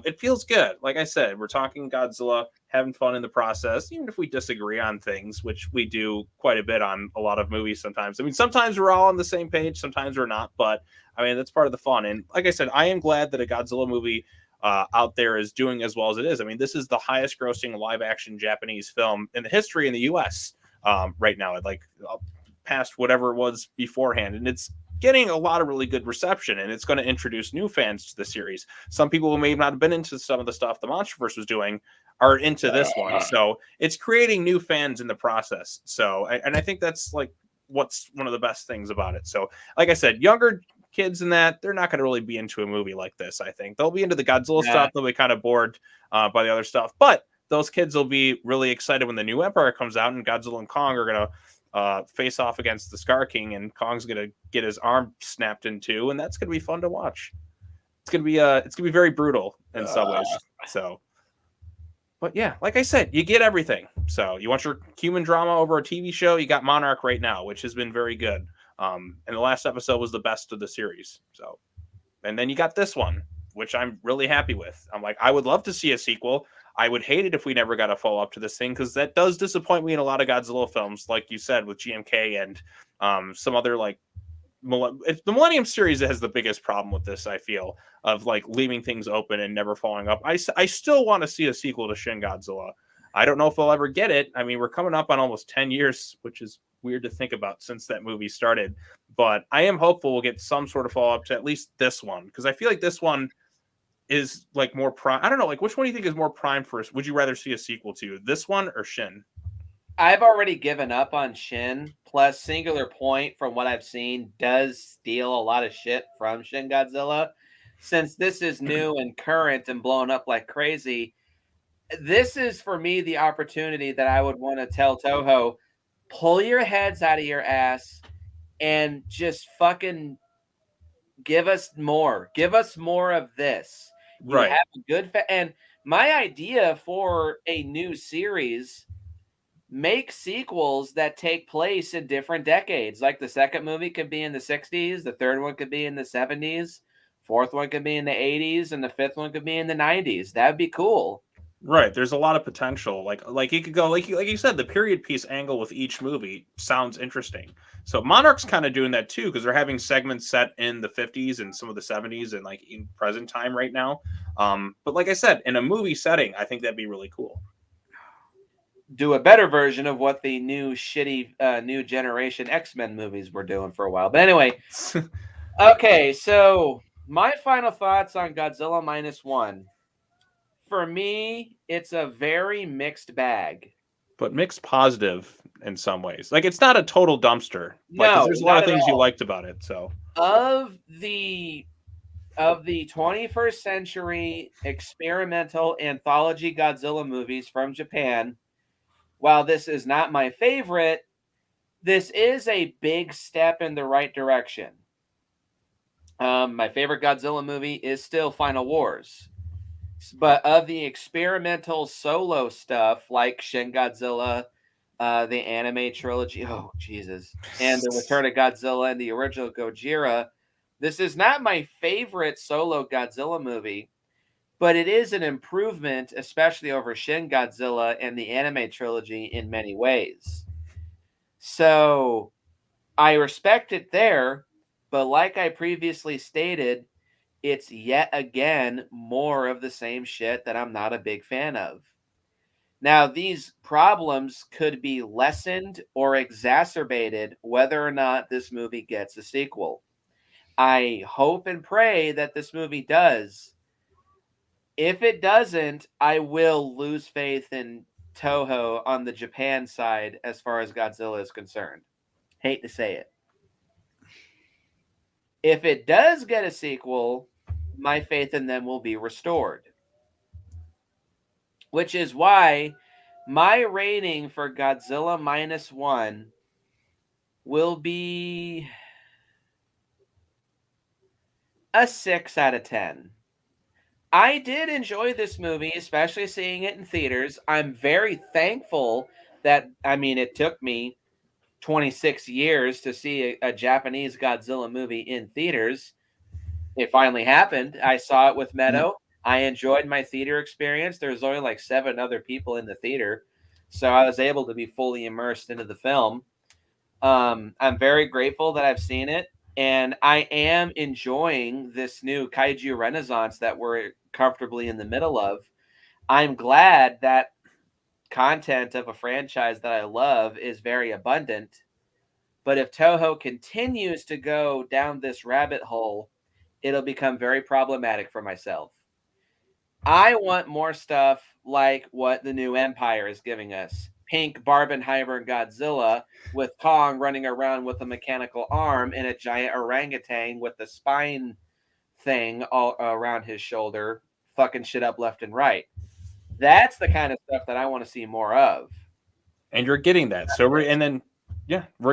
It feels good. Like I said, we're talking Godzilla, having fun in the process, even if we disagree on things, which we do quite a bit on a lot of movies sometimes. I mean, sometimes we're all on the same page, sometimes we're not, but I mean, that's part of the fun. And like I said, I am glad that a Godzilla movie out there is doing as well as it is. I mean, this is the highest grossing live action Japanese film in the history in the US right now, like past whatever it was beforehand. And it's getting a lot of really good reception, and it's going to introduce new fans to the series. Some people who may not have been into some of the stuff the MonsterVerse was doing are into this one. So it's creating new fans in the process. So, and I think that's like what's one of the best things about it. So like I said, younger kids in that, they're not going to really be into a movie like this. I think they'll be into the Godzilla stuff. They'll be kind of bored by the other stuff, but those kids will be really excited when the new Empire comes out and Godzilla and Kong are going to face off against the Scar King, and Kong's going to get his arm snapped in two, and that's going to be fun to watch. It's going to be very brutal in some ways. So, but yeah, like I said, you get everything. So you want your human drama over a TV show, you got Monarch right now, which has been very good. And the last episode was the best of the series. So, and then you got this one, which I'm really happy with. I'm like, I would love to see a sequel. I would hate it if we never got a follow up to this thing, because that does disappoint me in a lot of Godzilla films, like you said, with GMK and some other like the Millennium series has the biggest problem with this. I feel of like leaving things open and never following up. I still want to see a sequel to Shin Godzilla. I don't know if we'll ever get it. I mean, we're coming up on almost 10 years, which is weird to think about since that movie started. But I am hopeful we'll get some sort of follow up to at least this one, because I feel like this one is like more prime. I don't know, like which one do you think is more prime for us? Would you rather see a sequel to this one or Shin? I've already given up on Shin. Plus, Singular Point, from what I've seen, does steal a lot of shit from Shin Godzilla. Since this is new and current and blown up like crazy, this is for me the opportunity that I would want to tell Toho, pull your heads out of your ass and just fucking give us more. Give us more of this. You Right. have a good and my idea for a new series, make sequels that take place in different decades. Like the second movie could be in the 60s, the third one could be in the 70s, fourth one could be in the 80s, and the fifth one could be in the 90s. That'd be cool. Right. There's a lot of potential. Like you could go like you said, the period piece angle with each movie sounds interesting. So Monarch's kind of doing that too, because they're having segments set in the 50s and some of the 70s and like in present time right now. But like I said, in a movie setting, I think that'd be really cool. Do a better version of what the new shitty new generation X-Men movies were doing for a while. But anyway, okay, so my final thoughts on Godzilla Minus One. For me, it's a very mixed bag. But mixed positive in some ways. Like it's not a total dumpster. Like 'cause No, there's a lot not of at things you all. liked about it. So Of the 21st century experimental anthology Godzilla movies from Japan, while this is not my favorite, this is a big step in the right direction. My favorite Godzilla movie is still Final Wars. But of the experimental solo stuff like Shin Godzilla, the anime trilogy, oh Jesus, and the Return of Godzilla and the original Gojira, this is not my favorite solo Godzilla movie, but it is an improvement, especially over Shin Godzilla and the anime trilogy in many ways. So I respect it there, but like I previously stated, it's yet again more of the same shit that I'm not a big fan of. Now, these problems could be lessened or exacerbated whether or not this movie gets a sequel. I hope and pray that this movie does. If it doesn't, I will lose faith in Toho on the Japan side as far as Godzilla is concerned. Hate to say it. If it does get a sequel, my faith in them will be restored. Which is why my rating for Godzilla Minus One will be a 6 out of 10. I did enjoy this movie, especially seeing it in theaters. I'm very thankful that, I mean, it took me 26 years to see a Japanese Godzilla movie in theaters. It finally happened. I saw it with Meadow. I enjoyed my theater experience. There was only like 7 other people in the theater, so I was able to be fully immersed into the film. I'm very grateful that I've seen it, and I am enjoying this new Kaiju renaissance that we're comfortably in the middle of. I'm glad that content of a franchise that I love is very abundant, but if Toho continues to go down this rabbit hole, it'll become very problematic for myself. I want more stuff like what the new Empire is giving us. Pink Barbenheimer Godzilla with Kong running around with a mechanical arm and a giant orangutan with the spine thing all around his shoulder, fucking shit up left and right. That's the kind of stuff that I want to see more of. and you're getting that. So we're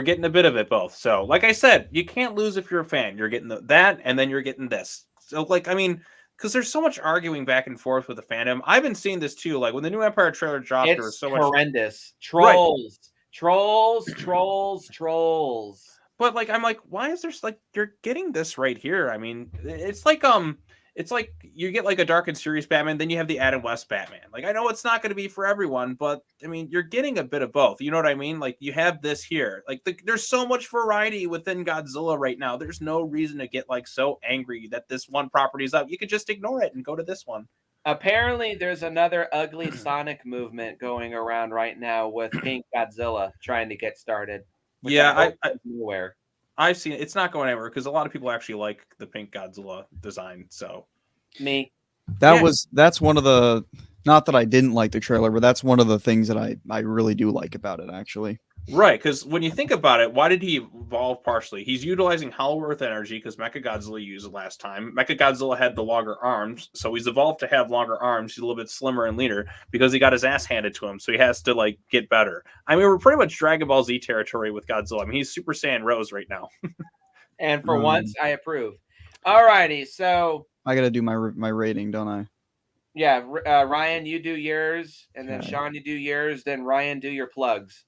getting a bit of it both. So like I said, you can't lose if you're a fan. You're getting that, and then you're getting this. So like I mean, because there's so much arguing back and forth with the fandom. I've been seeing this too. Like when the new Empire trailer dropped, there was It's so much horrendous. Right. Trolls. But like I'm like, why is there like you're getting this right here? I mean, it's like it's like you get like a dark and serious Batman, then you have the Adam West Batman. Like, I know it's not going to be for everyone, but I mean, you're getting a bit of both. You know what I mean? Like, you have this here. Like, there's so much variety within Godzilla right now. There's no reason to get like so angry that this one property is out. You could just ignore it and go to this one. Apparently, there's another ugly Sonic movement going around right now with Pink Godzilla trying to get started. Which Yeah, I hope goes nowhere. I've seen it. It's not going anywhere because a lot of people actually like the pink Godzilla design. So Me. That's one of the, not that I didn't like the trailer, but that's one of the things that I really do like about it, actually. right, because when you think about it, why did he evolve partially? He's utilizing Hollow Earth energy because Mechagodzilla used it last time. Mechagodzilla had the longer arms, so he's evolved to have longer arms. He's a little bit slimmer and leaner because he got his ass handed to him, so he has to like get better. I mean, we're pretty much Dragon Ball Z territory with Godzilla. I mean, he's Super Saiyan Rose right now. And for once, I approve. Alrighty, so I got to do my rating, don't I? yeah, Ryan, you do yours, and then Okay. Sean, you do yours. Then Ryan, do your plugs.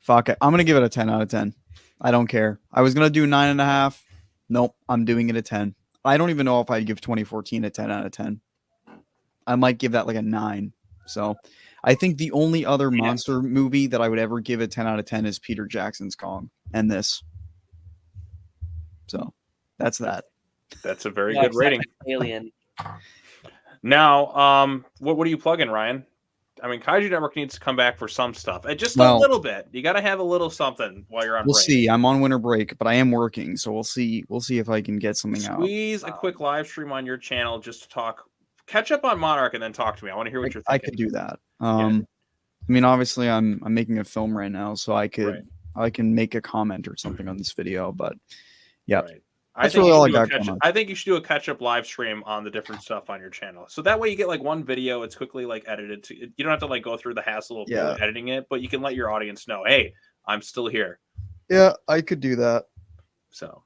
Fuck it. I'm going to give it a 10 out of 10. I don't care. I was going to do 9.5. Nope. I'm doing it a 10. I don't even know if I'd give 2014 a 10 out of 10. I might give that like a 9. So I think the only other monster movie that I would ever give a 10 out of 10 is Peter Jackson's Kong and this. So that's that. That's a very good rating. Alien. Now, what are you plugging, Ryan? I mean, Kaiju Network needs to come back for some stuff. Just a Well, little bit. You got to have a little something while you're on We'll break. see. I'm on winter break, but I am working, so we'll see. We'll see if I can get something out. Squeeze a quick live stream on your channel just to talk. Catch up on Monarch and then talk to me. I want to hear what you're I thinking. could do that. I mean, obviously, I'm making a film right now, so I can make a comment or something on this video. But yeah, Right. that's really all I got. I think you should do a catch-up live stream on the different stuff on your channel. So that way you get like one video, it's quickly like edited. You don't have to like go through the hassle of really editing it, but you can let your audience know, hey, I'm still here. Yeah, I could do that. So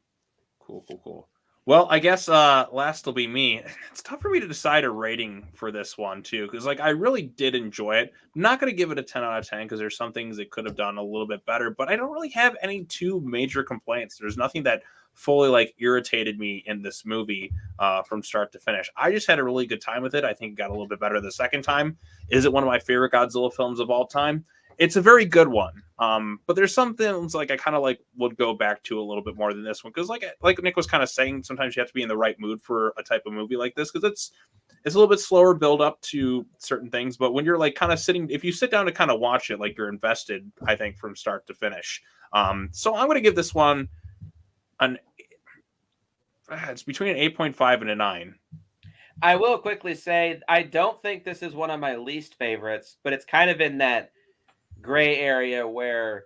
cool. Well, I guess last will be me. It's tough for me to decide a rating for this one too, because like I really did enjoy it. I'm not going to give it a 10 out of 10 because there's some things it could have done a little bit better, but I don't really have any too major complaints. There's nothing that fully like irritated me in this movie from start to finish. I just had a really good time with it. I think it got a little bit better the second time. Is it one of my favorite Godzilla films of all time? It's a very good one. But there's some things like I kind of like would go back to a little bit more than this one because like Nick was kind of saying, sometimes you have to be in the right mood for a type of movie like this because it's a little bit slower build up to certain things. But when you're like kind of sitting, if you sit down to kind of watch it, like you're invested, I think from start to finish. So I'm going to give this one it's between an 8.5 and a 9. I will quickly say I don't think this is one of my least favorites, but it's kind of in that gray area where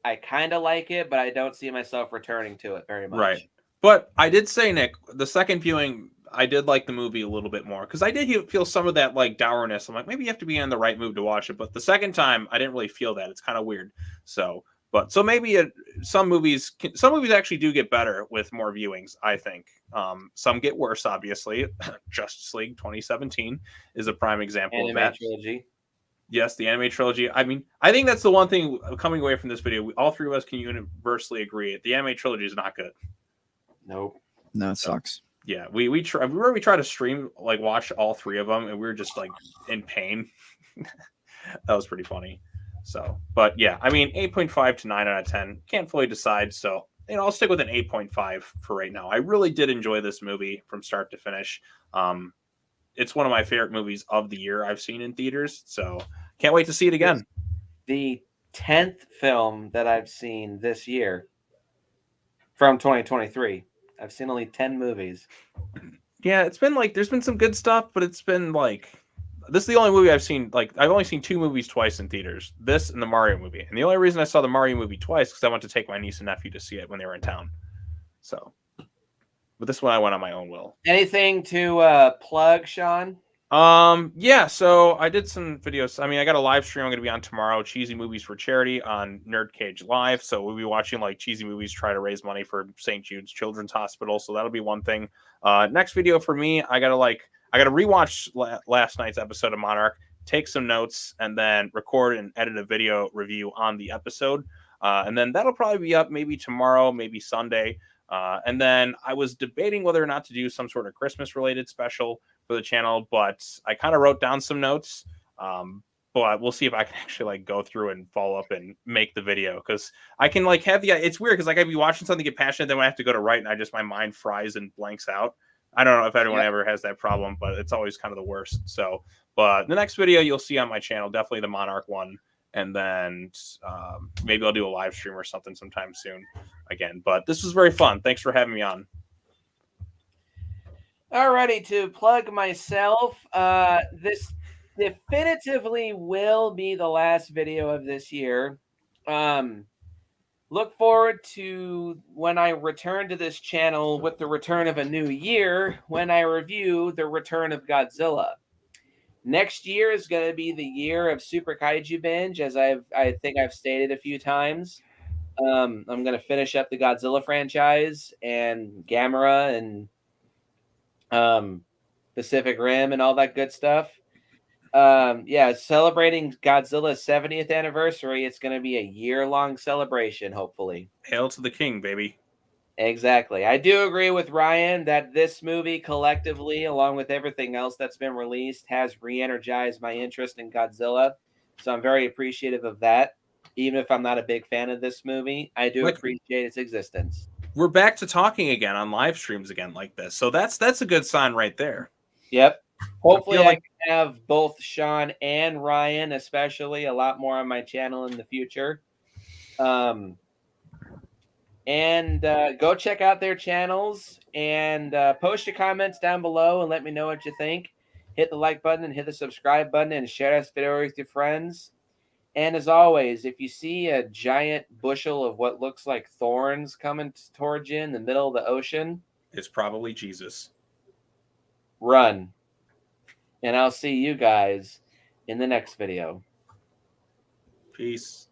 I kind of like it, but I don't see myself returning to it very much. Right. But I did say, Nick, the second viewing, I did like the movie a little bit more because I did feel some of that like dourness. I'm like, maybe you have to be in the right mood to watch it. But the second time, I didn't really feel that. It's kind of weird. So maybe some movies actually do get better with more viewings. I think some get worse. Obviously, Justice League 2017 is a prime example of that. Trilogy. Yes, the anime trilogy. I mean, I think that's the one thing coming away from this video. All three of us can universally agree the anime trilogy is not good. Nope. No, it sucks. Yeah, we tried to stream like watch all three of them, and we were just like in pain. That was pretty funny. So, but yeah, I mean, 8.5 to 9 out of 10. Can't fully decide. So, I'll stick with an 8.5 for right now. I really did enjoy this movie from start to finish. It's one of my favorite movies of the year I've seen in theaters. So, can't wait to see it again. The 10th film that I've seen this year from 2023. I've seen only 10 movies. Yeah, it's been like, there's been some good stuff, but it's been like, this is the only movie I've seen. Like, I've only seen 2 movies twice in theaters. This and the Mario movie. And the only reason I saw the Mario movie twice because I went to take my niece and nephew to see it when they were in town. So, but this one I went on my own will. Anything to plug, Sean? Yeah, so I did some videos. I mean, I got a live stream I'm going to be on tomorrow, Cheesy Movies for Charity on Nerd Cage Live. So we'll be watching like cheesy movies, try to raise money for St. Jude's Children's Hospital. So that'll be one thing. Next video for me, I got to rewatch last night's episode of Monarch, take some notes, and then record and edit a video review on the episode. And then that'll probably be up maybe tomorrow, maybe Sunday. And then I was debating whether or not to do some sort of Christmas related special for the channel, but I kind of wrote down some notes. But we'll see if I can actually like go through and follow up and make the video, because I can like have the, it's weird because like I'd be watching something, get passionate, then when I have to go to write and my mind fries and blanks out. I don't know if anyone ever has that problem, but it's always kind of the worst. So, but the next video you'll see on my channel, definitely the Monarch one. And then maybe I'll do a live stream or something sometime soon again. But this was very fun. Thanks for having me on. Alrighty, to plug myself, this definitively will be the last video of this year. Look forward to when I return to this channel with the return of a new year, when I review the return of Godzilla. Next year is going to be the year of Super Kaiju Binge, as I think I've stated a few times. I'm going to finish up the Godzilla franchise and Gamera and Pacific Rim and all that good stuff. Yeah, celebrating Godzilla's 70th anniversary. It's going to be a year-long celebration, hopefully. Hail to the king, baby. Exactly. I do agree with Ryan that this movie collectively, along with everything else that's been released, has re-energized my interest in Godzilla. So I'm very appreciative of that. Even if I'm not a big fan of this movie, I do appreciate its existence. We're back to talking again on live streams again like this. So that's a good sign right there. Yep. Hopefully I can have both Sean and Ryan, especially, a lot more on my channel in the future. And go check out their channels and post your comments down below and let me know what you think. Hit the like button and hit the subscribe button and share this video with your friends. And as always, if you see a giant bushel of what looks like thorns coming towards you in the middle of the ocean, it's probably Jesus. Run. And I'll see you guys in the next video. Peace.